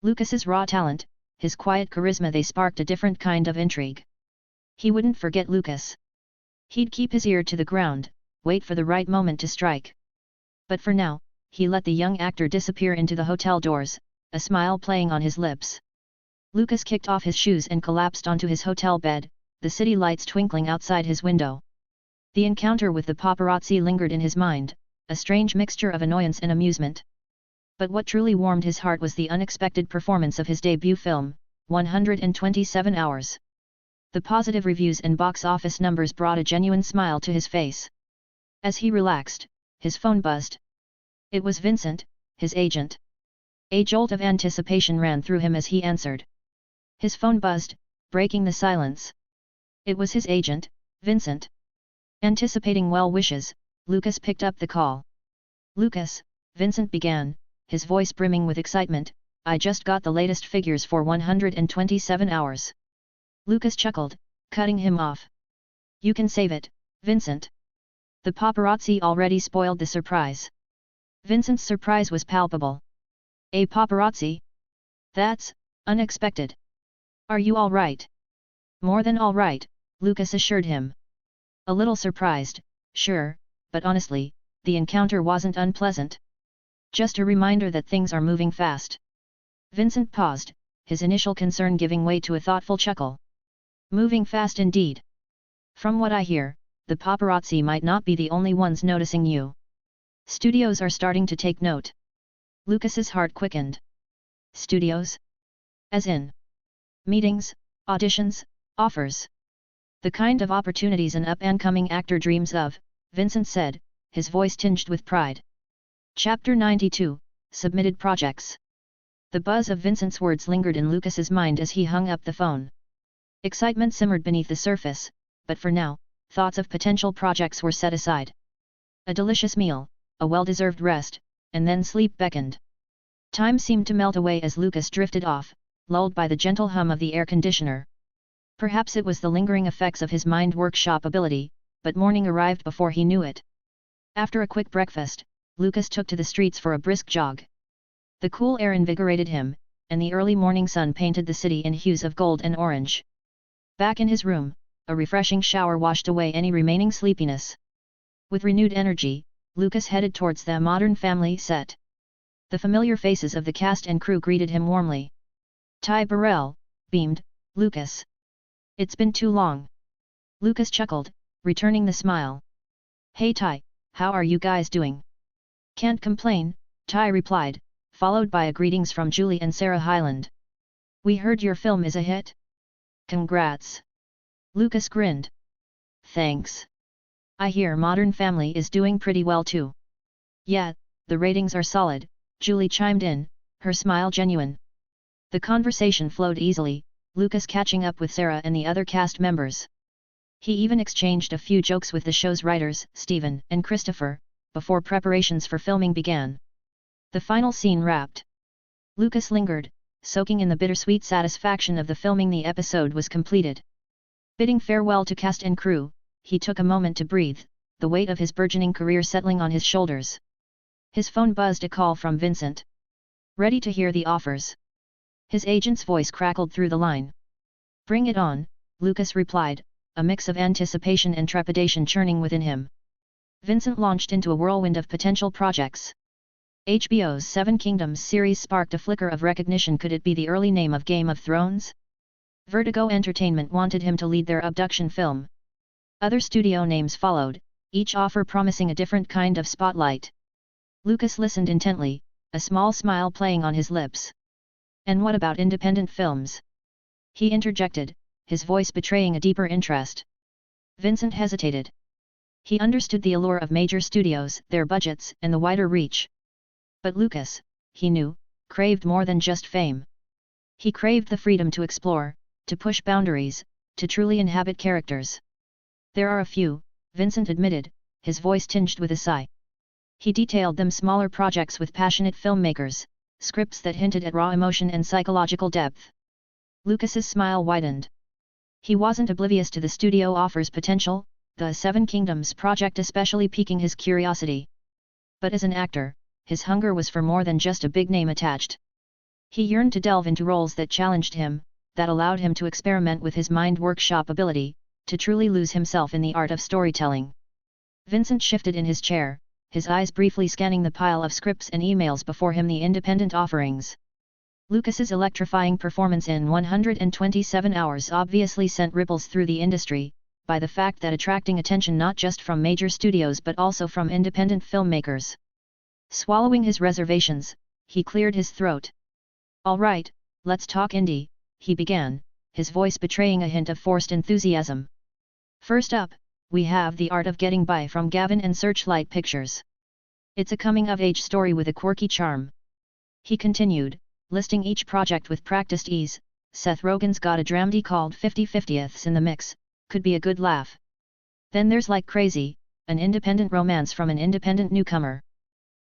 Lucas's raw talent, his quiet charisma, they sparked a different kind of intrigue. He wouldn't forget Lucas. He'd keep his ear to the ground, wait for the right moment to strike. But for now, he let the young actor disappear into the hotel doors, a smile playing on his lips. Lucas kicked off his shoes and collapsed onto his hotel bed, the city lights twinkling outside his window. The encounter with the paparazzi lingered in his mind, a strange mixture of annoyance and amusement. But what truly warmed his heart was the unexpected performance of his debut film, 127 Hours. The positive reviews and box office numbers brought a genuine smile to his face. As he relaxed, his phone buzzed. It was Vincent, his agent. A jolt of anticipation ran through him as he answered. His phone buzzed, breaking the silence. It was his agent, Vincent. Anticipating well wishes, Lucas picked up the call. Lucas, Vincent began, his voice brimming with excitement, I just got the latest figures for 127 Hours. Lucas chuckled, cutting him off. You can save it, Vincent. The paparazzi already spoiled the surprise. Vincent's surprise was palpable. A paparazzi? That's unexpected. Are you all right? More than all right, Lucas assured him. A little surprised, sure, but honestly, the encounter wasn't unpleasant. Just a reminder that things are moving fast. Vincent paused, his initial concern giving way to a thoughtful chuckle. Moving fast indeed. From what I hear, the paparazzi might not be the only ones noticing you. Studios are starting to take note. Lucas's heart quickened. Studios? As in? Meetings, auditions, offers. The kind of opportunities an up-and-coming actor dreams of, Vincent said, his voice tinged with pride. Chapter 92, Submitted Projects. The buzz of Vincent's words lingered in Lucas's mind as he hung up the phone. Excitement simmered beneath the surface, but for now, thoughts of potential projects were set aside. A delicious meal, a well-deserved rest, and then sleep beckoned. Time seemed to melt away as Lucas drifted off, lulled by the gentle hum of the air conditioner. Perhaps it was the lingering effects of his mind workshop ability, but morning arrived before he knew it. After a quick breakfast, Lucas took to the streets for a brisk jog. The cool air invigorated him, and the early morning sun painted the city in hues of gold and orange. Back in his room, a refreshing shower washed away any remaining sleepiness. With renewed energy, Lucas headed towards the Modern Family set. The familiar faces of the cast and crew greeted him warmly. Ty Burrell, beamed, Lucas. It's been too long. Lucas chuckled, returning the smile. Hey Ty, how are you guys doing? Can't complain, Ty replied, followed by a greetings from Julie and Sarah Hyland. We heard your film is a hit. Congrats. Lucas grinned. Thanks. I hear Modern Family is doing pretty well too. Yeah, the ratings are solid, Julie chimed in, her smile genuine. The conversation flowed easily, Lucas catching up with Sarah and the other cast members. He even exchanged a few jokes with the show's writers, Stephen and Christopher, before preparations for filming began. The final scene wrapped. Lucas lingered, soaking in the bittersweet satisfaction of the filming the episode was completed. Bidding farewell to cast and crew, he took a moment to breathe, the weight of his burgeoning career settling on his shoulders. His phone buzzed a call from Vincent. Ready to hear the offers. His agent's voice crackled through the line. Bring it on, Lucas replied, a mix of anticipation and trepidation churning within him. Vincent launched into a whirlwind of potential projects. HBO's Seven Kingdoms series sparked a flicker of recognition. Could it be the early name of Game of Thrones? Vertigo Entertainment wanted him to lead their abduction film. Other studio names followed, each offer promising a different kind of spotlight. Lucas listened intently, a small smile playing on his lips. And what about independent films? He interjected, his voice betraying a deeper interest. Vincent hesitated. He understood the allure of major studios, their budgets, and the wider reach. But Lucas, he knew, craved more than just fame. He craved the freedom to explore, to push boundaries, to truly inhabit characters. There are a few, Vincent admitted, his voice tinged with a sigh. He detailed them: smaller projects with passionate filmmakers, scripts that hinted at raw emotion and psychological depth. Lucas's smile widened. He wasn't oblivious to the studio offer's potential, the Seven Kingdoms project especially piquing his curiosity. But as an actor, his hunger was for more than just a big name attached. He yearned to delve into roles that challenged him, that allowed him to experiment with his mind workshop ability, to truly lose himself in the art of storytelling. Vincent shifted in his chair, his eyes briefly scanning the pile of scripts and emails before him, the independent offerings. Lucas's electrifying performance in 127 Hours obviously sent ripples through the industry, by the fact that attracting attention not just from major studios but also from independent filmmakers. Swallowing his reservations, he cleared his throat. "All right, let's talk indie," he began, his voice betraying a hint of forced enthusiasm. "First up, we have The Art of Getting By from Gavin and Searchlight Pictures. It's a coming-of-age story with a quirky charm." He continued, listing each project with practiced ease. "Seth Rogen's got a dramedy called 50/50ths in the mix, could be a good laugh. Then there's Like Crazy, an independent romance from an independent newcomer.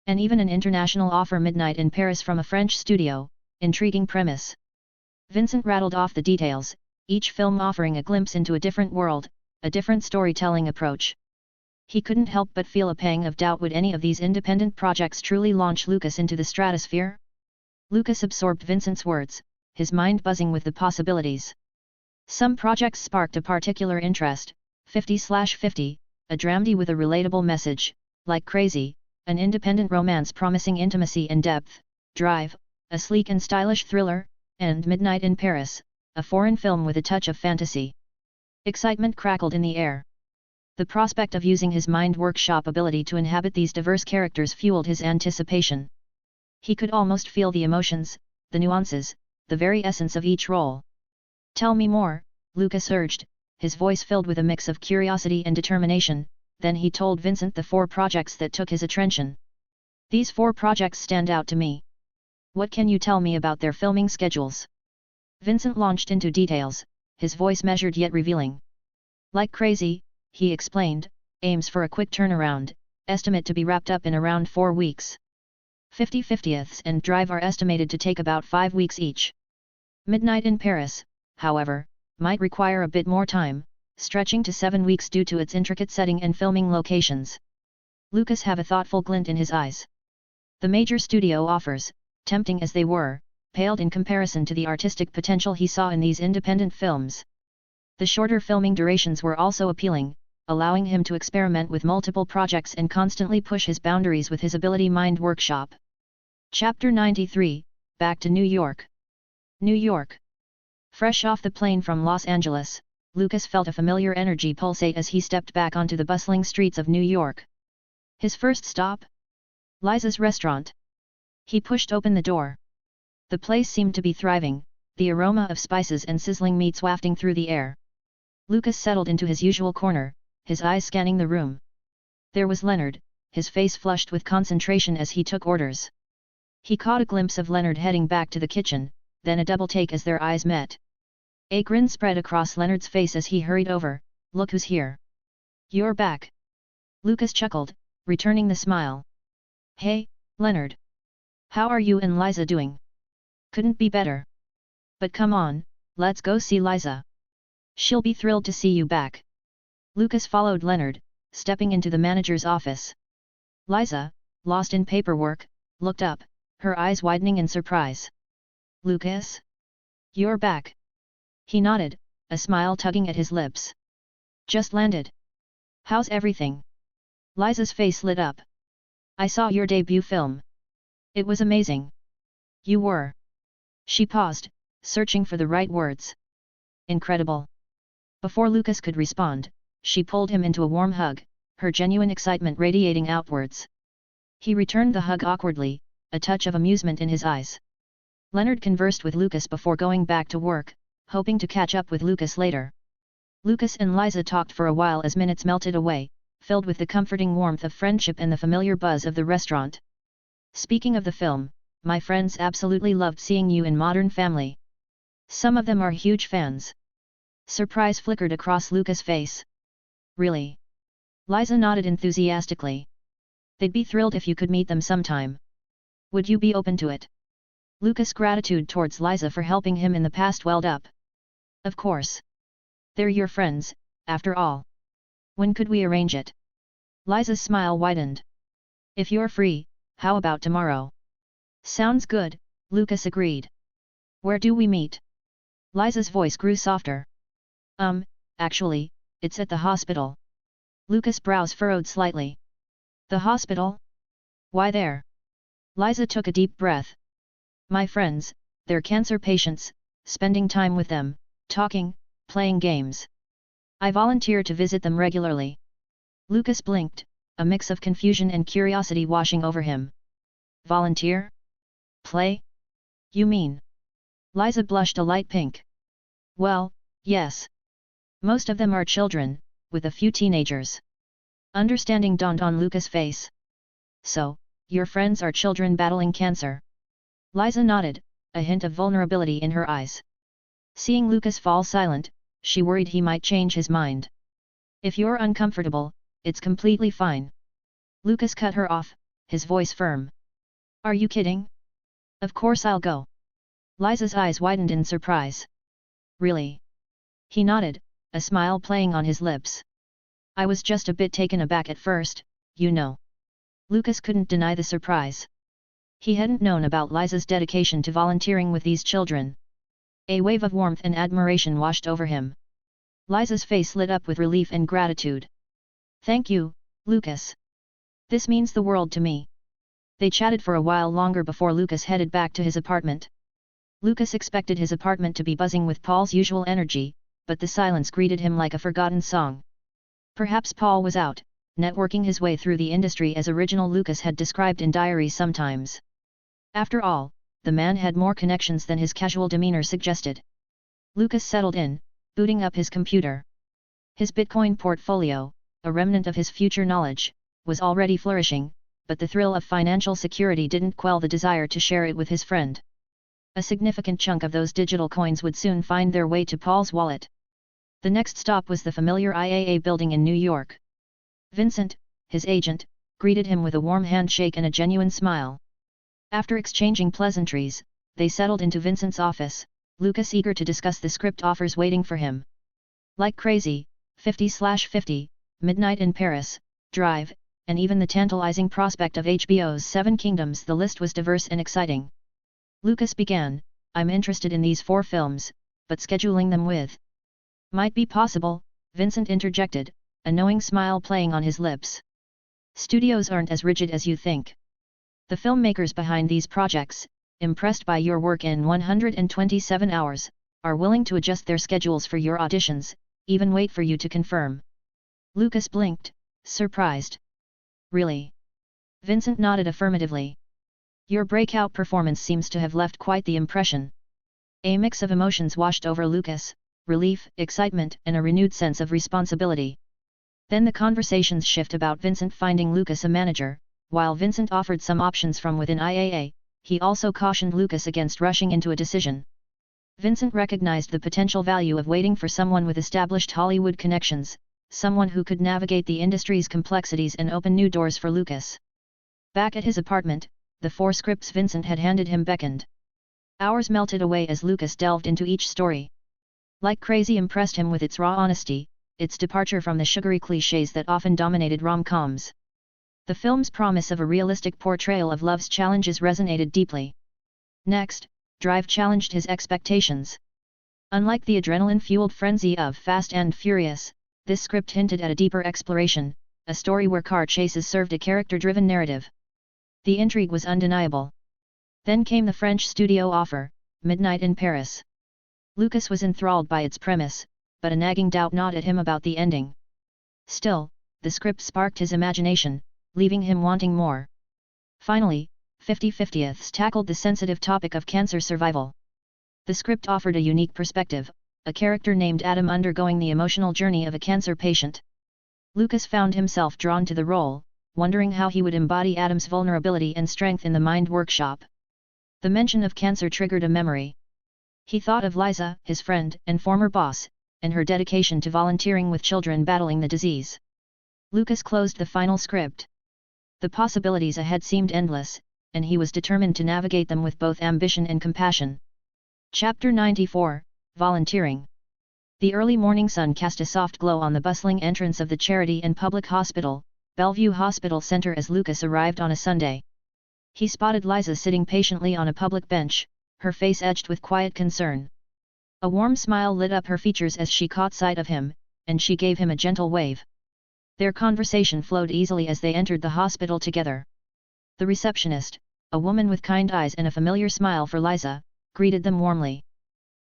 And even an international offer, Midnight in Paris from a French studio, intriguing premise." Vincent rattled off the details, each film offering a glimpse into a different world, a different storytelling approach. He couldn't help but feel a pang of doubt: would any of these independent projects truly launch Lucas into the stratosphere? Lucas absorbed Vincent's words, his mind buzzing with the possibilities. Some projects sparked a particular interest: 50/50, a dramedy with a relatable message; Like Crazy, an independent romance promising intimacy and depth; Drive, a sleek and stylish thriller; and Midnight in Paris, a foreign film with a touch of fantasy. Excitement crackled in the air. The prospect of using his mind workshop ability to inhabit these diverse characters fueled his anticipation. He could almost feel the emotions, the nuances, the very essence of each role. "Tell me more," Lucas urged, his voice filled with a mix of curiosity and determination. Then he told Vincent the 4 projects that took his attention. "These 4 projects stand out to me. What can you tell me about their filming schedules?" Vincent launched into details, his voice measured yet revealing. "Like Crazy," he explained, "aims for a quick turnaround, estimate to be wrapped up in around 4 weeks. 50/50ths and Drive are estimated to take about 5 weeks each. Midnight in Paris, however, might require a bit more time, stretching to 7 weeks due to its intricate setting and filming locations." Lucas had a thoughtful glint in his eyes. The major studio offers, tempting as they were, paled in comparison to the artistic potential he saw in these independent films. The shorter filming durations were also appealing, allowing him to experiment with multiple projects and constantly push his boundaries with his ability mind workshop. Chapter 93, Back to New York. New York. Fresh off the plane from Los Angeles, Lucas felt a familiar energy pulsate as he stepped back onto the bustling streets of New York. His first stop? Liza's restaurant. He pushed open the door. The place seemed to be thriving, the aroma of spices and sizzling meats wafting through the air. Lucas settled into his usual corner, his eyes scanning the room. There was Leonard, his face flushed with concentration as he took orders. He caught a glimpse of Leonard heading back to the kitchen, then a double take as their eyes met. A grin spread across Leonard's face as he hurried over. "Look who's here." "You're back." Lucas chuckled, returning the smile. "Hey, Leonard. How are you and Liza doing?" "Couldn't be better. But come on, let's go see Liza. She'll be thrilled to see you back." Lucas followed Leonard, stepping into the manager's office. Liza, lost in paperwork, looked up, her eyes widening in surprise. "Lucas? You're back." He nodded, a smile tugging at his lips. "Just landed. How's everything?" Liza's face lit up. "I saw your debut film. It was amazing. You were. She paused, searching for the right words. Incredible. Before Lucas could respond, she pulled him into a warm hug, her genuine excitement radiating outwards. He returned the hug awkwardly, a touch of amusement in his eyes. Leonard conversed with Lucas before going back to work, hoping to catch up with Lucas later. Lucas and Liza talked for a while as minutes melted away, filled with the comforting warmth of friendship and the familiar buzz of the restaurant. Speaking of the film, my friends absolutely loved seeing you in Modern Family. Some of them are huge fans. Surprise flickered across Lucas' face. Really? Liza nodded enthusiastically. They'd be thrilled if you could meet them sometime. Would you be open to it? Lucas' gratitude towards Liza for helping him in the past welled up. Of course. They're your friends, after all. When could we arrange it? Liza's smile widened. If you're free, how about tomorrow? Sounds good, Lucas agreed. Where do we meet? Liza's voice grew softer. Actually, it's at the hospital. Lucas' brows furrowed slightly. The hospital? Why there? Liza took a deep breath. My friends, they're cancer patients, spending time with them, talking, playing games. I volunteer to visit them regularly. Lucas blinked, a mix of confusion and curiosity washing over him. Volunteer? Play? You mean? Liza blushed a light pink. Well, yes. Most of them are children, with a few teenagers. Understanding dawned on Lucas' face. So, your friends are children battling cancer. Liza nodded, a hint of vulnerability in her eyes. Seeing Lucas fall silent, she worried he might change his mind. If you're uncomfortable, it's completely fine. Lucas cut her off, his voice firm. Are you kidding? Of course I'll go. Liza's eyes widened in surprise. Really? He nodded, a smile playing on his lips. I was just a bit taken aback at first, you know. Lucas couldn't deny the surprise. He hadn't known about Liza's dedication to volunteering with these children. A wave of warmth and admiration washed over him. Liza's face lit up with relief and gratitude. Thank you, Lucas. This means the world to me. They chatted for a while longer before Lucas headed back to his apartment. Lucas expected his apartment to be buzzing with Paul's usual energy, but the silence greeted him like a forgotten song. Perhaps Paul was out, networking his way through the industry as original Lucas had described in diaries sometimes. After all, the man had more connections than his casual demeanor suggested. Lucas settled in, booting up his computer. His Bitcoin portfolio, a remnant of his future knowledge, was already flourishing, but the thrill of financial security didn't quell the desire to share it with his friend. A significant chunk of those digital coins would soon find their way to Paul's wallet. The next stop was the familiar IAA building in New York. Vincent, his agent, greeted him with a warm handshake and a genuine smile. After exchanging pleasantries, they settled into Vincent's office, Lucas eager to discuss the script offers waiting for him. Like Crazy, 50/50, Midnight in Paris, Drive, and even the tantalizing prospect of HBO's Seven Kingdoms, the list was diverse and exciting. Lucas began, I'm interested in these 4 films, but scheduling them with. Might be possible, Vincent interjected, a knowing smile playing on his lips. Studios aren't as rigid as you think. The filmmakers behind these projects, impressed by your work in 127 hours, are willing to adjust their schedules for your auditions, even wait for you to confirm. Lucas blinked, surprised. Really? Vincent nodded affirmatively. Your breakout performance seems to have left quite the impression. A mix of emotions washed over Lucas, relief, excitement, and a renewed sense of responsibility. Then the conversations shift about Vincent finding Lucas a manager. While Vincent offered some options from within IAA, he also cautioned Lucas against rushing into a decision. Vincent recognized the potential value of waiting for someone with established Hollywood connections, someone who could navigate the industry's complexities and open new doors for Lucas. Back at his apartment, the 4 scripts Vincent had handed him beckoned. Hours melted away as Lucas delved into each story. Like Crazy impressed him with its raw honesty, its departure from the sugary clichés that often dominated rom-coms. The film's promise of a realistic portrayal of love's challenges resonated deeply. Next, Drive challenged his expectations. Unlike the adrenaline-fueled frenzy of Fast and Furious, this script hinted at a deeper exploration, a story where car chases served a character-driven narrative. The intrigue was undeniable. Then came the French studio offer, Midnight in Paris. Lucas was enthralled by its premise, but a nagging doubt gnawed at him about the ending. Still, the script sparked his imagination, leaving him wanting more. Finally, 50/50ths tackled the sensitive topic of cancer survival. The script offered a unique perspective, a character named Adam undergoing the emotional journey of a cancer patient. Lucas found himself drawn to the role, wondering how he would embody Adam's vulnerability and strength in the mind workshop. The mention of cancer triggered a memory. He thought of Liza, his friend and former boss, and her dedication to volunteering with children battling the disease. Lucas closed the final script. The possibilities ahead seemed endless, and he was determined to navigate them with both ambition and compassion. Chapter 94, Volunteering. The early morning sun cast a soft glow on the bustling entrance of the Charity and Public Hospital, Bellevue Hospital Center as Lucas arrived on a Sunday. He spotted Liza sitting patiently on a public bench, her face edged with quiet concern. A warm smile lit up her features as she caught sight of him, and she gave him a gentle wave. Their conversation flowed easily as they entered the hospital together. The receptionist, a woman with kind eyes and a familiar smile for Liza, greeted them warmly.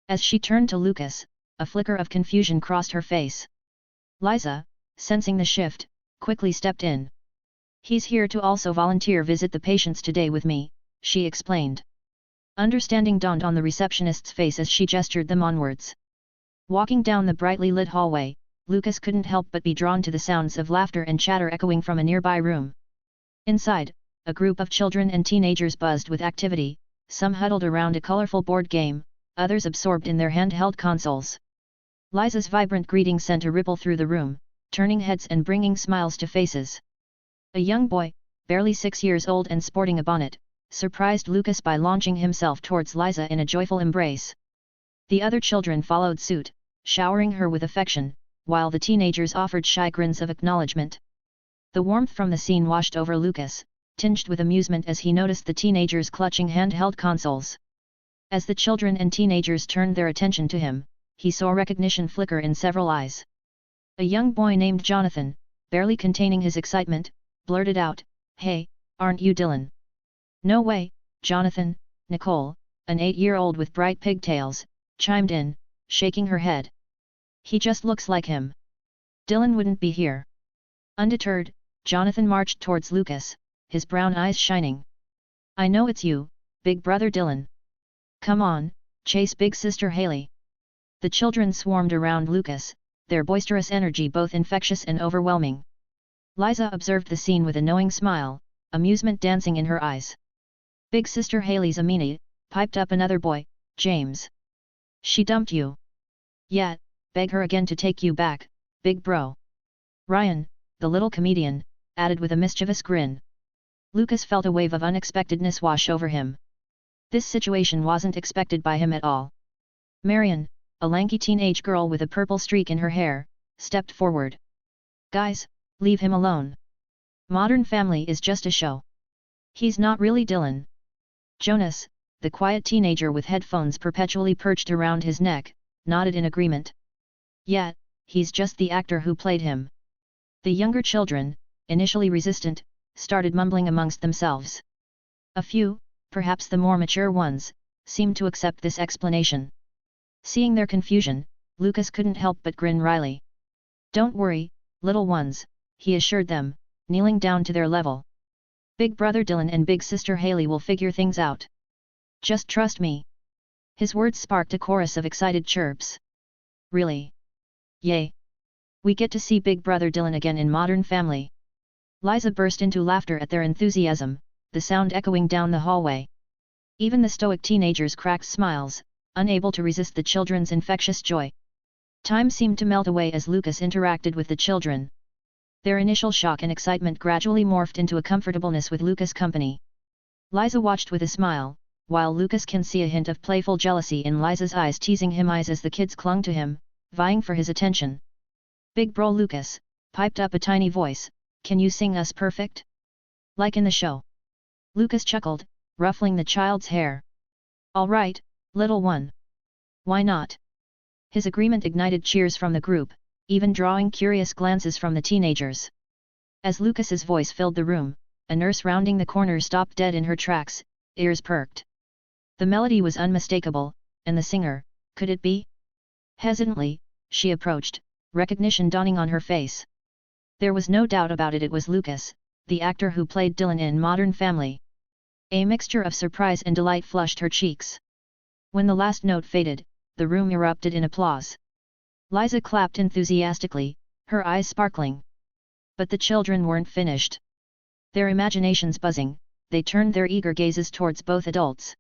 As she turned to Lucas, a flicker of confusion crossed her face. Liza, sensing the shift, quickly stepped in. "He's here to also volunteer visit the patients today with me," she explained. Understanding dawned on the receptionist's face as she gestured them onwards. Walking down the brightly lit hallway, Lucas couldn't help but be drawn to the sounds of laughter and chatter echoing from a nearby room. Inside, a group of children and teenagers buzzed with activity, some huddled around a colorful board game, others absorbed in their handheld consoles. Liza's vibrant greeting sent a ripple through the room, turning heads and bringing smiles to faces. A young boy, barely 6 years old and sporting a bonnet, surprised Lucas by launching himself towards Liza in a joyful embrace. The other children followed suit, showering her with affection, while the teenagers offered shy grins of acknowledgement. The warmth from the scene washed over Lucas, tinged with amusement as he noticed the teenagers clutching handheld consoles. As the children and teenagers turned their attention to him, he saw recognition flicker in several eyes. A young boy named Jonathan, barely containing his excitement, blurted out, "Hey, aren't you Dylan?" "No way, Jonathan," Nicole, an 8-year-old with bright pigtails, chimed in, shaking her head. "He just looks like him. Dylan wouldn't be here." Undeterred, Jonathan marched towards Lucas, his brown eyes shining. "I know it's you, big brother Dylan. Come on, chase big sister Haley." The children swarmed around Lucas, their boisterous energy both infectious and overwhelming. Liza observed the scene with a knowing smile, amusement dancing in her eyes. "Big sister Haley's a meanie," piped up another boy, James. "She dumped you." "Yeah, beg her again to take you back, big bro." Ryan, the little comedian, added with a mischievous grin. Lucas felt a wave of unexpectedness wash over him. This situation wasn't expected by him at all. Marion, a lanky teenage girl with a purple streak in her hair, stepped forward. "Guys, leave him alone. Modern Family is just a show. He's not really Dylan." Jonas, the quiet teenager with headphones perpetually perched around his neck, nodded in agreement. "Yeah, he's just the actor who played him." The younger children, initially resistant, started mumbling amongst themselves. A few, perhaps the more mature ones, seemed to accept this explanation. Seeing their confusion, Lucas couldn't help but grin wryly. "Don't worry, little ones," he assured them, kneeling down to their level. "Big brother Dylan and big sister Haley will figure things out. Just trust me." His words sparked a chorus of excited chirps. "Really? Yay! We get to see big brother Dylan again in Modern Family." Liza burst into laughter at their enthusiasm, the sound echoing down the hallway. Even the stoic teenagers cracked smiles, unable to resist the children's infectious joy. Time seemed to melt away as Lucas interacted with the children. Their initial shock and excitement gradually morphed into a comfortableness with Lucas' company. Liza watched with a smile, while Lucas can see a hint of playful jealousy in Liza's eyes teasing him eyes as the kids clung to him, vying for his attention. "Big bro Lucas," piped up a tiny voice, "can you sing us Perfect? Like in the show?" Lucas chuckled, ruffling the child's hair. "All right, little one. Why not?" His agreement ignited cheers from the group, even drawing curious glances from the teenagers. As Lucas's voice filled the room, a nurse rounding the corner stopped dead in her tracks, ears perked. The melody was unmistakable, and the singer, could it be? Hesitantly, she approached, recognition dawning on her face. There was no doubt about it, it was Lucas, the actor who played Dylan in Modern Family. A mixture of surprise and delight flushed her cheeks. When the last note faded, the room erupted in applause. Liza clapped enthusiastically, her eyes sparkling. But the children weren't finished. Their imaginations buzzing, they turned their eager gazes towards both adults.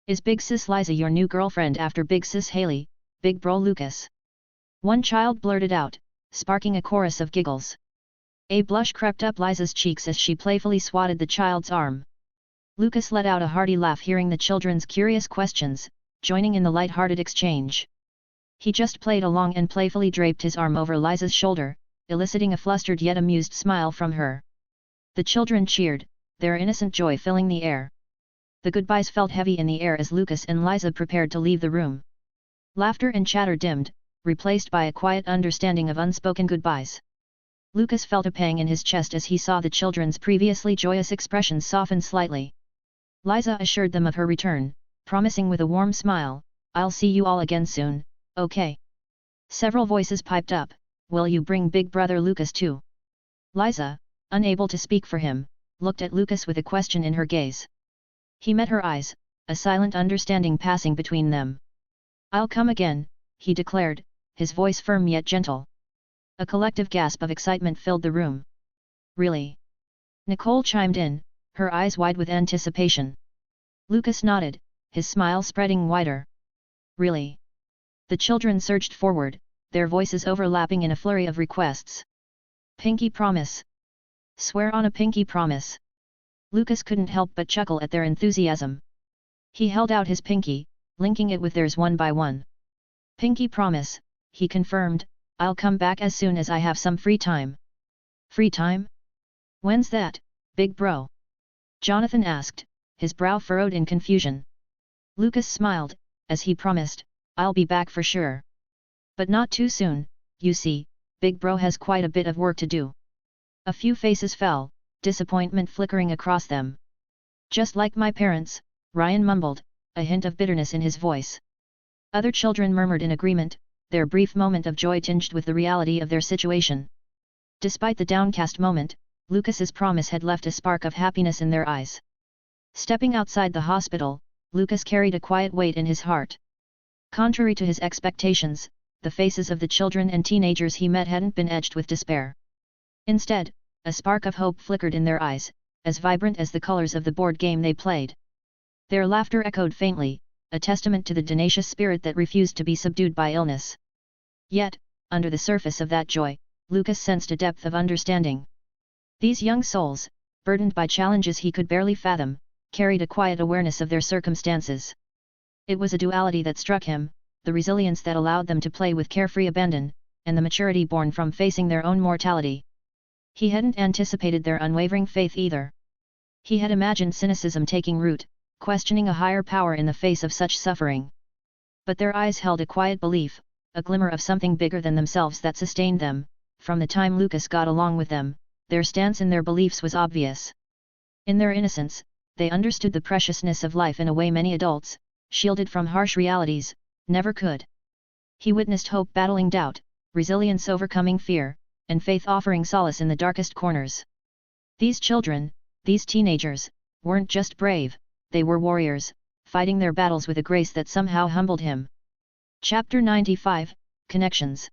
Is Big Sis Liza your new girlfriend after Big Sis Haley, Big Bro Lucas? One child blurted out, sparking a chorus of giggles. A blush crept up Liza's cheeks as she playfully swatted the child's arm. Lucas let out a hearty laugh hearing the children's curious questions, joining in the light-hearted exchange. He just played along and playfully draped his arm over Liza's shoulder, eliciting a flustered yet amused smile from her. The children cheered, their innocent joy filling the air. The goodbyes felt heavy in the air as Lucas and Liza prepared to leave the room. Laughter and chatter dimmed, replaced by a quiet understanding of unspoken goodbyes. Lucas felt a pang in his chest as he saw the children's previously joyous expressions soften slightly. Liza assured them of her return, promising with a warm smile, "I'll see you all again soon, okay?" Several voices piped up, "Will you bring big brother Lucas too?" Liza, unable to speak for him, looked at Lucas with a question in her gaze. He met her eyes, a silent understanding passing between them. "I'll come again," he declared, his voice firm yet gentle. A collective gasp of excitement filled the room. "Really?" Nicole chimed in, her eyes wide with anticipation. Lucas nodded, his smile spreading wider. "Really?" The children surged forward, their voices overlapping in a flurry of requests. "Pinky promise. Swear on a pinky promise." Lucas couldn't help but chuckle at their enthusiasm. He held out his pinky, linking it with theirs one by one. "Pinky promise," he confirmed, "I'll come back as soon as I have some free time." "Free time? When's that, big bro?" Jonathan asked, his brow furrowed in confusion. Lucas smiled, as he promised, "I'll be back for sure. But not too soon, you see, big bro has quite a bit of work to do." A few faces fell, disappointment flickering across them. "Just like my parents," Ryan mumbled, a hint of bitterness in his voice. Other children murmured in agreement, their brief moment of joy tinged with the reality of their situation. Despite the downcast moment, Lucas's promise had left a spark of happiness in their eyes. Stepping outside the hospital, Lucas carried a quiet weight in his heart. Contrary to his expectations, the faces of the children and teenagers he met hadn't been edged with despair. Instead, a spark of hope flickered in their eyes, as vibrant as the colors of the board game they played. Their laughter echoed faintly, a testament to the tenacious spirit that refused to be subdued by illness. Yet, under the surface of that joy, Lucas sensed a depth of understanding. These young souls, burdened by challenges he could barely fathom, carried a quiet awareness of their circumstances. It was a duality that struck him, the resilience that allowed them to play with carefree abandon, and the maturity born from facing their own mortality. He hadn't anticipated their unwavering faith either. He had imagined cynicism taking root, questioning a higher power in the face of such suffering. But their eyes held a quiet belief, a glimmer of something bigger than themselves that sustained them. From the time Lucas got along with them, their stance in their beliefs was obvious. In their innocence, they understood the preciousness of life in a way many adults, shielded from harsh realities, never could. He witnessed hope battling doubt, resilience overcoming fear, and faith offering solace in the darkest corners. These children, these teenagers, weren't just brave, they were warriors, fighting their battles with a grace that somehow humbled him. Chapter 95, Connections.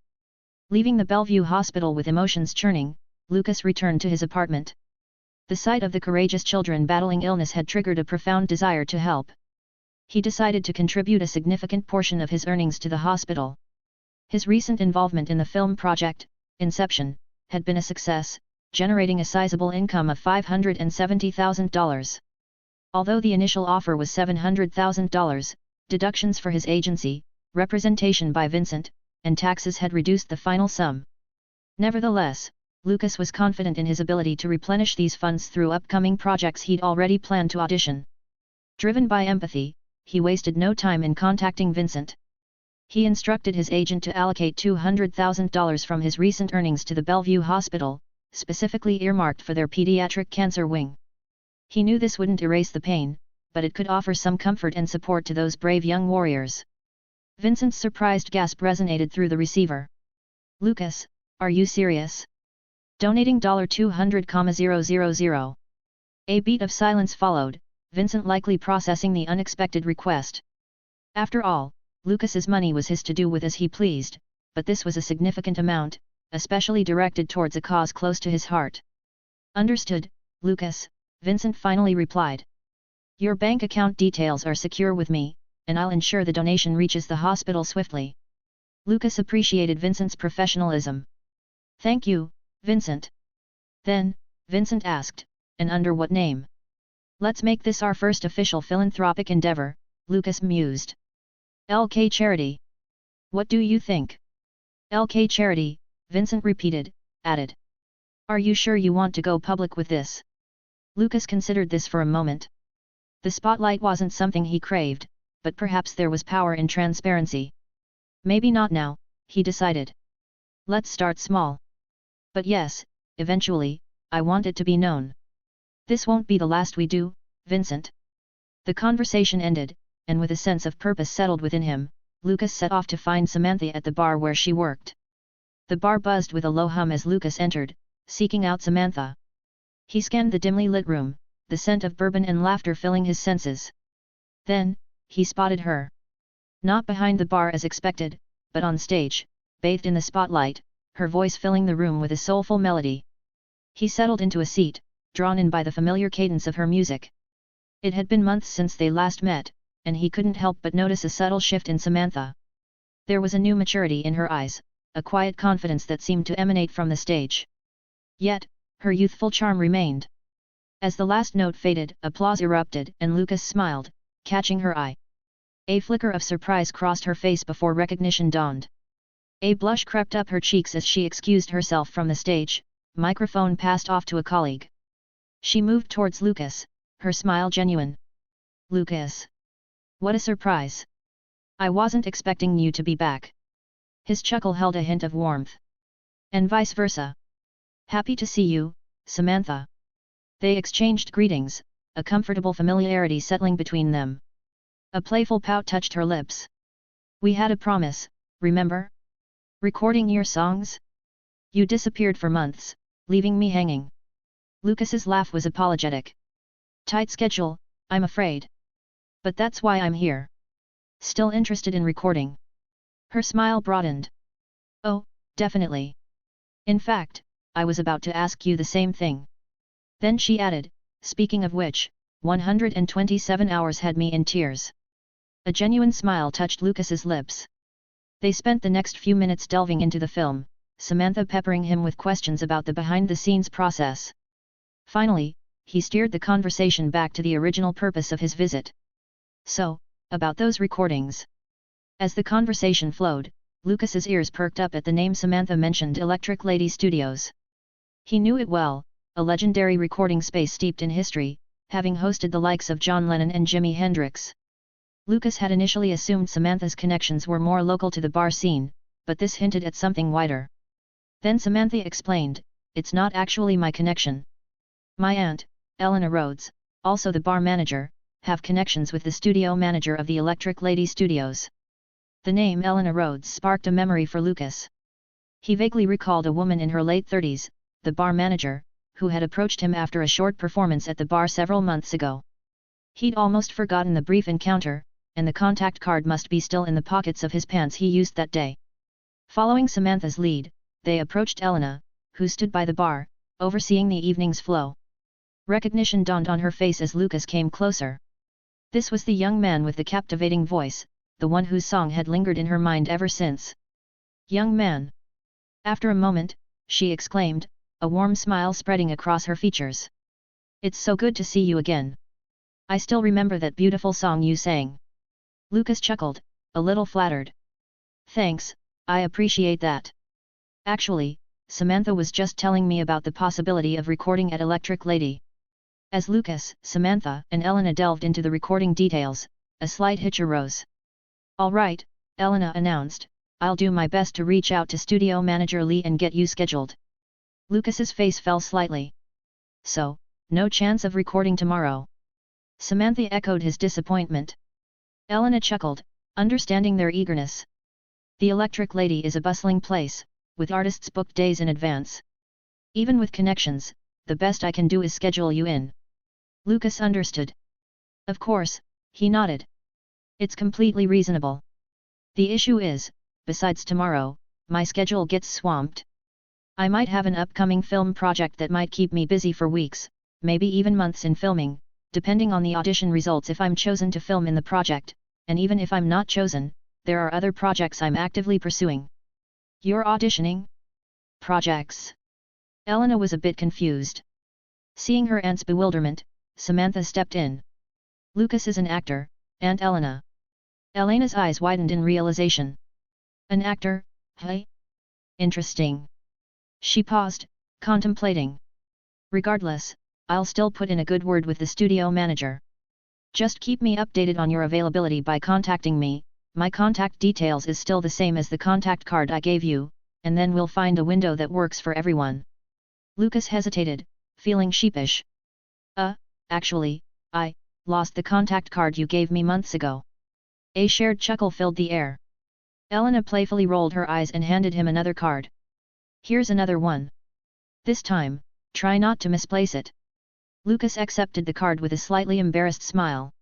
Leaving the Bellevue Hospital with emotions churning, Lucas returned to his apartment. The sight of the courageous children battling illness had triggered a profound desire to help. He decided to contribute a significant portion of his earnings to the hospital. His recent involvement in the film project, Inception, had been a success, generating a sizable income of $570,000. Although the initial offer was $700,000, deductions for his agency, representation by Vincent, and taxes had reduced the final sum. Nevertheless, Lucas was confident in his ability to replenish these funds through upcoming projects he'd already planned to audition. Driven by empathy, he wasted no time in contacting Vincent. He instructed his agent to allocate $200,000 from his recent earnings to the Bellevue Hospital, specifically earmarked for their pediatric cancer wing. He knew this wouldn't erase the pain, but it could offer some comfort and support to those brave young warriors. Vincent's surprised gasp resonated through the receiver. "Lucas, are you serious? Donating $200,000." A beat of silence followed, Vincent likely processing the unexpected request. After all, Lucas's money was his to do with as he pleased, but this was a significant amount, especially directed towards a cause close to his heart. "Understood, Lucas," Vincent finally replied. "Your bank account details are secure with me, and I'll ensure the donation reaches the hospital swiftly." Lucas appreciated Vincent's professionalism. "Thank you, Vincent." Then, Vincent asked, "And under what name?" "Let's make this our first official philanthropic endeavor," Lucas mused. "LK Charity. What do you think?" "LK Charity," Vincent repeated, added. "Are you sure you want to go public with this?" Lucas considered this for a moment. The spotlight wasn't something he craved, but perhaps there was power in transparency. "Maybe not now," he decided. "Let's start small. But yes, eventually, I want it to be known." "This won't be the last we do, Vincent." The conversation ended, and with a sense of purpose settled within him, Lucas set off to find Samantha at the bar where she worked. The bar buzzed with a low hum as Lucas entered, seeking out Samantha. He scanned the dimly lit room, the scent of bourbon and laughter filling his senses. Then, he spotted her. Not behind the bar as expected, but on stage, bathed in the spotlight, her voice filling the room with a soulful melody. He settled into a seat, drawn in by the familiar cadence of her music. It had been months since they last met, and he couldn't help but notice a subtle shift in Samantha. There was a new maturity in her eyes, a quiet confidence that seemed to emanate from the stage. Yet, her youthful charm remained. As the last note faded, applause erupted, and Lucas smiled, catching her eye. A flicker of surprise crossed her face before recognition dawned. A blush crept up her cheeks as she excused herself from the stage, microphone passed off to a colleague. She moved towards Lucas, her smile genuine. "Lucas. What a surprise. I wasn't expecting you to be back." His chuckle held a hint of warmth. "And vice versa. Happy to see you, Samantha." They exchanged greetings, a comfortable familiarity settling between them. A playful pout touched her lips. "We had a promise, remember? Recording your songs? You disappeared for months, leaving me hanging." Lucas's laugh was apologetic. "Tight schedule, I'm afraid. But that's why I'm here. Still interested in recording?" Her smile broadened. "Oh, definitely. In fact, I was about to ask you the same thing." Then she added, "Speaking of which, 127 hours had me in tears." A genuine smile touched Lucas's lips. They spent the next few minutes delving into the film, Samantha peppering him with questions about the behind-the-scenes process. Finally, he steered the conversation back to the original purpose of his visit. "So, about those recordings." As the conversation flowed, Lucas's ears perked up at the name Samantha mentioned, Electric Lady Studios. He knew it well, a legendary recording space steeped in history, having hosted the likes of John Lennon and Jimi Hendrix. Lucas had initially assumed Samantha's connections were more local to the bar scene, but this hinted at something wider. Then Samantha explained, "It's not actually my connection. My aunt, Elena Rhodes, also the bar manager, have connections with the studio manager of the Electric Lady Studios." The name Elena Rhodes sparked a memory for Lucas. He vaguely recalled a woman in her late 30s, the bar manager, who had approached him after a short performance at the bar several months ago. He'd almost forgotten the brief encounter, and the contact card must be still in the pockets of his pants he used that day. Following Samantha's lead, they approached Elena, who stood by the bar, overseeing the evening's flow. Recognition dawned on her face as Lucas came closer. This was the young man with the captivating voice, the one whose song had lingered in her mind ever since. "Young man." After a moment, she exclaimed, a warm smile spreading across her features. "It's so good to see you again. I still remember that beautiful song you sang." Lucas chuckled, a little flattered. "Thanks, I appreciate that. Actually, Samantha was just telling me about the possibility of recording at Electric Lady." As Lucas, Samantha, and Elena delved into the recording details, a slight hitch arose. "All right," Elena announced, "I'll do my best to reach out to studio manager Lee and get you scheduled." Lucas's face fell slightly. "So, no chance of recording tomorrow?" Samantha echoed his disappointment. Elena chuckled, understanding their eagerness. The Electric Lady is a bustling place, with artists booked days in advance. Even with connections, the best I can do is schedule you in. Lucas understood. Of course, he nodded. It's completely reasonable. The issue is, besides tomorrow, my schedule gets swamped. I might have an upcoming film project that might keep me busy for weeks, maybe even months in filming, depending on the audition results if I'm chosen to film in the project, and even if I'm not chosen, there are other projects I'm actively pursuing. You're auditioning? Projects? Elena was a bit confused. Seeing her aunt's bewilderment, Samantha stepped in. Lucas is an actor, Aunt Elena. Elena's eyes widened in realization. An actor, hey? Interesting. She paused, contemplating. Regardless, I'll still put in a good word with the studio manager. Just keep me updated on your availability by contacting me. My contact details is still the same as the contact card I gave you, and then we'll find a window that works for everyone. Lucas hesitated, feeling sheepish. Actually, I lost the contact card you gave me months ago. A shared chuckle filled the air. Elena playfully rolled her eyes and handed him another card. Here's another one. This time, try not to misplace it. Lucas accepted the card with a slightly embarrassed smile.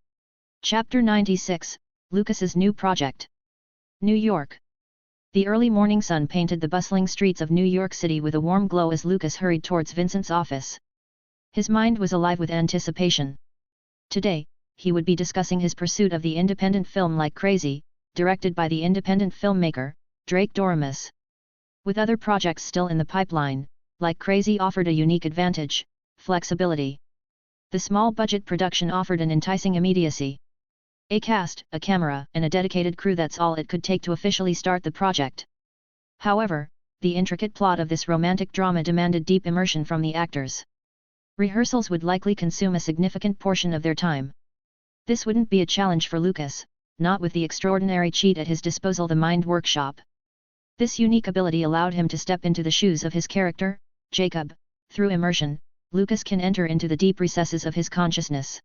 Chapter 96, Lucas's new project. New York. The early morning sun painted the bustling streets of New York City with a warm glow as Lucas hurried towards Vincent's office. His mind was alive with anticipation. Today, he would be discussing his pursuit of the independent film Like Crazy, directed by the independent filmmaker, Drake Doremus. With other projects still in the pipeline, Like Crazy offered a unique advantage: flexibility. The small-budget production offered an enticing immediacy. A cast, a camera, and a dedicated crew, that's all it could take to officially start the project. However, the intricate plot of this romantic drama demanded deep immersion from the actors. Rehearsals would likely consume a significant portion of their time. This wouldn't be a challenge for Lucas, not with the extraordinary cheat at his disposal, the Mind Workshop. This unique ability allowed him to step into the shoes of his character, Jacob. Through immersion, Lucas can enter into the deep recesses of his consciousness.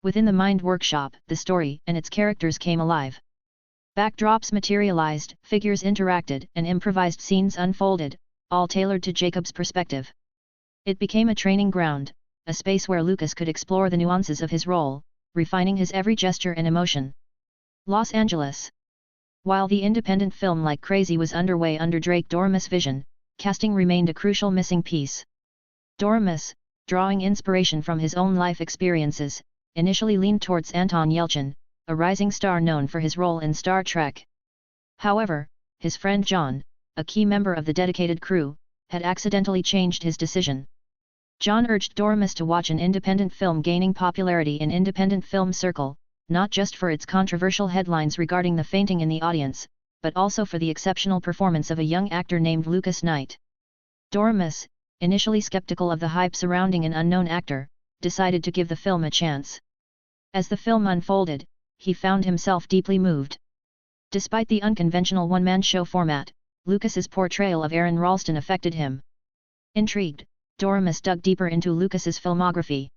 Within the Mind Workshop, the story and its characters came alive. Backdrops materialized, figures interacted, and improvised scenes unfolded, all tailored to Jacob's perspective. It became a training ground, a space where Lucas could explore the nuances of his role, refining his every gesture and emotion. Los Angeles. While the independent film Like Crazy was underway under Drake Doremus' vision, casting remained a crucial missing piece. Doremus, drawing inspiration from his own life experiences, initially leaned towards Anton Yelchin, a rising star known for his role in Star Trek. However, his friend John, a key member of the dedicated crew, had accidentally changed his decision. John urged Doremus to watch an independent film gaining popularity in independent film circle, not just for its controversial headlines regarding the fainting in the audience, but also for the exceptional performance of a young actor named Lucas Knight. Doremus, initially skeptical of the hype surrounding an unknown actor, decided to give the film a chance. As the film unfolded, he found himself deeply moved. Despite the unconventional one-man show format, Lucas's portrayal of Aaron Ralston affected him. Intrigued, Doremus dug deeper into Lucas's filmography.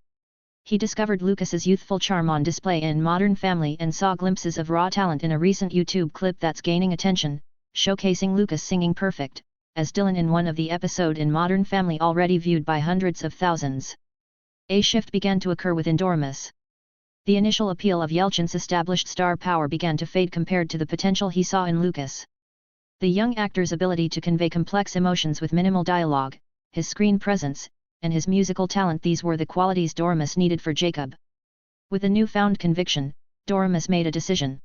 He discovered Lucas's youthful charm on display in Modern Family and saw glimpses of raw talent in a recent YouTube clip that's gaining attention, showcasing Lucas singing Perfect, as Dylan in one of the episodes in Modern Family, already viewed by hundreds of thousands. A shift began to occur within Doremus. The initial appeal of Yelchin's established star power began to fade compared to the potential he saw in Lucas. The young actor's ability to convey complex emotions with minimal dialogue, his screen presence, and his musical talent, these were the qualities Doremus needed for Jacob. With a newfound conviction, Doremus made a decision.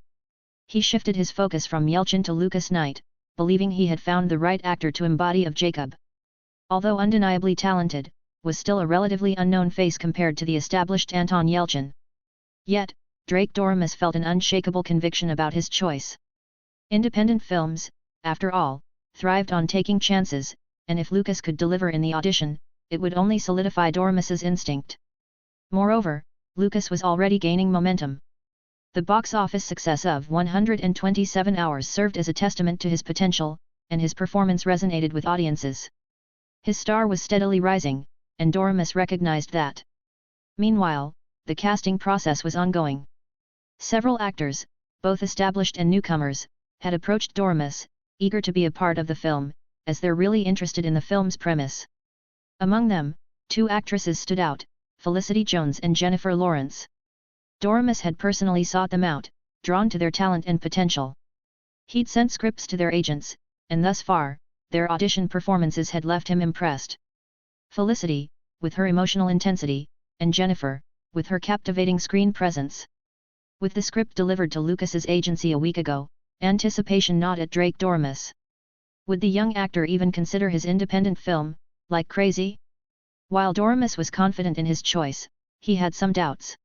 He shifted his focus from Yelchin to Lucas Knight, believing he had found the right actor to embody of Jacob. Although undeniably talented, was still a relatively unknown face compared to the established Anton Yelchin. Yet, Drake Doremus felt an unshakable conviction about his choice. Independent films, after all, thrived on taking chances, and if Lucas could deliver in the audition, it would only solidify Doremus's instinct. Moreover, Lucas was already gaining momentum. The box office success of 127 Hours served as a testament to his potential, and his performance resonated with audiences. His star was steadily rising, and Doremus recognized that. Meanwhile, the casting process was ongoing. Several actors, both established and newcomers, had approached Dormus, eager to be a part of the film, as they're really interested in the film's premise. Among them, 2 actresses stood out, Felicity Jones and Jennifer Lawrence. Dormus had personally sought them out, drawn to their talent and potential. He'd sent scripts to their agents, and thus far, their audition performances had left him impressed. Felicity, with her emotional intensity, and Jennifer, with her captivating screen presence. With the script delivered to Lucas's agency a week ago, anticipation gnawed at Drake Dormus. Would the young actor even consider his independent film, Like Crazy? While Dormus was confident in his choice, he had some doubts.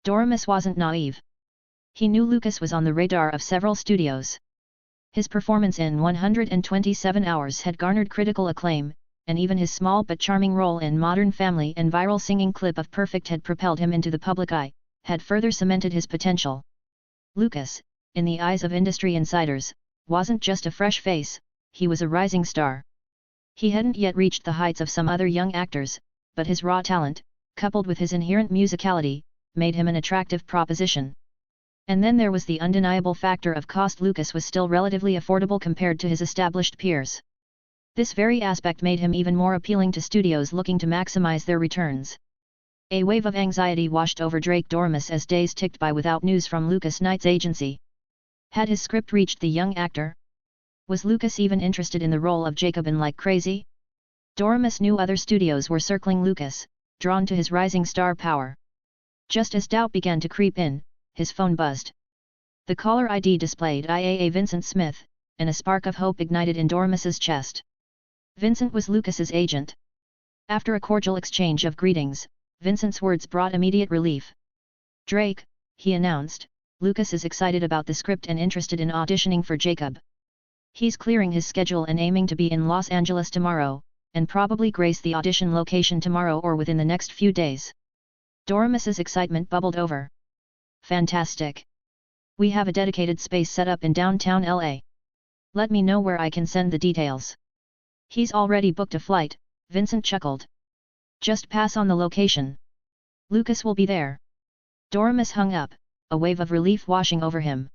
Dormus wasn't naive. He knew Lucas was on the radar of several studios. His performance in 127 Hours had garnered critical acclaim, and even his small but charming role in Modern Family and viral singing clip of Perfect had propelled him into the public eye, had further cemented his potential. Lucas, in the eyes of industry insiders, wasn't just a fresh face, he was a rising star. He hadn't yet reached the heights of some other young actors, but his raw talent, coupled with his inherent musicality, made him an attractive proposition. And then there was the undeniable factor of cost. Lucas was still relatively affordable compared to his established peers. This very aspect made him even more appealing to studios looking to maximize their returns. A wave of anxiety washed over Drake Dormus as days ticked by without news from Lucas Knight's agency. Had his script reached the young actor? Was Lucas even interested in the role of Jacob in Like Crazy? Dormus knew other studios were circling Lucas, drawn to his rising star power. Just as doubt began to creep in, his phone buzzed. The caller ID displayed IAA Vincent Smith, and a spark of hope ignited in Dormus's chest. Vincent was Lucas's agent. After a cordial exchange of greetings, Vincent's words brought immediate relief. "Drake," he announced, "Lucas is excited about the script and interested in auditioning for Jacob. He's clearing his schedule and aiming to be in Los Angeles tomorrow, and probably grace the audition location tomorrow or within the next few days." Dormus's excitement bubbled over. "Fantastic! We have a dedicated space set up in downtown LA. Let me know where I can send the details." "He's already booked a flight," Vincent chuckled. "Just pass on the location. Lucas will be there." Dormus hung up, a wave of relief washing over him.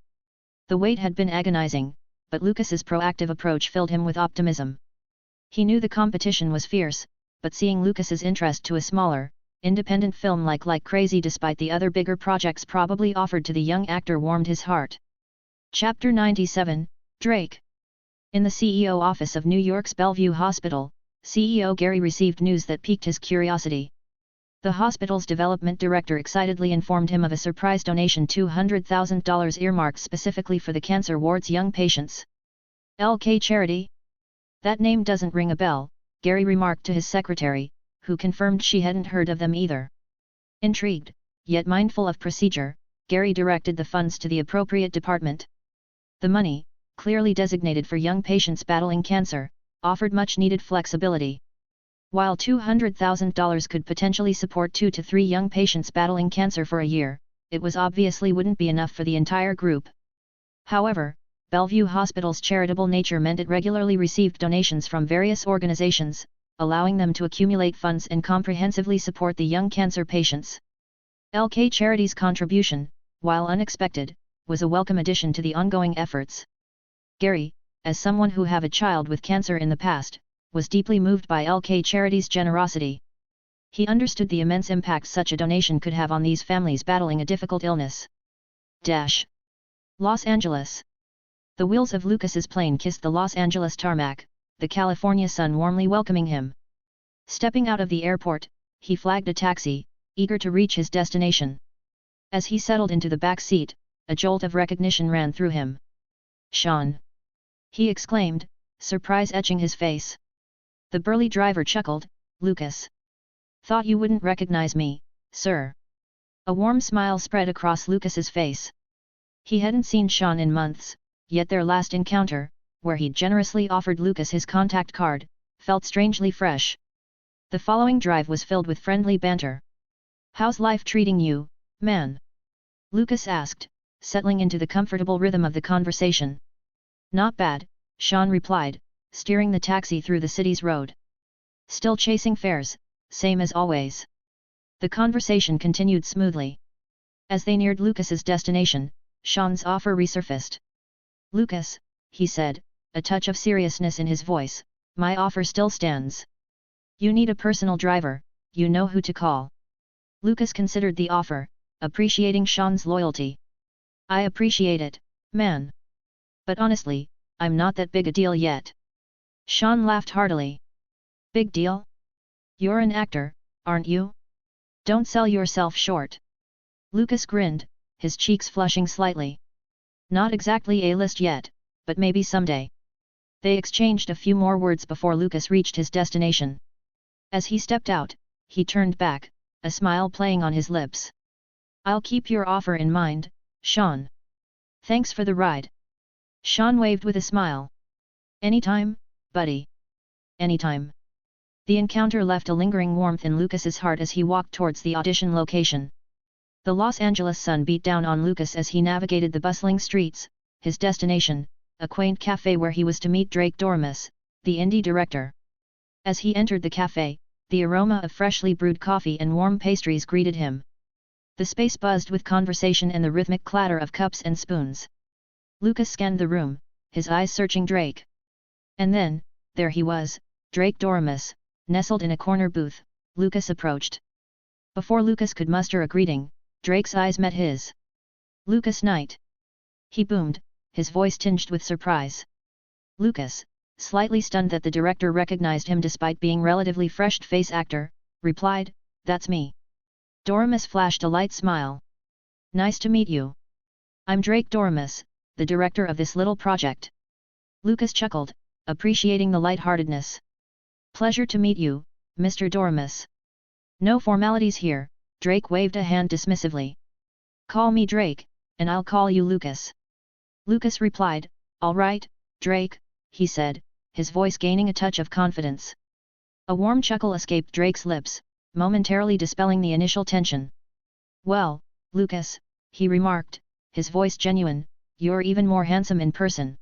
The wait had been agonizing, but Lucas's proactive approach filled him with optimism. He knew the competition was fierce, but seeing Lucas's interest to a smaller, independent film like Crazy despite the other bigger projects probably offered to the young actor warmed his heart. Chapter 97, Drake. In the CEO office of New York's Bellevue Hospital, CEO Gary received news that piqued his curiosity. The hospital's development director excitedly informed him of a surprise donation $200,000 earmarked specifically for the cancer ward's young patients. "LK Charity? That name doesn't ring a bell," Gary remarked to his secretary, who confirmed she hadn't heard of them either. Intrigued, yet mindful of procedure, Gary directed the funds to the appropriate department. The money, clearly designated for young patients battling cancer, offered much-needed flexibility. While $200,000 could potentially support 2 to 3 young patients battling cancer for a year, it was obviously wouldn't be enough for the entire group. However, Bellevue Hospital's charitable nature meant it regularly received donations from various organizations, allowing them to accumulate funds and comprehensively support the young cancer patients. LK Charity's contribution, while unexpected, was a welcome addition to the ongoing efforts. Gary, as someone who had a child with cancer in the past, was deeply moved by LK Charity's generosity. He understood the immense impact such a donation could have on these families battling a difficult illness. Los Angeles. The wheels of Lucas's plane kissed the Los Angeles tarmac, the California sun warmly welcoming him. Stepping out of the airport, he flagged a taxi, eager to reach his destination. As he settled into the back seat, a jolt of recognition ran through him. "Sean!" he exclaimed, surprise etching his face. The burly driver chuckled. "Lucas. Thought you wouldn't recognize me, sir." A warm smile spread across Lucas's face. He hadn't seen Sean in months, yet their last encounter, where he'd generously offered Lucas his contact card, felt strangely fresh. The following drive was filled with friendly banter. "How's life treating you, man?" Lucas asked, settling into the comfortable rhythm of the conversation. "Not bad," Sean replied, steering the taxi through the city's road. "Still chasing fares, same as always." The conversation continued smoothly. As they neared Lucas's destination, Sean's offer resurfaced. "Lucas," he said, a touch of seriousness in his voice, "my offer still stands. You need a personal driver, you know who to call." Lucas considered the offer, appreciating Sean's loyalty. "I appreciate it, man. But honestly, I'm not that big a deal yet." Sean laughed heartily. "Big deal? You're an actor, aren't you? Don't sell yourself short." Lucas grinned, his cheeks flushing slightly. "Not exactly A-list yet, but maybe someday." They exchanged a few more words before Lucas reached his destination. As he stepped out, he turned back, a smile playing on his lips. "I'll keep your offer in mind, Sean. Thanks for the ride." Sean waved with a smile. "Anytime, buddy. Anytime." The encounter left a lingering warmth in Lucas's heart as he walked towards the audition location. The Los Angeles sun beat down on Lucas as he navigated the bustling streets, his destination, a quaint cafe where he was to meet Drake Doremus, the indie director. As he entered the cafe, the aroma of freshly brewed coffee and warm pastries greeted him. The space buzzed with conversation and the rhythmic clatter of cups and spoons. Lucas scanned the room, his eyes searching Drake. And then, there he was, Drake Doremus, nestled in a corner booth. Lucas approached. Before Lucas could muster a greeting, Drake's eyes met his. "Lucas Knight," he boomed, his voice tinged with surprise. Lucas, slightly stunned that the director recognized him despite being relatively fresh-faced actor, replied, "That's me." Doremus flashed a light smile. "Nice to meet you. I'm Drake Doremus, the director of this little project." Lucas chuckled, appreciating the light-heartedness. "Pleasure to meet you, Mr. Doremus." "No formalities here," Drake waved a hand dismissively. "Call me Drake, and I'll call you Lucas." Lucas replied, "All right, Drake," he said, his voice gaining a touch of confidence. A warm chuckle escaped Drake's lips, momentarily dispelling the initial tension. "Well, Lucas," he remarked, his voice genuine, "you're even more handsome in person."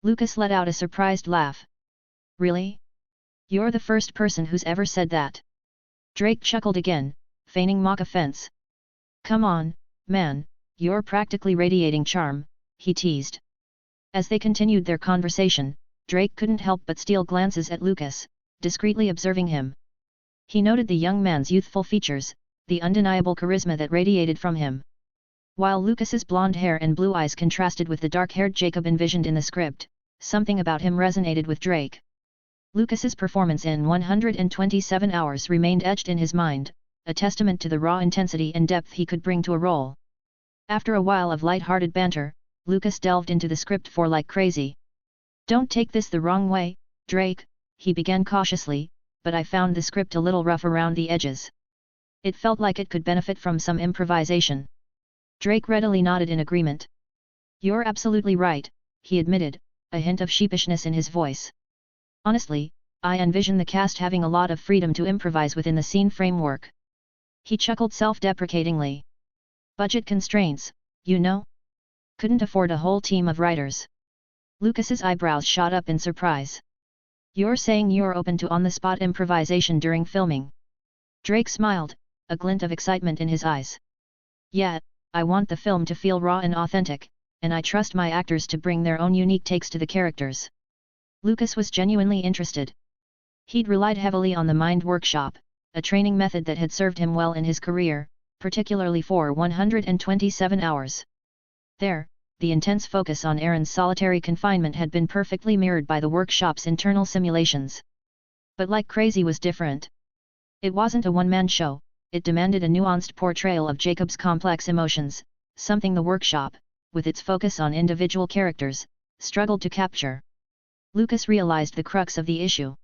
Lucas let out a surprised laugh. "Really? You're the first person who's ever said that." Drake chuckled again, feigning mock offense. "Come on, man, you're practically radiating charm," he teased. As they continued their conversation, Drake couldn't help but steal glances at Lucas, discreetly observing him. He noted the young man's youthful features, the undeniable charisma that radiated from him. While Lucas's blonde hair and blue eyes contrasted with the dark-haired Jacob envisioned in the script, something about him resonated with Drake. Lucas's performance in 127 Hours remained etched in his mind, a testament to the raw intensity and depth he could bring to a role. After a while of light-hearted banter, Lucas delved into the script for like crazy. "Don't take this the wrong way, Drake," he began cautiously, "but I found the script a little rough around the edges. It felt like it could benefit from some improvisation." Drake readily nodded in agreement. "You're absolutely right," he admitted, a hint of sheepishness in his voice. "Honestly, I envision the cast having a lot of freedom to improvise within the scene framework." He chuckled self-deprecatingly. "Budget constraints, you know? Couldn't afford a whole team of writers." Lucas's eyebrows shot up in surprise. "You're saying you're open to on-the-spot improvisation during filming?" Drake smiled, a glint of excitement in his eyes. "Yeah, I want the film to feel raw and authentic, and I trust my actors to bring their own unique takes to the characters." Lucas was genuinely interested. He'd relied heavily on the mind workshop, a training method that had served him well in his career, particularly for 127 Hours. There, the intense focus on Aaron's solitary confinement had been perfectly mirrored by the workshop's internal simulations. But Like Crazy was different. It wasn't a one-man show, it demanded a nuanced portrayal of Jacob's complex emotions, something the workshop, with its focus on individual characters, struggled to capture. Lucas realized the crux of the issue.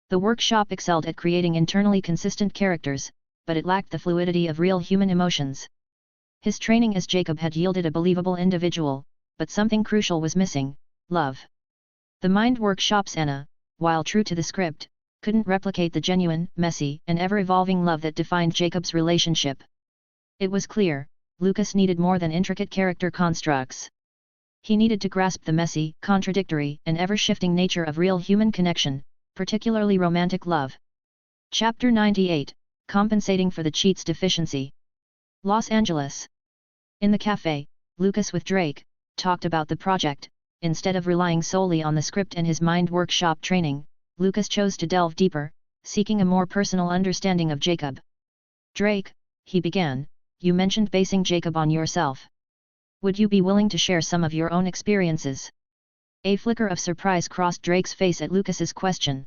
The workshop excelled at creating internally consistent characters, but it lacked the fluidity of real human emotions. His training as Jacob had yielded a believable individual, but something crucial was missing: love. The Mind Workshop's Anna, while true to the script, couldn't replicate the genuine, messy, and ever-evolving love that defined Jacob's relationship. It was clear, Lucas needed more than intricate character constructs. He needed to grasp the messy, contradictory, and ever-shifting nature of real human connection, particularly romantic love. Chapter 98, compensating for the cheat's deficiency. Los Angeles. In the cafe, Lucas with Drake talked about the project. Instead of relying solely on the script and his mind workshop training, Lucas chose to delve deeper, seeking a more personal understanding of Jacob. Drake, he began, you mentioned basing Jacob on yourself. Would you be willing to share some of your own experiences? A flicker of surprise crossed Drake's face at Lucas's question.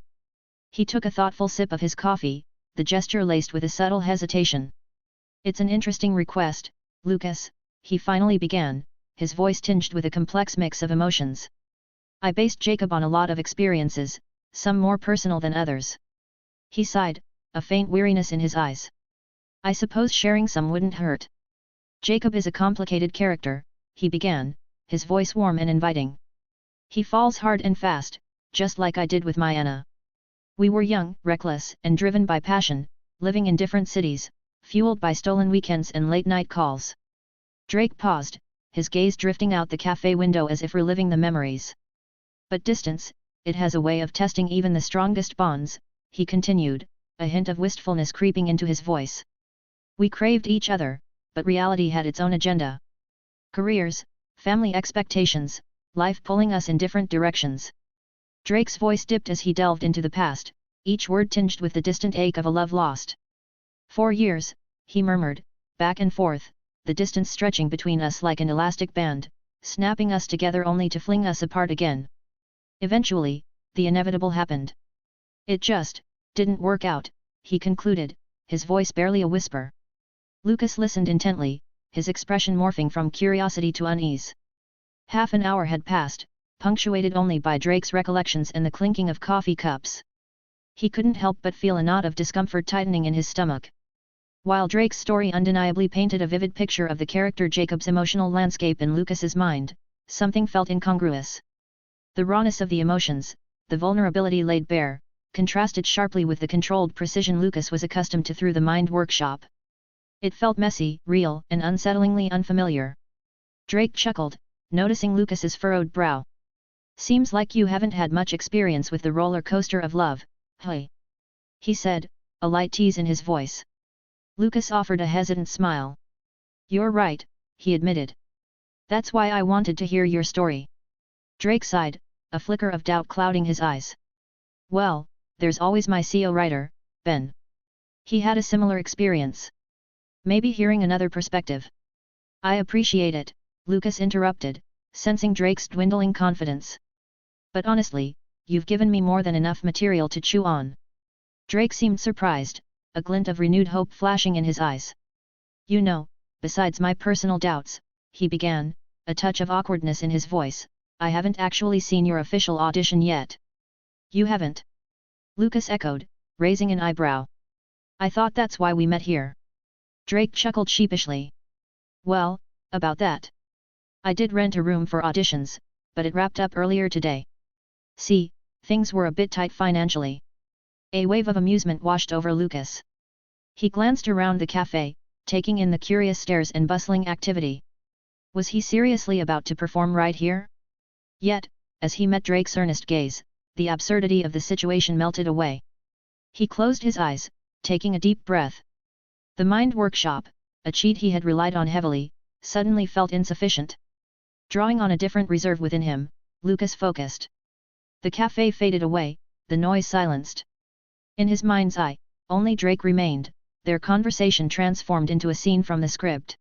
He took a thoughtful sip of his coffee, the gesture laced with a subtle hesitation. It's an interesting request, Lucas, he finally began, his voice tinged with a complex mix of emotions. I based Jacob on a lot of experiences, some more personal than others. He sighed, a faint weariness in his eyes. I suppose sharing some wouldn't hurt. Jacob is a complicated character, he began, his voice warm and inviting. He falls hard and fast, just like I did with my Anna. We were young, reckless, and driven by passion, living in different cities, fueled by stolen weekends and late-night calls. Drake paused, his gaze drifting out the cafe window as if reliving the memories. But distance, it has a way of testing even the strongest bonds, he continued, a hint of wistfulness creeping into his voice. We craved each other, but reality had its own agenda. Careers, family expectations, life pulling us in different directions. Drake's voice dipped as he delved into the past, each word tinged with the distant ache of a love lost. 4 years, he murmured, back and forth, the distance stretching between us like an elastic band, snapping us together only to fling us apart again. Eventually, the inevitable happened. It just didn't work out, he concluded, his voice barely a whisper. Lucas listened intently, his expression morphing from curiosity to unease. Half an hour had passed, punctuated only by Drake's recollections and the clinking of coffee cups. He couldn't help but feel a knot of discomfort tightening in his stomach. While Drake's story undeniably painted a vivid picture of the character Jacob's emotional landscape in Lucas's mind, something felt incongruous. The rawness of the emotions, the vulnerability laid bare, contrasted sharply with the controlled precision Lucas was accustomed to through the mind workshop. It felt messy, real, and unsettlingly unfamiliar. Drake chuckled, noticing Lucas's furrowed brow. Seems like you haven't had much experience with the roller coaster of love, hey? He said, a light tease in his voice. Lucas offered a hesitant smile. You're right, he admitted. That's why I wanted to hear your story. Drake sighed, a flicker of doubt clouding his eyes. Well, there's always my co-writer, Ben. He had a similar experience. Maybe hearing another perspective. I appreciate it, Lucas interrupted, sensing Drake's dwindling confidence. But honestly, you've given me more than enough material to chew on. Drake seemed surprised, a glint of renewed hope flashing in his eyes. You know, besides my personal doubts, he began, a touch of awkwardness in his voice, I haven't actually seen your official audition yet. You haven't? Lucas echoed, raising an eyebrow. I thought that's why we met here. Drake chuckled sheepishly. Well, about that. I did rent a room for auditions, but it wrapped up earlier today. See, things were a bit tight financially. A wave of amusement washed over Lucas. He glanced around the cafe, taking in the curious stares and bustling activity. Was he seriously about to perform right here? Yet, as he met Drake's earnest gaze, the absurdity of the situation melted away. He closed his eyes, taking a deep breath. The mind workshop, a cheat he had relied on heavily, suddenly felt insufficient. Drawing on a different reserve within him, Lucas focused. The cafe faded away, the noise silenced. In his mind's eye, only Drake remained, their conversation transformed into a scene from the script.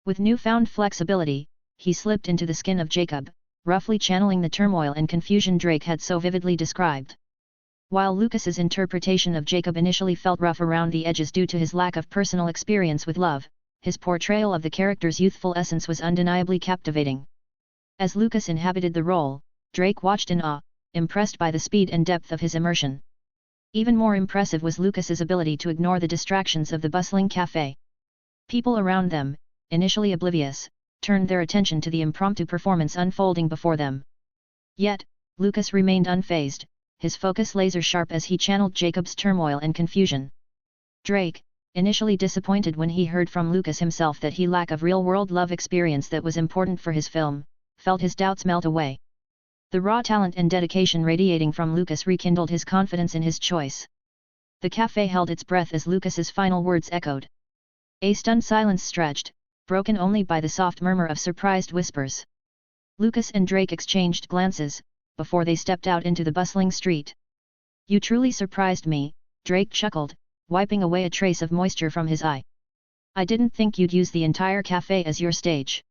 With newfound flexibility, he slipped into the skin of Jacob, roughly channeling the turmoil and confusion Drake had so vividly described. While Lucas's interpretation of Jacob initially felt rough around the edges due to his lack of personal experience with love, his portrayal of the character's youthful essence was undeniably captivating. As Lucas inhabited the role, Drake watched in awe, impressed by the speed and depth of his immersion. Even more impressive was Lucas's ability to ignore the distractions of the bustling cafe. People around them, initially oblivious, turned their attention to the impromptu performance unfolding before them. Yet, Lucas remained unfazed, his focus laser-sharp as he channeled Jacob's turmoil and confusion. Drake, initially disappointed when he heard from Lucas himself that he lacked of real-world love experience that was important for his film, felt his doubts melt away. The raw talent and dedication radiating from Lucas rekindled his confidence in his choice. The cafe held its breath as Lucas's final words echoed. A stunned silence stretched, broken only by the soft murmur of surprised whispers. Lucas and Drake exchanged glances, before they stepped out into the bustling street. You truly surprised me, Drake chuckled, wiping away a trace of moisture from his eye. I didn't think you'd use the entire cafe as your stage.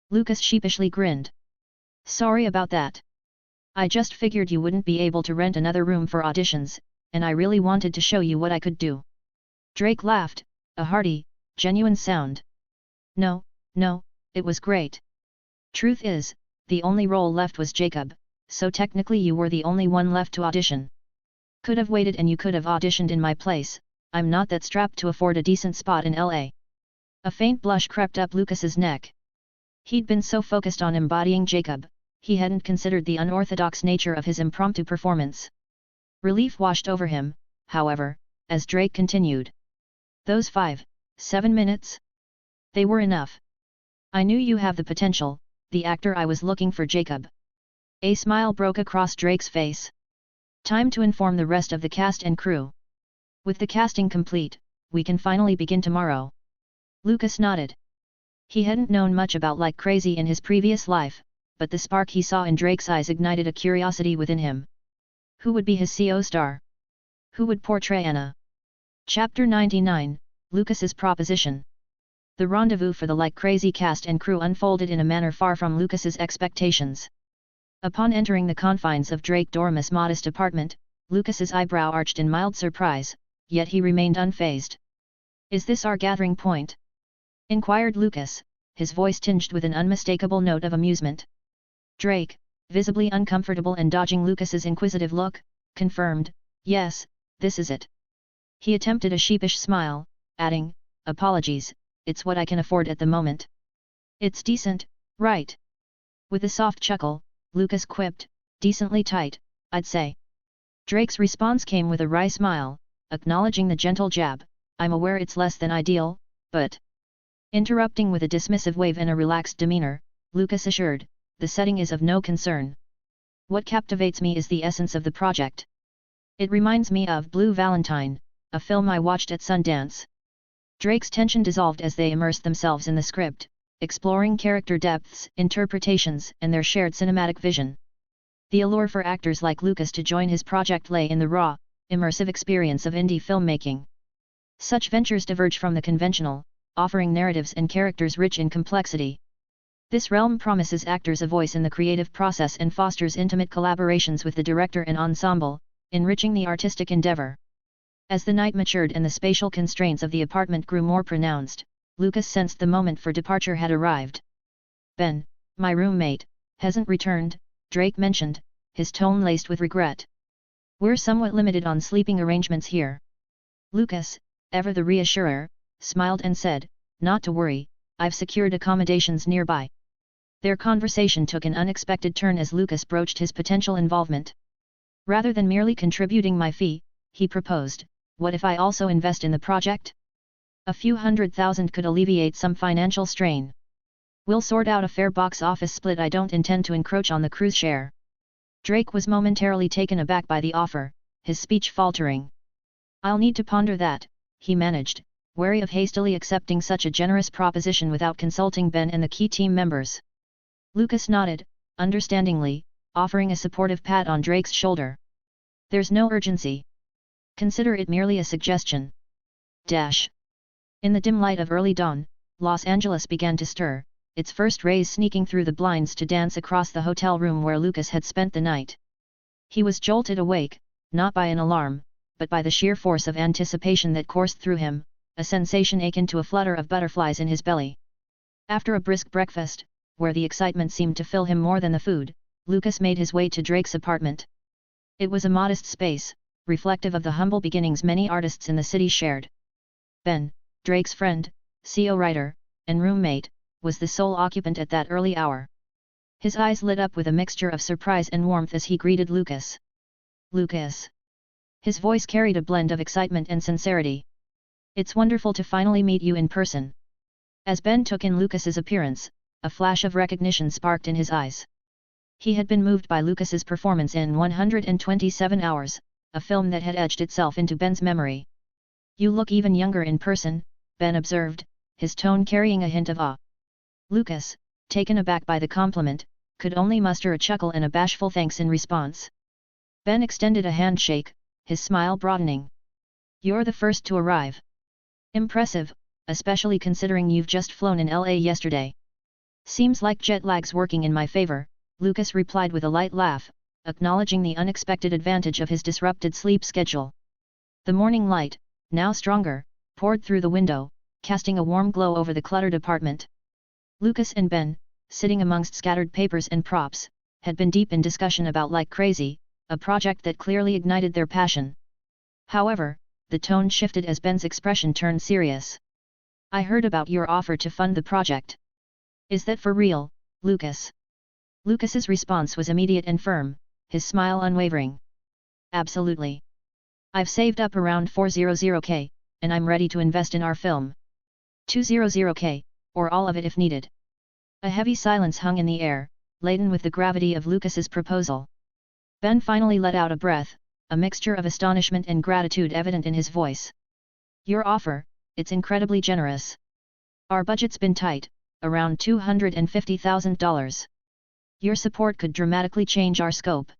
Lucas sheepishly grinned. Sorry about that. I just figured you wouldn't be able to rent another room for auditions, and I really wanted to show you what I could do. Drake laughed, a hearty, genuine sound. No, it was great. Truth is, the only role left was Jacob, so technically you were the only one left to audition. Could have waited and you could have auditioned in my place, I'm not that strapped to afford a decent spot in LA. A faint blush crept up Lucas's neck. He'd been so focused on embodying Jacob, he hadn't considered the unorthodox nature of his impromptu performance. Relief washed over him, however, as Drake continued. Those 7 minutes? They were enough. I knew you have the potential, the actor I was looking for, Jacob. A smile broke across Drake's face. Time to inform the rest of the cast and crew. With the casting complete, we can finally begin tomorrow. Lucas nodded. He hadn't known much about Like Crazy in his previous life, but the spark he saw in Drake's eyes ignited a curiosity within him. Who would be his co-star? Who would portray Anna? Chapter 99, Lucas's Proposition. The rendezvous for the Like Crazy cast and crew unfolded in a manner far from Lucas's expectations. Upon entering the confines of Drake Dormus' modest apartment, Lucas's eyebrow arched in mild surprise, yet he remained unfazed. Is this our gathering point? Inquired Lucas, his voice tinged with an unmistakable note of amusement. Drake, visibly uncomfortable and dodging Lucas's inquisitive look, confirmed, yes, this is it. He attempted a sheepish smile, adding, apologies, it's what I can afford at the moment. It's decent, right? With a soft chuckle, Lucas quipped, decently tight, I'd say. Drake's response came with a wry smile, acknowledging the gentle jab, I'm aware it's less than ideal, but... Interrupting with a dismissive wave and a relaxed demeanor, Lucas assured, the setting is of no concern. What captivates me is the essence of the project. It reminds me of Blue Valentine, a film I watched at Sundance. Drake's tension dissolved as they immersed themselves in the script, exploring character depths, interpretations, and their shared cinematic vision. The allure for actors like Lucas to join his project lay in the raw, immersive experience of indie filmmaking. Such ventures diverge from the conventional, offering narratives and characters rich in complexity. This realm promises actors a voice in the creative process and fosters intimate collaborations with the director and ensemble, enriching the artistic endeavor. As the night matured and the spatial constraints of the apartment grew more pronounced, Lucas sensed the moment for departure had arrived. Ben, my roommate, hasn't returned, Drake mentioned, his tone laced with regret. We're somewhat limited on sleeping arrangements here. Lucas, ever the reassurer, smiled and said, not to worry, I've secured accommodations nearby. Their conversation took an unexpected turn as Lucas broached his potential involvement. Rather than merely contributing my fee, he proposed, what if I also invest in the project? A few $100,000 could alleviate some financial strain. We'll sort out a fair box office split. I don't intend to encroach on the crew's share. Drake was momentarily taken aback by the offer, his speech faltering. I'll need to ponder that, he managed, wary of hastily accepting such a generous proposition without consulting Ben and the key team members. Lucas nodded, understandingly, offering a supportive pat on Drake's shoulder. There's no urgency. Consider it merely a suggestion. In the dim light of early dawn, Los Angeles began to stir, its first rays sneaking through the blinds to dance across the hotel room where Lucas had spent the night. He was jolted awake, not by an alarm, but by the sheer force of anticipation that coursed through him, a sensation akin to a flutter of butterflies in his belly. After a brisk breakfast, where the excitement seemed to fill him more than the food, Lucas made his way to Drake's apartment. It was a modest space, reflective of the humble beginnings many artists in the city shared. Ben, Drake's friend, co-writer, and roommate, was the sole occupant at that early hour. His eyes lit up with a mixture of surprise and warmth as he greeted Lucas. Lucas. His voice carried a blend of excitement and sincerity. It's wonderful to finally meet you in person. As Ben took in Lucas's appearance, a flash of recognition sparked in his eyes. He had been moved by Lucas's performance in 127 Hours, a film that had etched itself into Ben's memory. "You look even younger in person," Ben observed, his tone carrying a hint of awe. Lucas, taken aback by the compliment, could only muster a chuckle and a bashful thanks in response. Ben extended a handshake, his smile broadening. "You're the first to arrive. Impressive, especially considering you've just flown in LA yesterday." "Seems like jet lag's working in my favor," Lucas replied with a light laugh, acknowledging the unexpected advantage of his disrupted sleep schedule. The morning light, now stronger, poured through the window, casting a warm glow over the cluttered apartment. Lucas and Ben, sitting amongst scattered papers and props, had been deep in discussion about Like Crazy, a project that clearly ignited their passion. However, the tone shifted as Ben's expression turned serious. "I heard about your offer to fund the project. Is that for real, Lucas?" Lucas's response was immediate and firm, his smile unwavering. "Absolutely. I've saved up around $400K, and I'm ready to invest in our film. $200K, or all of it if needed." A heavy silence hung in the air, laden with the gravity of Lucas's proposal. Ben finally let out a breath, a mixture of astonishment and gratitude evident in his voice. "Your offer, it's incredibly generous. Our budget's been tight, around $250,000. Your support could dramatically change our scope."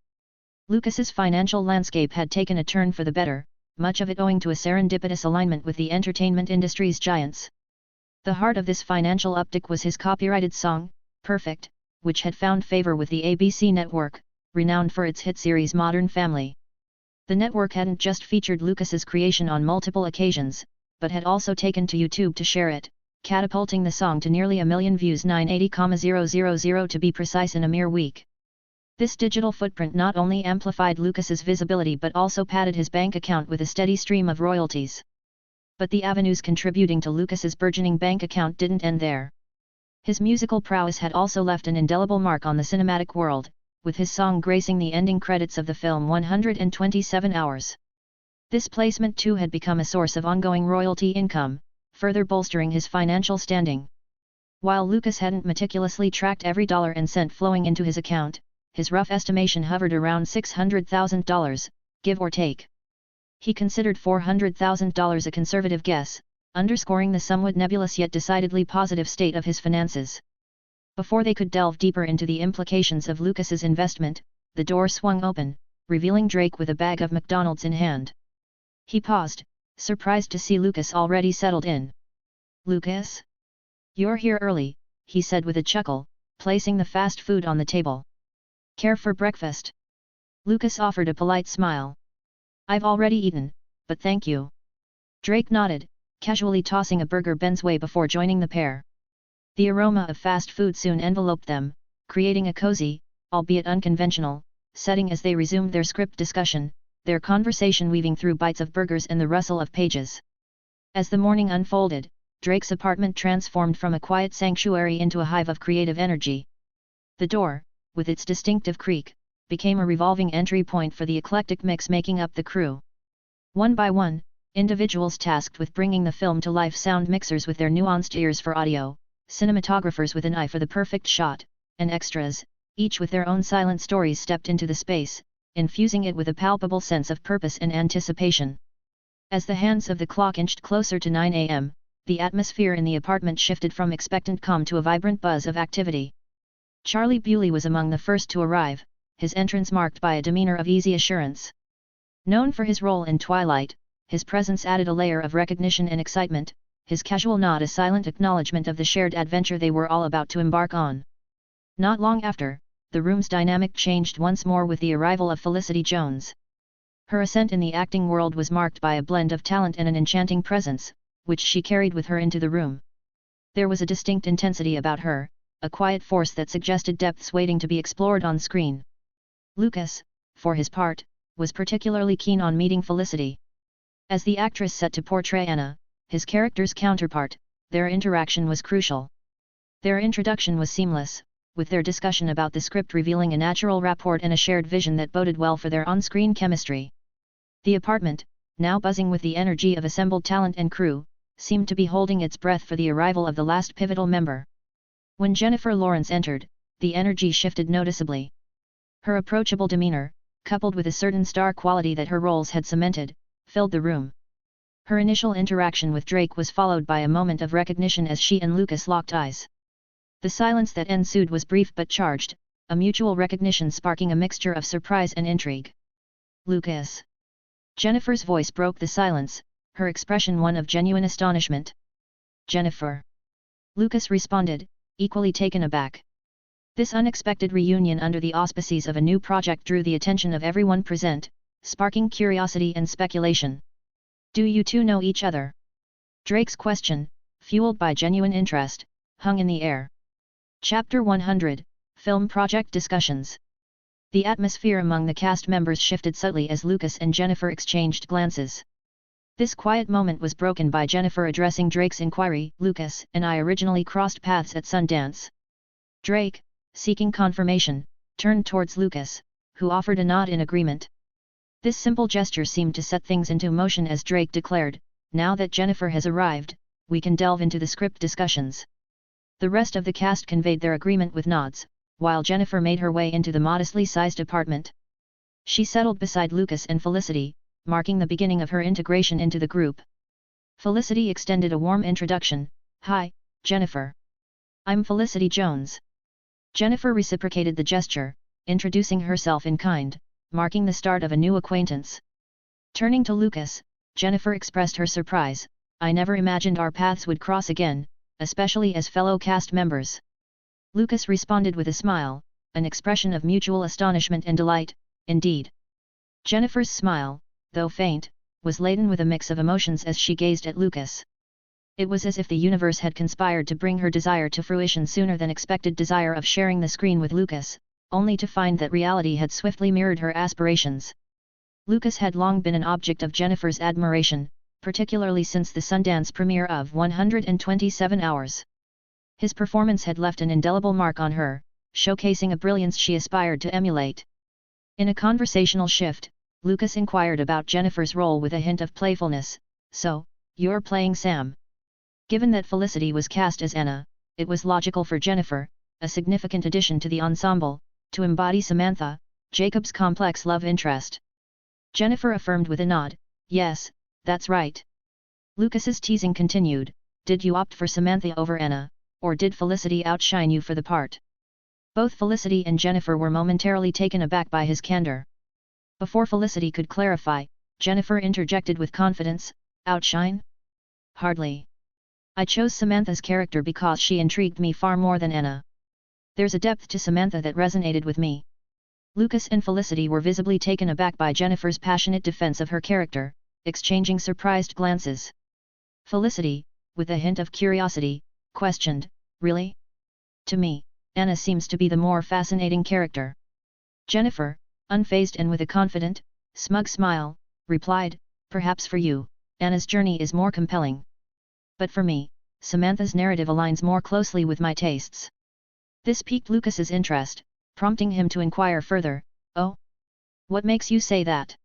Lucas's financial landscape had taken a turn for the better, much of it owing to a serendipitous alignment with the entertainment industry's giants. The heart of this financial uptick was his copyrighted song, Perfect, which had found favor with the ABC network, renowned for its hit series Modern Family. The network hadn't just featured Lucas's creation on multiple occasions, but had also taken to YouTube to share it, catapulting the song to nearly 1 million views, 980,000 to be precise, in a mere week. This digital footprint not only amplified Lucas's visibility but also padded his bank account with a steady stream of royalties. But the avenues contributing to Lucas's burgeoning bank account didn't end there. His musical prowess had also left an indelible mark on the cinematic world, with his song gracing the ending credits of the film 127 Hours. This placement too had become a source of ongoing royalty income, further bolstering his financial standing. While Lucas hadn't meticulously tracked every dollar and cent flowing into his account, his rough estimation hovered around $600,000, give or take. He considered $400,000 a conservative guess, underscoring the somewhat nebulous yet decidedly positive state of his finances. Before they could delve deeper into the implications of Lucas's investment, the door swung open, revealing Drake with a bag of McDonald's in hand. He paused, surprised to see Lucas already settled in. "Lucas? You're here early," he said with a chuckle, placing the fast food on the table. "Care for breakfast?" Lucas offered a polite smile. "I've already eaten, but thank you." Drake nodded, casually tossing a burger Ben's way before joining the pair. The aroma of fast food soon enveloped them, creating a cozy, albeit unconventional, setting as they resumed their script discussion, their conversation weaving through bites of burgers and the rustle of pages. As the morning unfolded, Drake's apartment transformed from a quiet sanctuary into a hive of creative energy. The door, with its distinctive creak, became a revolving entry point for the eclectic mix making up the crew. One by one, individuals tasked with bringing the film to life: sound mixers with their nuanced ears for audio, cinematographers with an eye for the perfect shot, and extras, each with their own silent stories, stepped into the space, infusing it with a palpable sense of purpose and anticipation. As the hands of the clock inched closer to 9 a.m., the atmosphere in the apartment shifted from expectant calm to a vibrant buzz of activity. Charlie Bewley was among the first to arrive, his entrance marked by a demeanor of easy assurance. Known for his role in Twilight, his presence added a layer of recognition and excitement, his casual nod a silent acknowledgement of the shared adventure they were all about to embark on. Not long after, the room's dynamic changed once more with the arrival of Felicity Jones. Her ascent in the acting world was marked by a blend of talent and an enchanting presence, which she carried with her into the room. There was a distinct intensity about her, a quiet force that suggested depths waiting to be explored on screen. Lucas, for his part, was particularly keen on meeting Felicity. As the actress set to portray Anna, his character's counterpart, their interaction was crucial. Their introduction was seamless, with their discussion about the script revealing a natural rapport and a shared vision that boded well for their on-screen chemistry. The apartment, now buzzing with the energy of assembled talent and crew, seemed to be holding its breath for the arrival of the last pivotal member. When Jennifer Lawrence entered, the energy shifted noticeably. Her approachable demeanor, coupled with a certain star quality that her roles had cemented, filled the room. Her initial interaction with Drake was followed by a moment of recognition as she and Lucas locked eyes. The silence that ensued was brief but charged, a mutual recognition sparking a mixture of surprise and intrigue. Lucas. Jennifer's voice broke the silence, her expression one of genuine astonishment. Jennifer. Lucas responded, equally taken aback. This unexpected reunion under the auspices of a new project drew the attention of everyone present, sparking curiosity and speculation. Do you two know each other? Drake's question, fueled by genuine interest, hung in the air. Chapter 100, Film Project Discussions. The atmosphere among the cast members shifted subtly as Lucas and Jennifer exchanged glances. This quiet moment was broken by Jennifer addressing Drake's inquiry. Lucas and I originally crossed paths at Sundance. Drake, seeking confirmation, turned towards Lucas, who offered a nod in agreement. This simple gesture seemed to set things into motion as Drake declared, "Now that Jennifer has arrived, we can delve into the script discussions." The rest of the cast conveyed their agreement with nods, while Jennifer made her way into the modestly sized apartment. She settled beside Lucas and Felicity, marking the beginning of her integration into the group. Felicity extended a warm introduction. "Hi, Jennifer. I'm Felicity Jones." Jennifer reciprocated the gesture, introducing herself in kind, marking the start of a new acquaintance. Turning to Lucas, Jennifer expressed her surprise. "I never imagined our paths would cross again, especially as fellow cast members." Lucas responded with a smile, an expression of mutual astonishment and delight. "Indeed." Jennifer's smile, though faint, was laden with a mix of emotions as she gazed at Lucas. It was as if the universe had conspired to bring her desire to fruition sooner than expected desire of sharing the screen with Lucas, only to find that reality had swiftly mirrored her aspirations. Lucas had long been an object of Jennifer's admiration, particularly since the Sundance premiere of 127 Hours. His performance had left an indelible mark on her, showcasing a brilliance she aspired to emulate. In a conversational shift, Lucas inquired about Jennifer's role with a hint of playfulness. "So, you're playing Sam?" Given that Felicity was cast as Anna, it was logical for Jennifer, a significant addition to the ensemble, to embody Samantha, Jacob's complex love interest. Jennifer affirmed with a nod, "Yes, that's right." Lucas's teasing continued, "Did you opt for Samantha over Anna, or did Felicity outshine you for the part?" Both Felicity and Jennifer were momentarily taken aback by his candor. Before Felicity could clarify, Jennifer interjected with confidence, "Outshine? Hardly. I chose Samantha's character because she intrigued me far more than Anna. There's a depth to Samantha that resonated with me." Lucas and Felicity were visibly taken aback by Jennifer's passionate defense of her character, exchanging surprised glances. Felicity, with a hint of curiosity, questioned, "Really? To me, Anna seems to be the more fascinating character." Jennifer, unfazed and with a confident, smug smile, replied, "Perhaps for you, Anna's journey is more compelling. But for me, Samantha's narrative aligns more closely with my tastes." This piqued Lucas's interest, prompting him to inquire further, "Oh? What makes you say that?"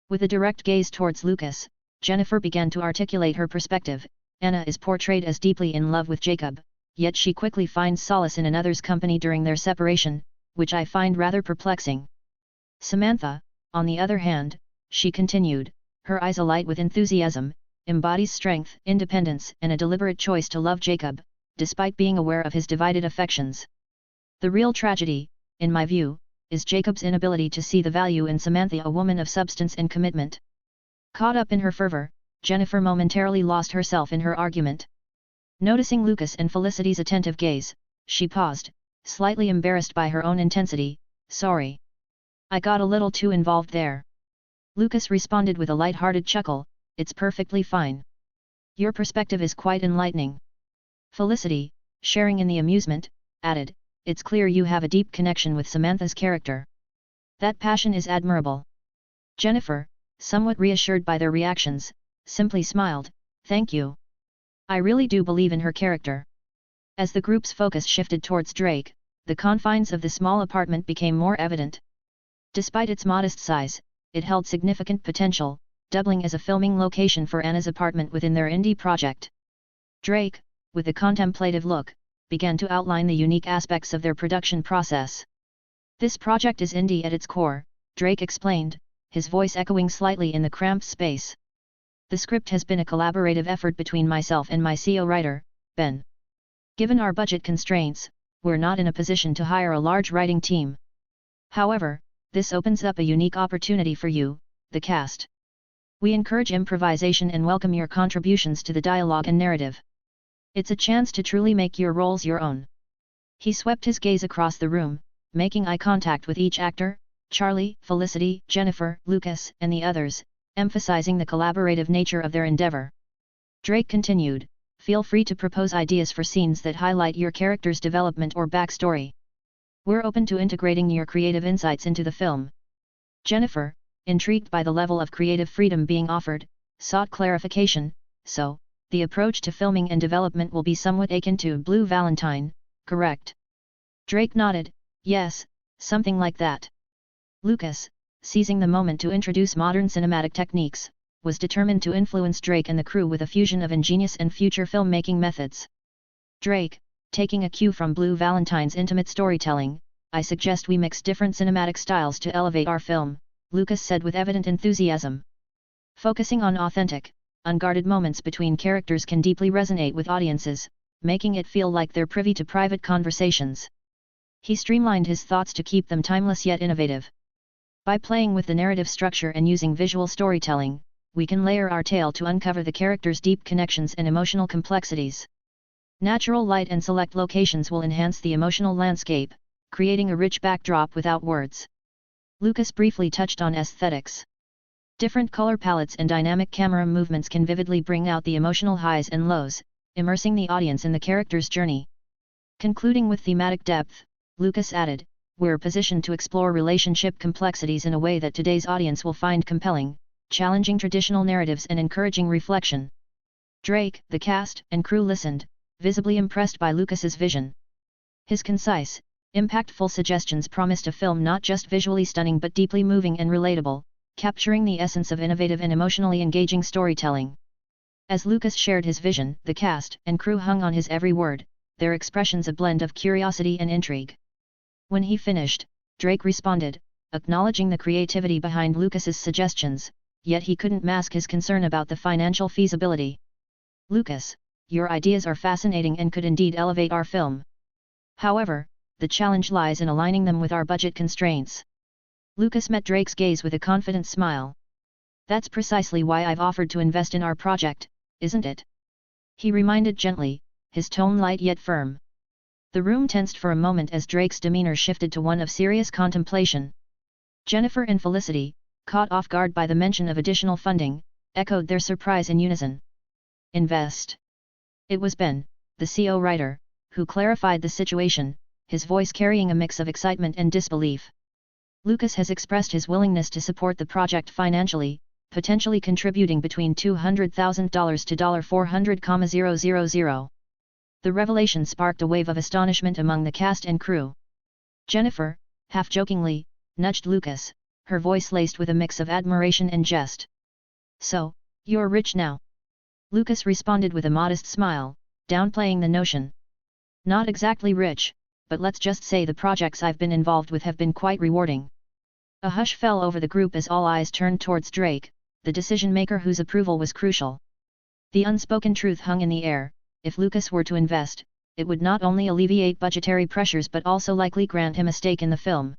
With a direct gaze towards Lucas, Jennifer began to articulate her perspective. "Anna is portrayed as deeply in love with Jacob, yet she quickly finds solace in another's company during their separation, which I find rather perplexing. Samantha, on the other hand," she continued, her eyes alight with enthusiasm, "embodies strength, independence and a deliberate choice to love Jacob, despite being aware of his divided affections. The real tragedy, in my view, is Jacob's inability to see the value in Samantha, a woman of substance and commitment." Caught up in her fervor, Jennifer momentarily lost herself in her argument. Noticing Lucas and Felicity's attentive gaze, she paused, slightly embarrassed by her own intensity. "Sorry. I got a little too involved there." Lucas responded with a light-hearted chuckle, "It's perfectly fine. Your perspective is quite enlightening." Felicity, sharing in the amusement, added, "It's clear you have a deep connection with Samantha's character. That passion is admirable." Jennifer, somewhat reassured by their reactions, simply smiled, "Thank you. I really do believe in her character." As the group's focus shifted towards Drake, the confines of the small apartment became more evident. Despite its modest size, it held significant potential, doubling as a filming location for Anna's apartment within their indie project. Drake, with a contemplative look, began to outline the unique aspects of their production process. "This project is indie at its core, Drake explained, his voice echoing slightly in the cramped space. The script has been a collaborative effort between myself and my CO writer, Ben. Given our budget constraints, we're not in a position to hire a large writing team. However, this opens up a unique opportunity for you, the cast. We encourage improvisation and welcome your contributions to the dialogue and narrative. It's a chance to truly make your roles your own. He swept his gaze across the room, making eye contact with each actor, Charlie, Felicity, Jennifer, Lucas, and the others, emphasizing the collaborative nature of their endeavor. Drake continued, feel free to propose ideas for scenes that highlight your character's development or backstory. We're open to integrating your creative insights into the film. Jennifer, intrigued by the level of creative freedom being offered, sought clarification, so, the approach to filming and development will be somewhat akin to Blue Valentine, correct? Drake nodded, yes, something like that. Lucas, seizing the moment to introduce modern cinematic techniques, was determined to influence Drake and the crew with a fusion of ingenious and future filmmaking methods. Drake, taking a cue from Blue Valentine's intimate storytelling, I suggest we mix different cinematic styles to elevate our film, Lucas said with evident enthusiasm. Focusing on authentic, unguarded moments between characters can deeply resonate with audiences, making it feel like they're privy to private conversations. He streamlined his thoughts to keep them timeless yet innovative. By playing with the narrative structure and using visual storytelling, we can layer our tale to uncover the characters' deep connections and emotional complexities. Natural light and select locations will enhance the emotional landscape, creating a rich backdrop without words. Lucas briefly touched on aesthetics. Different color palettes and dynamic camera movements can vividly bring out the emotional highs and lows, immersing the audience in the character's journey. Concluding with thematic depth, Lucas added, we're positioned to explore relationship complexities in a way that today's audience will find compelling, challenging traditional narratives and encouraging reflection. Drake, the cast, and crew listened, visibly impressed by Lucas's vision. His concise, impactful suggestions promised a film not just visually stunning but deeply moving and relatable, capturing the essence of innovative and emotionally engaging storytelling. As Lucas shared his vision, the cast and crew hung on his every word, their expressions a blend of curiosity and intrigue. When he finished, Drake responded, acknowledging the creativity behind Lucas's suggestions, yet he couldn't mask his concern about the financial feasibility. Lucas, your ideas are fascinating and could indeed elevate our film. However, the challenge lies in aligning them with our budget constraints. Lucas met Drake's gaze with a confident smile. That's precisely why I've offered to invest in our project, isn't it? He reminded gently, his tone light yet firm. The room tensed for a moment as Drake's demeanor shifted to one of serious contemplation. Jennifer and Felicity, caught off guard by the mention of additional funding, echoed their surprise in unison. Invest. It was Ben, the CO writer, who clarified the situation, his voice carrying a mix of excitement and disbelief. Lucas has expressed his willingness to support the project financially, potentially contributing between $200,000 to $400,000. The revelation sparked a wave of astonishment among the cast and crew. Jennifer, half-jokingly, nudged Lucas, her voice laced with a mix of admiration and jest. So, you're rich now? Lucas responded with a modest smile, downplaying the notion. Not exactly rich, but let's just say the projects I've been involved with have been quite rewarding. A hush fell over the group as all eyes turned towards Drake, the decision-maker whose approval was crucial. The unspoken truth hung in the air. If Lucas were to invest, it would not only alleviate budgetary pressures but also likely grant him a stake in the film.